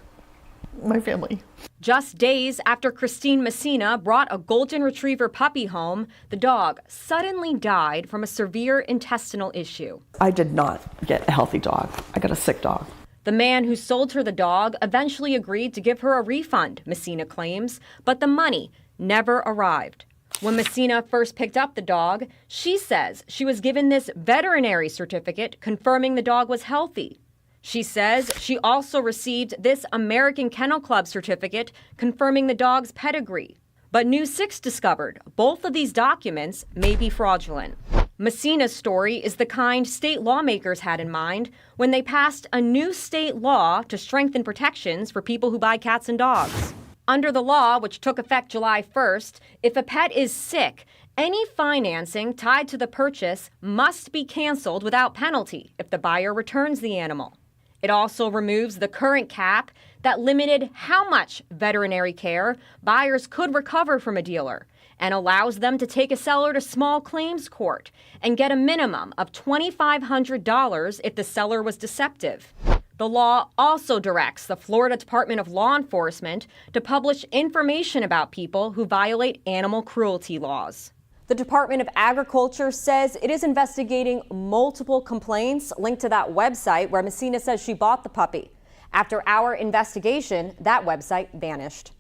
My family. Just days after Christine Messina brought a golden retriever puppy home, the dog suddenly died from a severe intestinal issue. I did not get a healthy dog. I got a sick dog. The man who sold her the dog eventually agreed to give her a refund, Messina claims, but the money never arrived. When Messina first picked up the dog, she says she was given this veterinary certificate confirming the dog was healthy. She says she also received this American Kennel Club certificate confirming the dog's pedigree. But News 6 discovered both of these documents may be fraudulent. Messina's story is the kind state lawmakers had in mind when they passed a new state law to strengthen protections for people who buy cats and dogs. Under the law, which took effect July 1st, if a pet is sick, any financing tied to the purchase must be canceled without penalty if the buyer returns the animal. It also removes the current cap that limited how much veterinary care buyers could recover from a dealer and allows them to take a seller to small claims court and get a minimum of $2,500 if the seller was deceptive. The law also directs the Florida Department of Law Enforcement to publish information about people who violate animal cruelty laws. The Department of Agriculture says it is investigating multiple complaints linked to that website where Messina says she bought the puppy. After our investigation, that website vanished.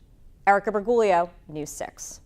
Erica Bergoglio, News 6.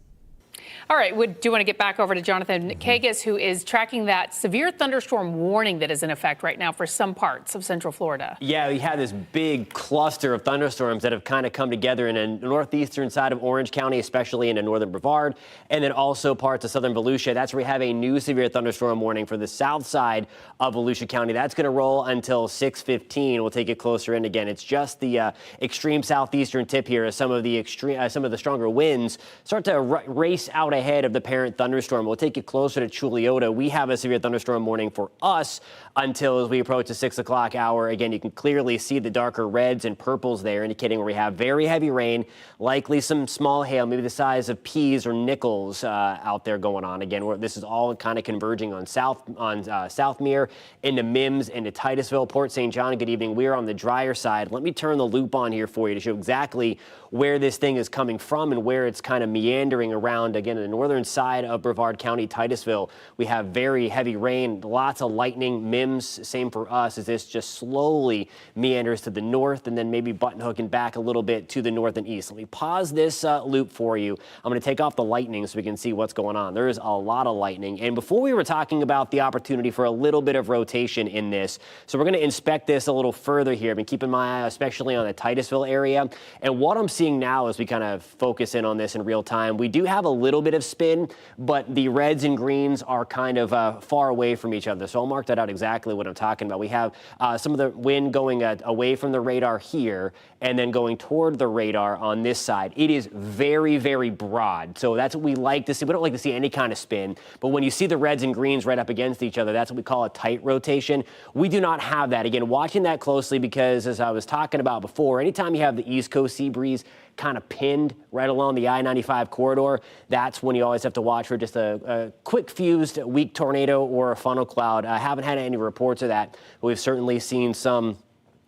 All right, do you want to get back over to Jonathan Kagas, who is tracking that severe thunderstorm warning that is in effect right now for some parts of Central Florida? Yeah, we had this big cluster of thunderstorms that have kind of come together in the northeastern side of Orange County, especially into northern Brevard, and then also parts of southern Volusia. That's where we have a new severe thunderstorm warning for the south side of Volusia County. That's going to roll until 6:15. We'll take it closer in again. It's just the extreme southeastern tip here as some of the stronger winds start to race out ahead of the parent thunderstorm. We'll take it closer to Chuliota. We have a severe thunderstorm warning for us until as we approach the 6 o'clock hour. Again, you can clearly see the darker reds and purples there, indicating where we have very heavy rain, likely some small hail, maybe the size of peas or nickels out there going on. Again, this is all kind of converging on Southmere, into Mims, into Titusville, Port St. John. Good evening. We're on the drier side. Let me turn the loop on here for you to show exactly where this thing is coming from and where it's kind of meandering around. Again, the northern side of Brevard County, Titusville, we have very heavy rain, lots of lightning. Mims, same for us, as this just slowly meanders to the north and then maybe button hooking back a little bit to the north and east. Let me pause this loop for you. I'm going to take off the lightning so we can see what's going on. There is a lot of lightning. And before we were talking about the opportunity for a little bit of rotation in this, so we're going to inspect this a little further here. I've been keeping my eye especially on the Titusville area. And what I'm seeing now as we kind of focus in on this in real time, we do have a little bit of spin, but the reds and greens are kind of far away from each other. So I'll mark that out exactly what I'm talking about. We have some of the wind going away from the radar here and then going toward the radar on this side. It is very, very broad. So that's what we like to see. We don't like to see any kind of spin, but when you see the reds and greens right up against each other, that's what we call a tight rotation. We do not have that. Again, watching that closely because as I was talking about before, anytime you have the East Coast sea breeze kind of pinned right along the I-95 corridor, that's when you always have to watch for just a quick fused weak tornado or a funnel cloud. I haven't had any reports of that, but we've certainly seen some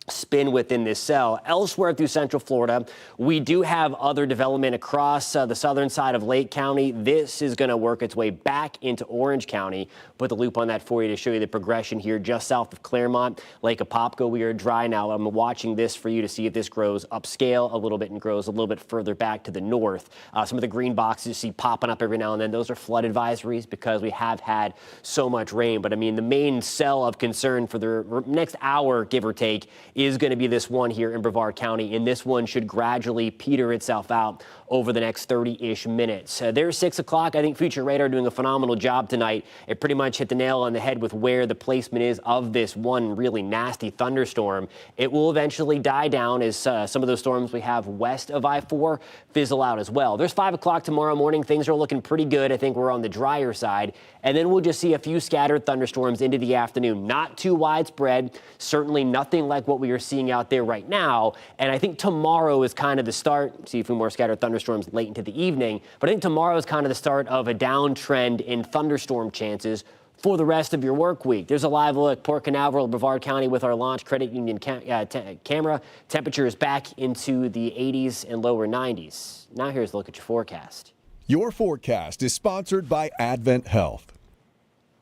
spin within this cell. Elsewhere through Central Florida, we do have other development across the southern side of Lake County. This is going to work its way back into Orange County. Put the loop on that for you to show you the progression here just south of Claremont. Lake Apopka, we are dry now. I'm watching this for you to see if this grows upscale a little bit and grows a little bit further back to the north. Some of the green boxes you see popping up every now and then, those are flood advisories because we have had so much rain. But I mean, the main cell of concern for the next hour, give or take, is going to be this one here in Brevard County, and this one should gradually peter itself out over the next 30-ish minutes. There's 6 o'clock. I think Future Radar doing a phenomenal job tonight. It pretty much hit the nail on the head with where the placement is of this one really nasty thunderstorm. It will eventually die down as some of those storms we have west of I-4 fizzle out as well. There's 5 o'clock tomorrow morning. Things are looking pretty good. I think we're on the drier side. And then we'll just see a few scattered thunderstorms into the afternoon. Not too widespread. Certainly nothing like what we we are seeing out there right now. And I think tomorrow is kind of the start. See a few more scattered thunderstorms late into the evening. But I think tomorrow is kind of the start of a downtrend in thunderstorm chances for the rest of your work week. There's a live look, Port Canaveral, Brevard County with our Launch Credit Union camera. Temperatures back into the 80s and lower 90s. Now here's a look at your forecast. Your forecast is sponsored by Advent Health.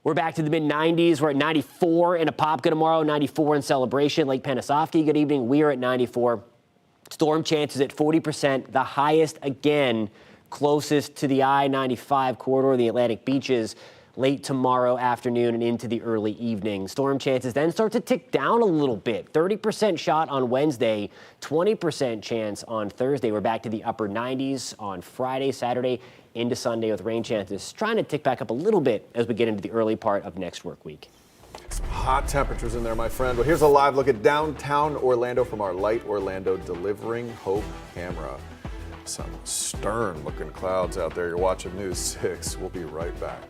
We're back to the mid-90s. We're at 94 in Apopka tomorrow, 94 in Celebration. Lake Penisoffkee, good evening. We are at 94. Storm chances at 40%, the highest again, closest to the I-95 corridor, the Atlantic beaches, late tomorrow afternoon and into the early evening. Storm chances then start to tick down a little bit. 30% shot on Wednesday, 20% chance on Thursday. We're back to the upper 90s on Friday, Saturday, into Sunday with rain chances trying to tick back up a little bit as we get into the early part of next work week. Some hot temperatures in there, my friend. Well, here's a live look at downtown Orlando from our Light Orlando Delivering Hope camera. Some stern looking clouds out there. You're watching News 6. We'll be right back.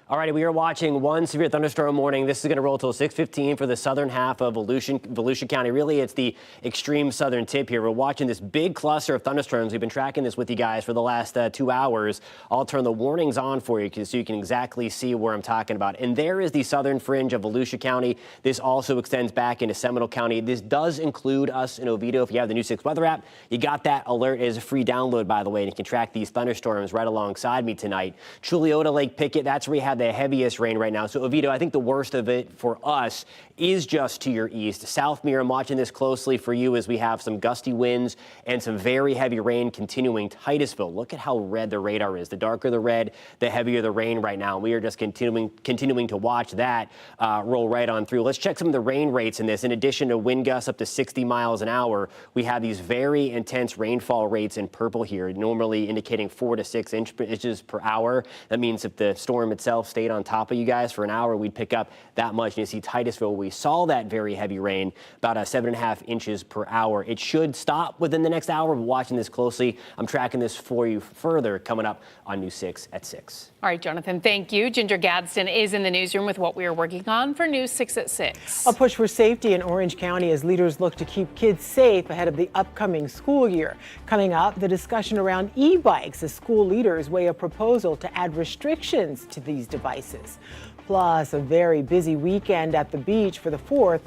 All right, we are watching one severe thunderstorm warning. This is going to roll till 6:15 for the southern half of Volusia County. Really, it's the extreme southern tip here. We're watching this big cluster of thunderstorms. We've been tracking this with you guys for the last 2 hours. I'll turn the warnings on for you so you can exactly see where I'm talking about. And there is the southern fringe of Volusia County. This also extends back into Seminole County. This does include us in Oviedo. If you have the New 6 weather app, you got that alert. It is a free download, by the way, and you can track these thunderstorms right alongside me tonight. Chuliota, Lake Pickett, that's where you have have the heaviest rain right now. So, Oviedo, I think the worst of it for us is just to your east. Southmere, I'm watching this closely for you as we have some gusty winds and some very heavy rain continuing. Titusville, look at how red the radar is. The darker the red, the heavier the rain right now. We are just continuing to watch that roll right on through. Let's check some of the rain rates in this. In addition to wind gusts up to 60 miles an hour, we have these very intense rainfall rates in purple here, normally indicating 4 to 6 inches per hour. That means if the storm itself stayed on top of you guys for an hour, we'd pick up that much. And you see Titusville, we saw that very heavy rain, about 7.5 inches per hour. It should stop within the next hour. We're watching this closely. I'm tracking this for you further coming up on News 6 at 6. All right, Jonathan, thank you. Ginger Gadsden is in the newsroom with what we are working on for News 6 at 6. A push for safety in Orange County as leaders look to keep kids safe ahead of the upcoming school year. Coming up, the discussion around e-bikes as school leaders weigh a proposal to add restrictions to these devices. Plus, a very busy weekend at the beach for the 4th.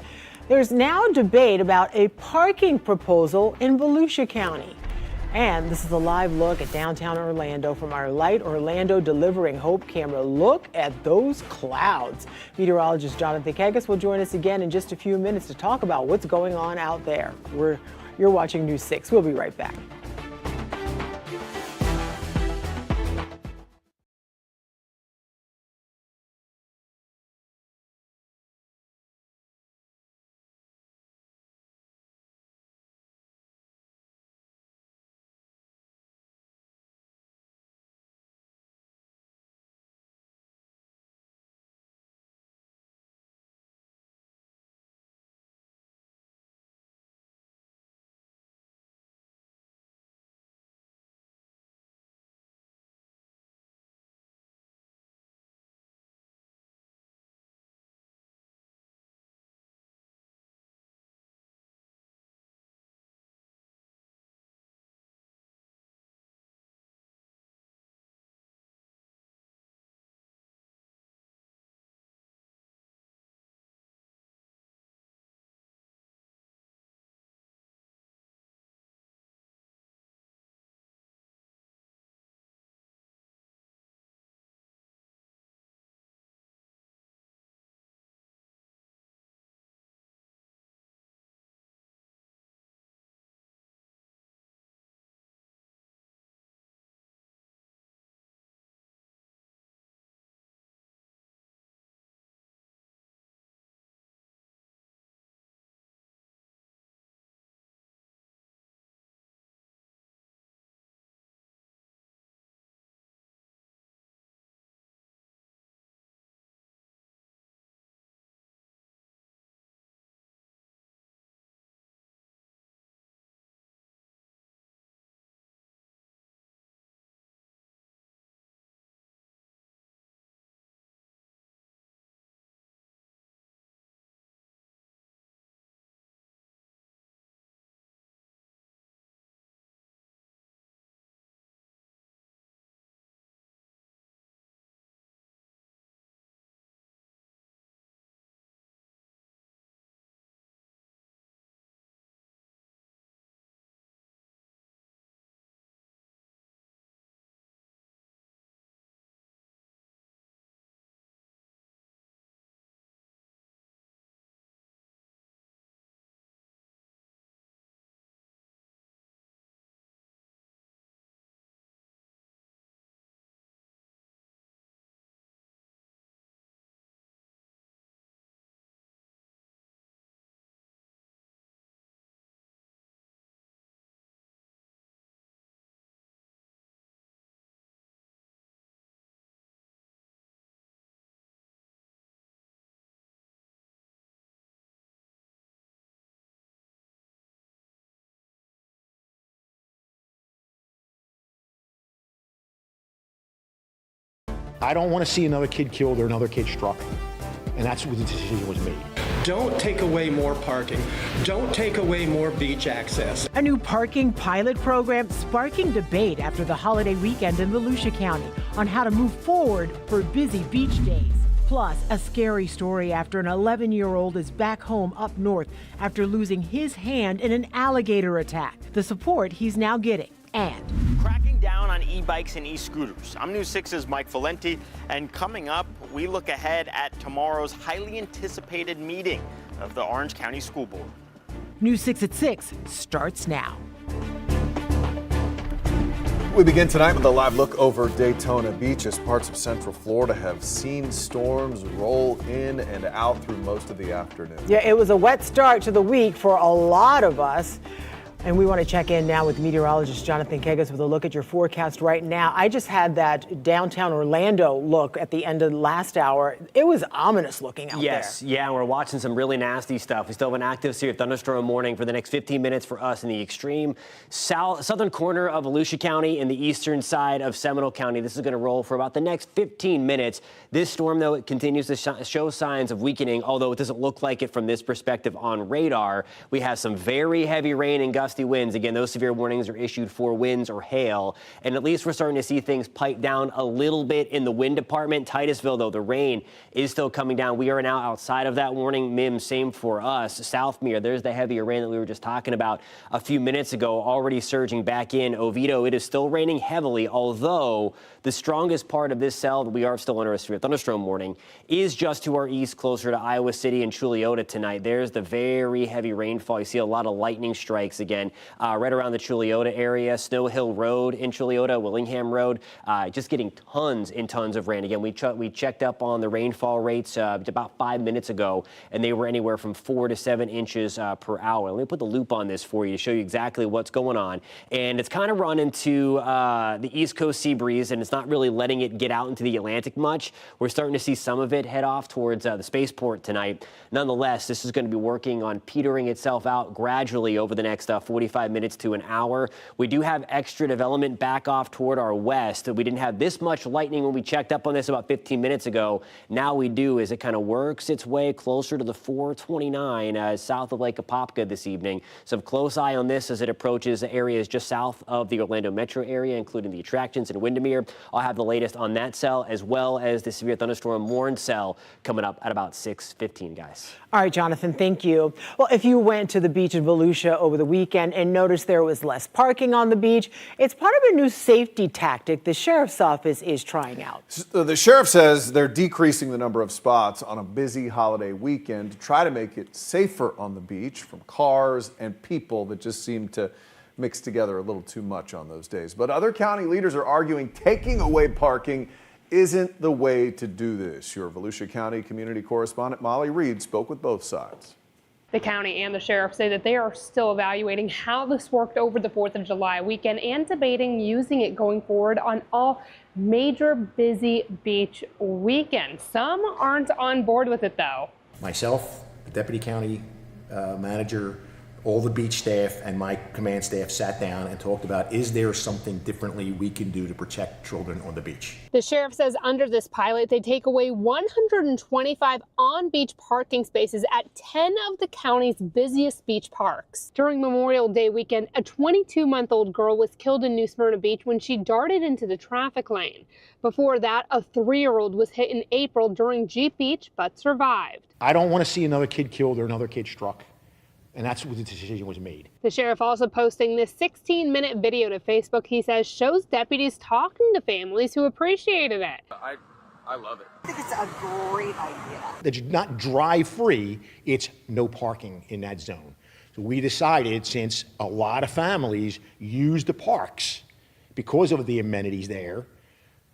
There's now debate about a parking proposal in Volusia County. And this is a live look at downtown Orlando from our Light Orlando Delivering Hope camera. Look at those clouds. Meteorologist Jonathan Kegas will join us again in just a few minutes to talk about what's going on out there. You're watching News 6. We'll be right back. I don't want to see another kid killed or another kid struck. And that's what the decision was made. Don't take away more parking. Don't take away more beach access. A new parking pilot program sparking debate after the holiday weekend in Volusia County on how to move forward for busy beach days. Plus, a scary story after an 11-year-old is back home up north after losing his hand in an alligator attack. The support he's now getting. And cracking down on e-bikes and e-scooters. I'm News 6's Mike Valenti, and coming up, we look ahead at tomorrow's highly anticipated meeting of the Orange County School Board. News 6 at 6 starts now. We begin tonight with a live look over Daytona Beach as parts of Central Florida have seen storms roll in and out through most of the afternoon. Yeah, it was a wet start to the week for a lot of us. And we want to check in now with meteorologist Jonathan Kegas with a look at your forecast right now. I just had that downtown Orlando look at the end of the last hour. It was ominous looking out there. Yes, yeah, we're watching some really nasty stuff. We still have an active severe thunderstorm warning for the next 15 minutes for us in the extreme southern corner of Volusia County and the eastern side of Seminole County. This is going to roll for about the next 15 minutes. This storm, though, it continues to show signs of weakening, although it doesn't look like it from this perspective on radar. We have some very heavy rain and gusty winds. Again, those severe warnings are issued for winds or hail. And at least we're starting to see things pipe down a little bit in the wind department. Titusville, though, the rain is still coming down. We are now outside of that warning. Mims, same for us. Southmere, there's the heavier rain that we were just talking about a few minutes ago, already surging back in. Oviedo, it is still raining heavily, although the strongest part of this cell that we are still under a severe thunderstorm warning is just to our east, closer to Iowa City and Chulliota tonight. There's the very heavy rainfall. You see a lot of lightning strikes again. Right around the Chulliota area, Snow Hill Road in Chulliota, Willingham Road, just getting tons and tons of rain. Again, we checked up on the rainfall rates about 5 minutes ago, and they were anywhere from 4 to 7 inches per hour. Let me put the loop on this for you to show you exactly what's going on. And it's kind of run into the East Coast sea breeze, and it's not really letting it get out into the Atlantic much. We're starting to see some of it head off towards the spaceport tonight. Nonetheless, this is going to be working on petering itself out gradually over the next 45 minutes to an hour. We do have extra development back off toward our west. We didn't have this much lightning when we checked up on this about 15 minutes ago. Now we do as it kind of works its way closer to the 429 south of Lake Apopka this evening. So close eye on this as it approaches the areas just south of the Orlando metro area, including the attractions in Windermere. I'll have the latest on that cell as well as the severe thunderstorm warned cell coming up at about 6:15, guys. All right, Jonathan, thank you. Well, if you went to the beach in Volusia over the weekend and noticed there was less parking on the beach, it's part of a new safety tactic the sheriff's office is trying out. The sheriff says they're decreasing the number of spots on a busy holiday weekend to try to make it safer on the beach from cars and people that just seem to mix together a little too much on those days. But other county leaders are arguing taking away parking isn't the way to do this. Your Volusia County community correspondent Molly Reed spoke with both sides. The county and the sheriff say that they are still evaluating how this worked over the 4th of July weekend and debating using it going forward on all major busy beach weekends. Some aren't on board with it, though. Myself, the deputy county manager, all the beach staff and my command staff sat down and talked about, is there something differently we can do to protect children on the beach? The sheriff says under this pilot, they take away 125 on-beach parking spaces at 10 of the county's busiest beach parks. During Memorial Day weekend, a 22-month-old girl was killed in New Smyrna Beach when she darted into the traffic lane. Before that, a 3-year-old was hit in April during Jeep Beach, but survived. I don't want to see another kid killed or another kid struck. And that's what the decision was made. The sheriff also posting this 16-minute video to Facebook, he says, shows deputies talking to families who appreciated it. I love it. I think it's a great idea. It's not drive-free, it's no parking in that zone. So we decided, since a lot of families use the parks because of the amenities there,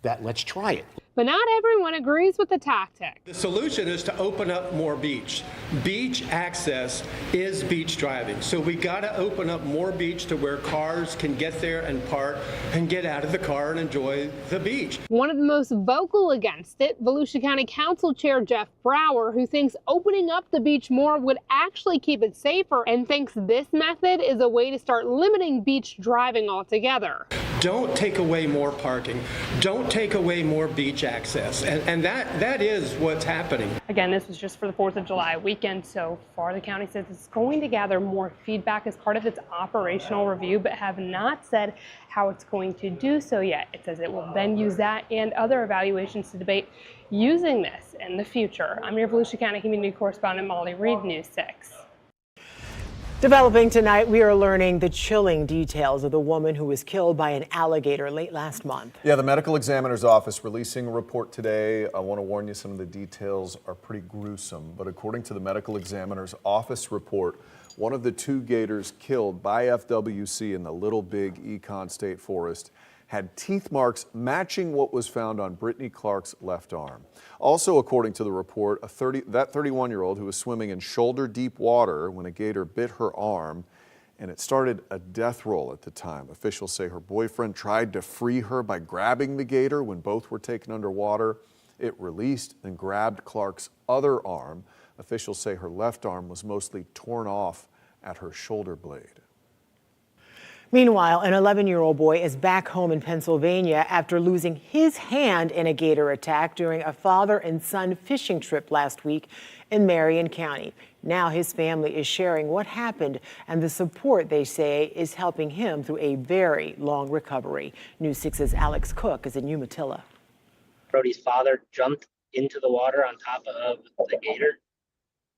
that let's try it. But not everyone agrees with the tactic. The solution is to open up more beach. Beach access is beach driving. So we got to open up more beach to where cars can get there and park and get out of the car and enjoy the beach. One of the most vocal against it, Volusia County Council Chair Jeff Brower, who thinks opening up the beach more would actually keep it safer and thinks this method is a way to start limiting beach driving altogether. Don't take away more parking. Don't take away more beach access. And that is what's happening. Again, this was just for the 4th of July weekend. So far, the county says it's going to gather more feedback as part of its operational review, but have not said how it's going to do so yet. It says it will then use that and other evaluations to debate using this in the future. I'm your Volusia County community correspondent, Molly Reed, News 6. Developing tonight, we are learning the chilling details of the woman who was killed by an alligator late last month. Yeah, the medical examiner's office releasing a report today. I want to warn you, some of the details are pretty gruesome. But according to the medical examiner's office report, one of the 2 gators killed by FWC in the Little Big Econ State Forest had teeth marks matching what was found on Brittany Clark's left arm. Also, according to the report, that 31-year-old who was swimming in shoulder-deep water when a gator bit her arm, and it started a death roll at the time. Officials say her boyfriend tried to free her by grabbing the gator when both were taken underwater. It released and grabbed Clark's other arm. Officials say her left arm was mostly torn off at her shoulder blade. Meanwhile, an 11-year-old boy is back home in Pennsylvania after losing his hand in a gator attack during a father and son fishing trip last week in Marion County. Now his family is sharing what happened and the support they say is helping him through a very long recovery. News 6's Alex Cook is in Umatilla. Brody's father jumped into the water on top of the gator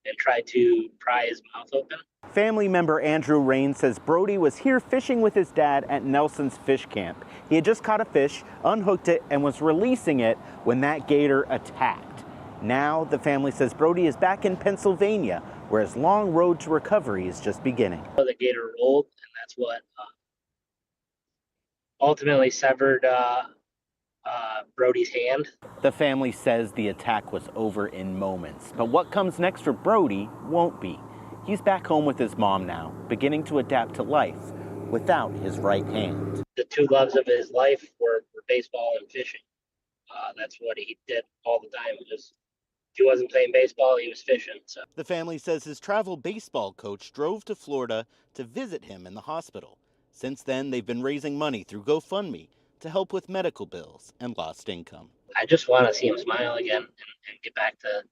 and tried to pry his mouth open. Family member Andrew Rains says Brody was here fishing with his dad at Nelson's Fish Camp. He had just caught a fish, unhooked it, and was releasing it when that gator attacked. Now the family says Brody is back in Pennsylvania, where his long road to recovery is just beginning. The gator rolled, and that's what ultimately severed Brody's hand. The family says the attack was over in moments, but what comes next for Brody won't be. He's back home with his mom now, beginning to adapt to life without his right hand. The 2 loves of his life were baseball and fishing. That's what he did all the time. If he wasn't playing baseball, he was fishing. So. The family says his travel baseball coach drove to Florida to visit him in the hospital. Since then, they've been raising money through GoFundMe to help with medical bills and lost income. I just want to see him smile again and get back to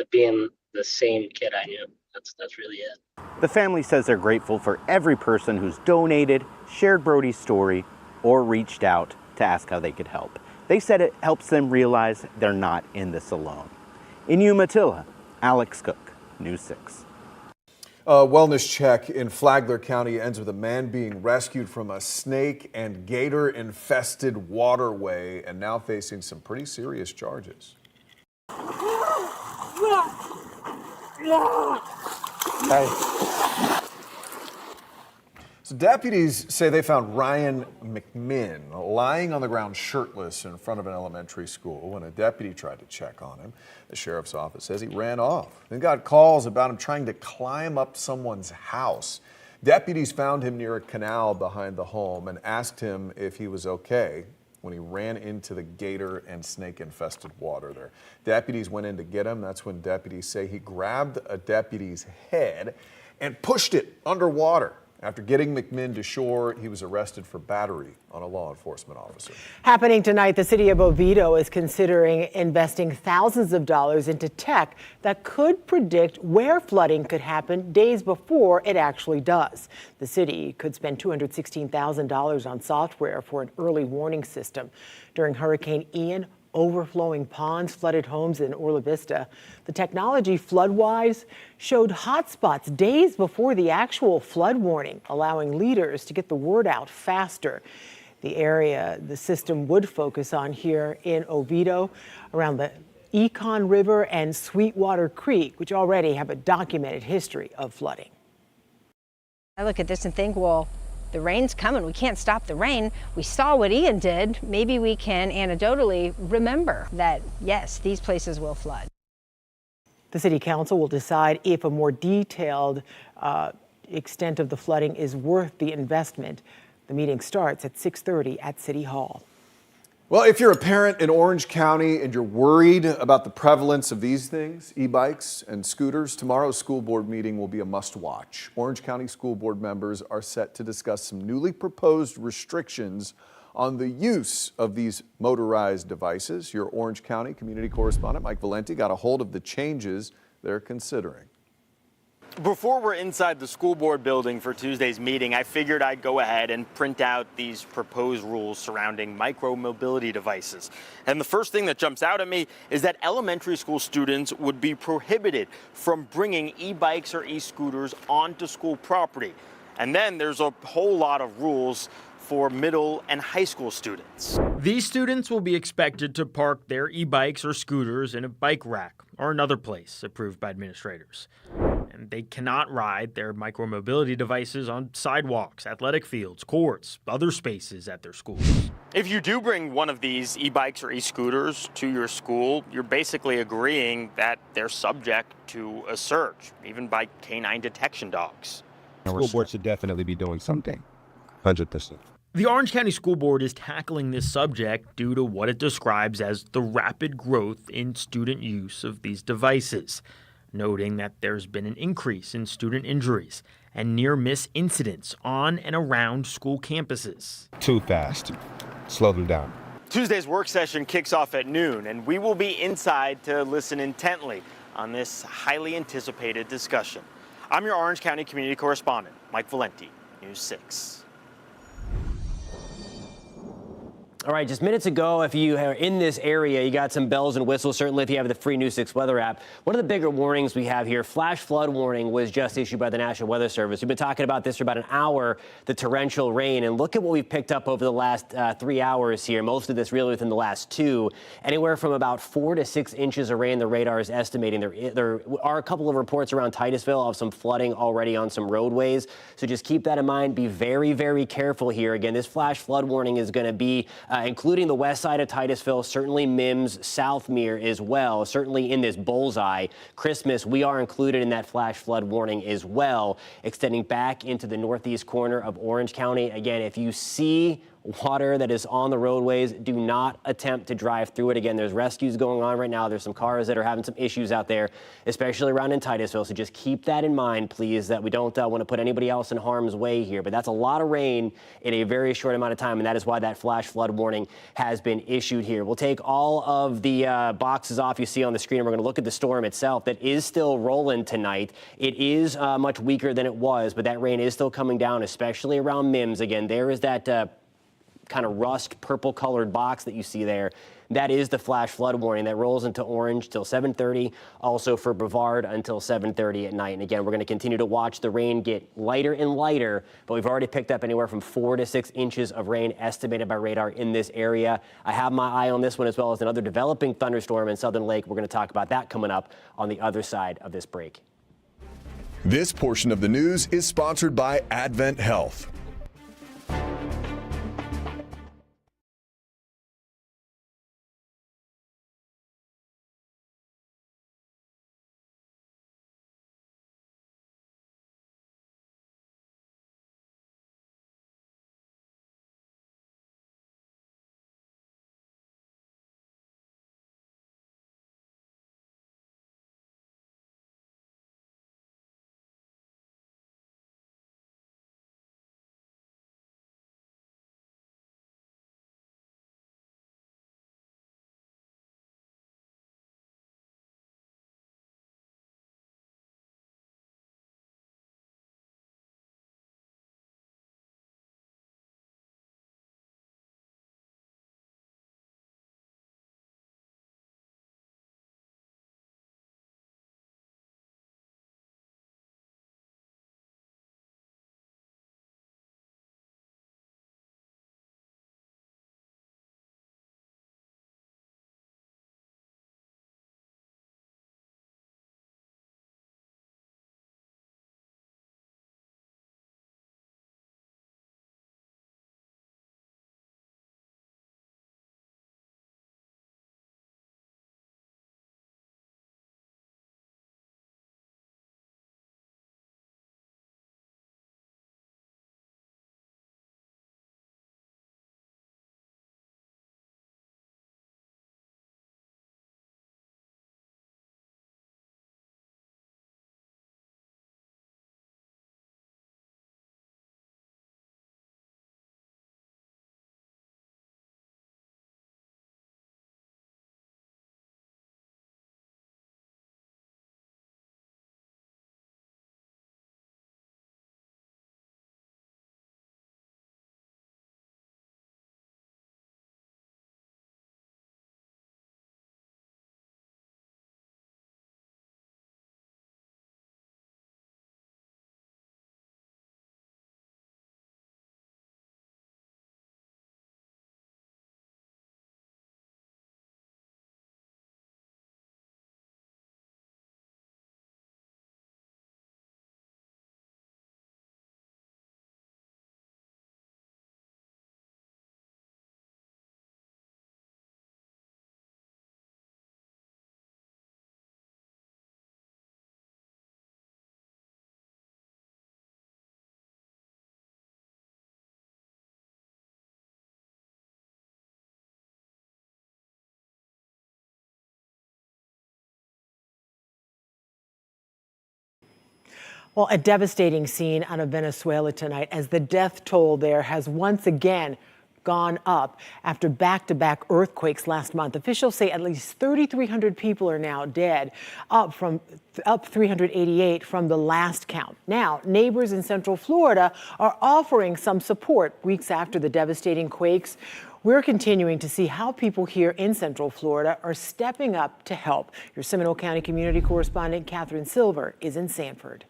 being the same kid I knew. That's really it. The family says they're grateful for every person who's donated, shared Brody's story, or reached out to ask how they could help. They said it helps them realize they're not in this alone. In Umatilla, Alex Cook, News 6. A wellness check in Flagler County ends with a man being rescued from a snake and gator-infested waterway and now facing some pretty serious charges. So deputies say they found Ryan McMinn lying on the ground shirtless in front of an elementary school. When a deputy tried to check on him, the sheriff's office says he ran off. Then got calls about him trying to climb up someone's house. Deputies found him near a canal behind the home and asked him if he was okay when he ran into the gator and snake-infested water there. Deputies went in to get him. That's when deputies say he grabbed a deputy's head and pushed it underwater. After getting McMinn to shore, he was arrested for battery on a law enforcement officer. Happening tonight, the city of Oviedo is considering investing thousands of dollars into tech that could predict where flooding could happen days before it actually does. The city could spend $216,000 on software for an early warning system. During Hurricane Ian, overflowing ponds flooded homes in Orla Vista. The technology, FloodWise, showed hotspots days before the actual flood warning, allowing leaders to get the word out faster. The area the system would focus on here in Oviedo, around the Econ River and Sweetwater Creek, which already have a documented history of flooding. I look at this and think, well, the rain's coming. We can't stop the rain. We saw what Ian did. Maybe we can anecdotally remember that, yes, these places will flood. The city council will decide if a more detailed extent of the flooding is worth the investment. The meeting starts at 6:30 at City Hall. Well, if you're a parent in Orange County and you're worried about the prevalence of these things, e-bikes and scooters, tomorrow's school board meeting will be a must-watch. Orange County School Board members are set to discuss some newly proposed restrictions on the use of these motorized devices. Your Orange County community correspondent, Mike Valenti, got a hold of the changes they're considering. Before we're inside the school board building for Tuesday's meeting, I figured I'd go ahead and print out these proposed rules surrounding micro-mobility devices. And the first thing that jumps out at me is that elementary school students would be prohibited from bringing e-bikes or e-scooters onto school property. And then there's a whole lot of rules for middle and high school students. These students will be expected to park their e-bikes or scooters in a bike rack or another place approved by administrators. And they cannot ride their micromobility devices on sidewalks, athletic fields, courts, other spaces at their schools. If you do bring one of these e-bikes or e-scooters to your school, you're basically agreeing that they're subject to a search, even by canine detection dogs. School board should definitely be doing something, 100%. The Orange County School Board is tackling this subject due to what it describes as the rapid growth in student use of these devices, noting that there's been an increase in student injuries and near-miss incidents on and around school campuses. Too fast. Slow them down. Tuesday's work session kicks off at noon, and we will be inside to listen intently on this highly anticipated discussion. I'm your Orange County community correspondent, Mike Valenti, News 6. All right, just minutes ago, if you are in this area, you got some bells and whistles, certainly if you have the free News 6 weather app. One of the bigger warnings we have here, flash flood warning, was just issued by the National Weather Service. We've been talking about this for about an hour, the torrential rain, and look at what we've picked up over the last 3 hours here, most of this really within the last 2. Anywhere from about 4 to 6 inches of rain the radar is estimating. There are a couple of reports around Titusville of some flooding already on some roadways, so just keep that in mind. Be very, very careful here. Again, this flash flood warning is going to be including the west side of Titusville, certainly Mims, Southmere as well, certainly in this bullseye. Christmas, we are included in that flash flood warning as well, extending back into the northeast corner of Orange County. Again, if you see water that is on the roadways, do not attempt to drive through it. Again, there's rescues going on right now. There's some cars that are having some issues out there, especially around in Titusville. So just keep that in mind, please, that we don't want to put anybody else in harm's way here. But that's a lot of rain in a very short amount of time, and that is why that flash flood warning has been issued here. We'll take all of the boxes off you see on the screen, and we're going to look at the storm itself that is still rolling tonight. It is much weaker than it was, but that rain is still coming down, especially around Mims. Again, there is that kind of rust purple colored box that you see there. That is the flash flood warning that rolls into orange till 7:30, also for Brevard until 7:30 at night. And again, we're going to continue to watch the rain get lighter and lighter, but we've already picked up anywhere from 4 to 6 inches of rain estimated by radar in this area. I have my eye on this one as well as another developing thunderstorm in Southern Lake. We're going to talk about that coming up on the other side of this break. This portion of the news is sponsored by Advent Health. Well, a devastating scene out of Venezuela tonight as the death toll there has once again gone up after back-to-back earthquakes last month. Officials say at least 3,300 people are now dead, up 388 from the last count. Now, neighbors in Central Florida are offering some support weeks after the devastating quakes. We're continuing to see how people here in Central Florida are stepping up to help. Your Seminole County community correspondent Catherine Silver is in Sanford.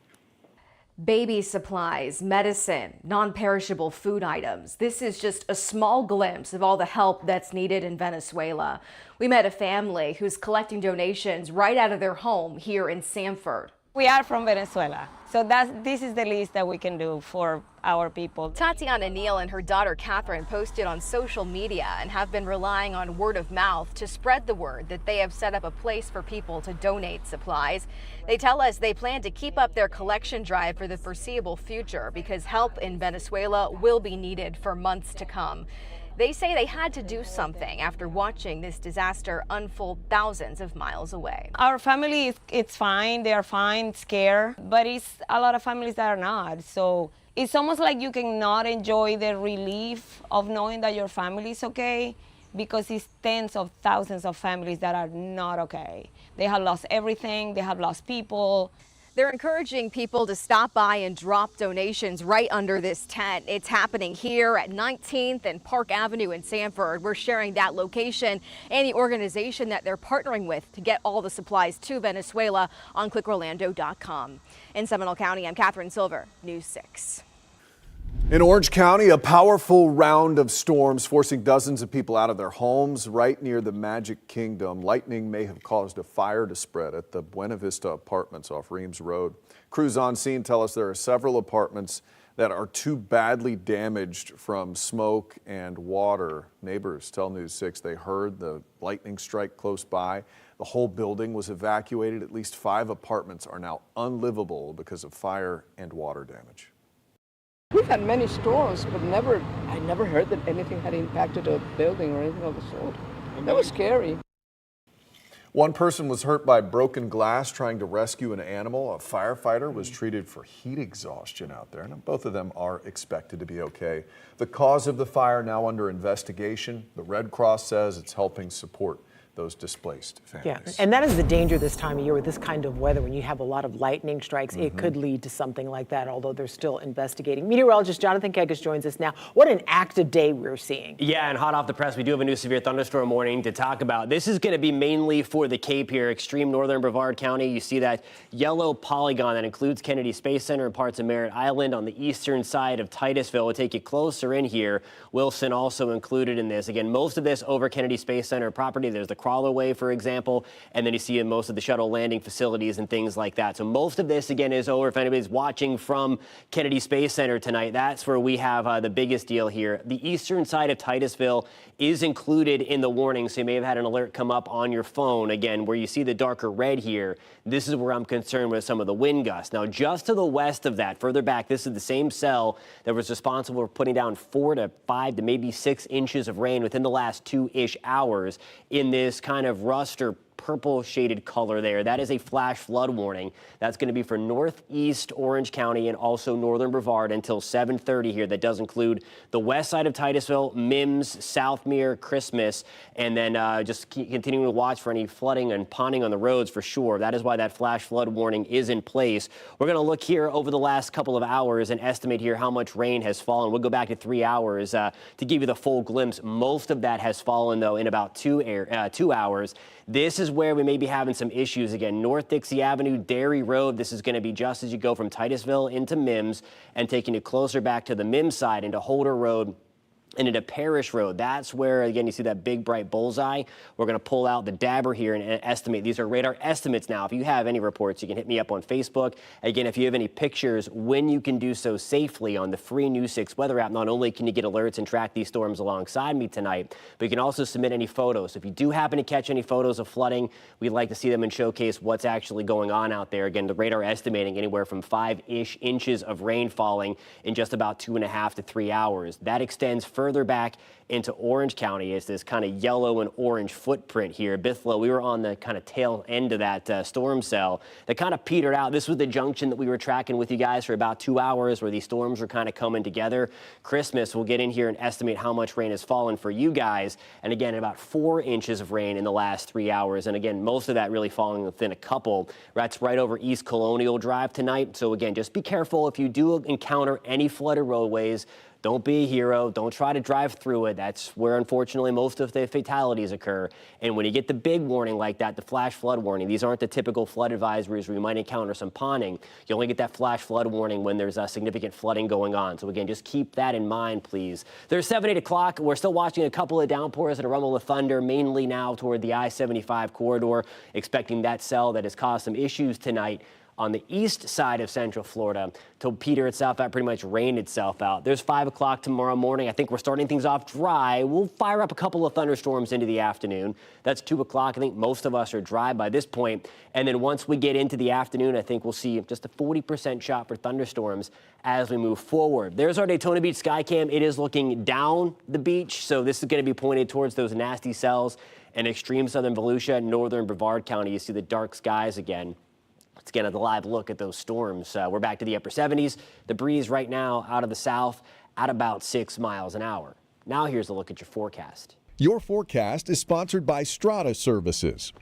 Baby supplies, medicine, non-perishable food items. This is just a small glimpse of all the help that's needed in Venezuela. We met a family who's collecting donations right out of their home here in Sanford. We are from Venezuela, so this is the least that we can do for our people. Tatiana Neal and her daughter Catherine posted on social media and have been relying on word of mouth to spread the word that they have set up a place for people to donate supplies. They tell us they plan to keep up their collection drive for the foreseeable future because help in Venezuela will be needed for months to come. They say they had to do something after watching this disaster unfold thousands of miles away. Our family, it's fine, they are fine, scared, but it's a lot of families that are not. So it's almost like you cannot enjoy the relief of knowing that your family is okay because it's tens of thousands of families that are not okay. They have lost everything, they have lost people. They're encouraging people to stop by and drop donations right under this tent. It's happening here at 19th and Park Avenue in Sanford. We're sharing that location and the organization that they're partnering with to get all the supplies to Venezuela on clickorlando.com. In Seminole County, I'm Catherine Silver, News 6. In Orange County, a powerful round of storms forcing dozens of people out of their homes right near the Magic Kingdom. Lightning may have caused a fire to spread at the Buena Vista Apartments off Reams Road. Crews on scene tell us there are several apartments that are too badly damaged from smoke and water. Neighbors tell News 6 they heard the lightning strike close by. The whole building was evacuated. At least 5 apartments are now unlivable because of fire and water damage. We've had many storms, but I never heard that anything had impacted a building or anything of the sort. That was scary. One person was hurt by broken glass trying to rescue an animal. A firefighter was treated for heat exhaustion out there. Now, both of them are expected to be okay. The cause of the fire now under investigation. The Red Cross says it's helping support those displaced families. Yeah, and that is the danger this time of year with this kind of weather. When you have a lot of lightning strikes, it could lead to something like that, although they're still investigating. Meteorologist Jonathan Kegas joins us now. What an active day we're seeing. Yeah, and hot off the press, we do have a new severe thunderstorm warning to talk about. This is going to be mainly for the Cape here, extreme northern Brevard County. You see that yellow polygon that includes Kennedy Space Center and parts of Merritt Island on the eastern side of Titusville. We'll take you closer in here. Wilson also included in this. Again, most of this over Kennedy Space Center property. There's the Crawlerway, for example, and then you see in most of the shuttle landing facilities and things like that. So most of this, again, is over. If anybody's watching from Kennedy Space Center tonight, that's where we have the biggest deal here. The eastern side of Titusville is included in the warning, so you may have had an alert come up on your phone. Again, where you see the darker red here, this is where I'm concerned with some of the wind gusts. Now, just to the west of that, further back, this is the same cell that was responsible for putting down 4 to 5 to maybe 6 inches of rain within the last 2-ish hours in this kind of rust or purple shaded color there. That is a flash flood warning. That's going to be for northeast Orange County and also northern Brevard until 7:30 here. That does include the west side of Titusville, Mims, Southmere, Christmas, and then just continuing to watch for any flooding and ponding on the roads for sure. That is why that flash flood warning is in place. We're going to look here over the last couple of hours and estimate here how much rain has fallen. We'll go back to 3 hours to give you the full glimpse. Most of that has fallen, though, in about 2 hours. This is where we may be having some issues again. North Dixie Avenue, Dairy Road. This is going to be just as you go from Titusville into Mims and taking it closer back to the Mims side into Holder Road and into Parish Road. That's where, again, you see that big bright bullseye. We're going to pull out the dabber here and estimate. These are radar estimates now. If you have any reports, you can hit me up on Facebook. Again, if you have any pictures, when you can do so safely on the free News 6 weather app, not only can you get alerts and track these storms alongside me tonight, but you can also submit any photos. If you do happen to catch any photos of flooding, we'd like to see them and showcase what's actually going on out there. Again, the radar estimating anywhere from 5-ish inches of rain falling in just about 2.5 to 3 hours. That extends further back into Orange County is this kind of yellow and orange footprint here. Bithlo, we were on the kind of tail end of that storm cell that kind of petered out. This was the junction that we were tracking with you guys for about 2 hours where these storms were kind of coming together. Christmas, we'll get in here and estimate how much rain has fallen for you guys. And again, about 4 inches of rain in the last 3 hours. And again, most of that really falling within a couple. That's right over East Colonial Drive tonight. So again, just be careful if you do encounter any flooded roadways. Don't be a hero. Don't try to drive through it. That's where, unfortunately, most of the fatalities occur. And when you get the big warning like that, the flash flood warning, these aren't the typical flood advisories where you might encounter some ponding. You only get that flash flood warning when there's significant flooding going on. So again, just keep that in mind, please. There's 7, 8 o'clock. We're still watching a couple of downpours and a rumble of thunder, mainly now toward the I-75 corridor, expecting that cell that has caused some issues tonight on the east side of Central Florida to peter itself out, pretty much rain itself out. There's 5 o'clock tomorrow morning. I think we're starting things off dry. We'll fire up a couple of thunderstorms into the afternoon. That's 2 o'clock. I think most of us are dry by this point. And then once we get into the afternoon, I think we'll see just a 40% shot for thunderstorms as we move forward. There's our Daytona Beach Skycam. It is looking down the beach, so this is going to be pointed towards those nasty cells in extreme southern Volusia, northern Brevard County. You see the dark skies again. Let's get a live look at those storms. We're back to the upper 70s. The breeze right now out of the south at about 6 miles an hour. Now here's a look at your forecast. Your forecast is sponsored by Strata Services.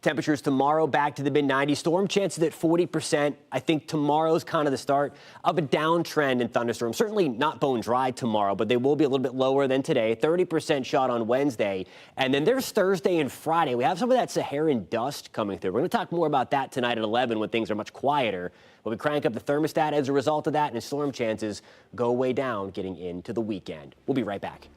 Temperatures tomorrow back to the mid-90s. Storm chances at 40%. I think tomorrow's kind of the start of a downtrend in thunderstorms. Certainly not bone dry tomorrow, but they will be a little bit lower than today. 30% shot on Wednesday. And then there's Thursday and Friday. We have some of that Saharan dust coming through. We're going to talk more about that tonight at 11 when things are much quieter. But we crank up the thermostat as a result of that, and storm chances go way down getting into the weekend. We'll be right back.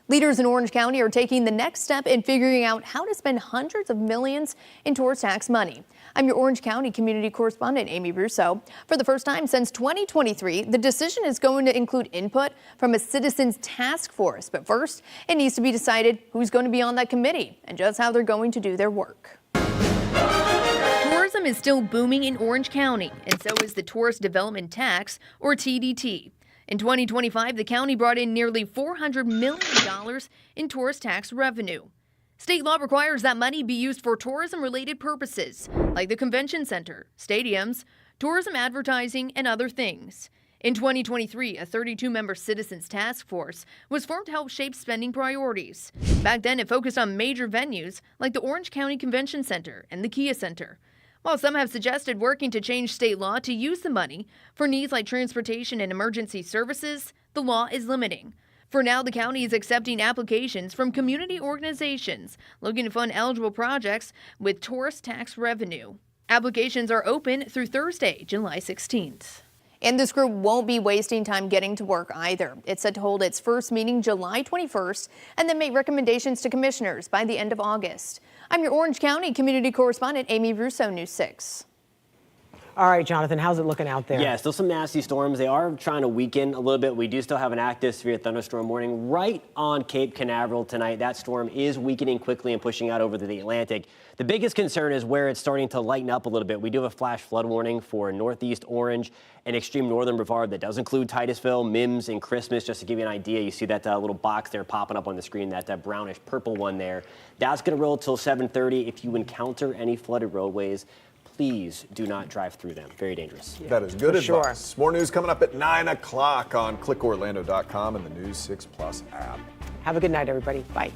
Leaders in Orange County are taking the next step in figuring out how to spend hundreds of millions in tourist tax money. I'm your Orange County community correspondent, Amy Russo. For the first time since 2023, the decision is going to include input from a citizens task force. But first, it needs to be decided who's going to be on that committee and just how they're going to do their work. Tourism is still booming in Orange County, and so is the Tourist Development Tax, or TDT. In 2025, the county brought in nearly $400 million in tourist tax revenue. State law requires that money be used for tourism-related purposes, like the convention center, stadiums, tourism advertising, and other things. In 2023, a 32-member citizens task force was formed to help shape spending priorities. Back then, it focused on major venues like the Orange County Convention Center and the Kia Center. While some have suggested working to change state law to use the money for needs like transportation and emergency services, the law is limiting. For now, the county is accepting applications from community organizations looking to fund eligible projects with tourist tax revenue. Applications are open through Thursday, July 16th. And this group won't be wasting time getting to work either. It's set to hold its first meeting July 21st and then make recommendations to commissioners by the end of August. I'm your Orange County community correspondent, Amy Russo, News 6. All right, Jonathan, how's it looking out there? Yeah, still some nasty storms. They are trying to weaken a little bit. We do still have an active severe thunderstorm warning right on Cape Canaveral tonight. That storm is weakening quickly and pushing out over the Atlantic. The biggest concern is where it's starting to lighten up a little bit. We do have a flash flood warning for northeast Orange and extreme northern Brevard. That does include Titusville, Mims, and Christmas. Just to give you an idea, you see that little box there popping up on the screen, that brownish purple one there. That's going to roll till 7:30. If you encounter any flooded roadways, please do not drive through them. Very dangerous. That is good advice. Sure. More news coming up at 9 o'clock on clickorlando.com and the News 6 Plus app. Have a good night, everybody. Bye.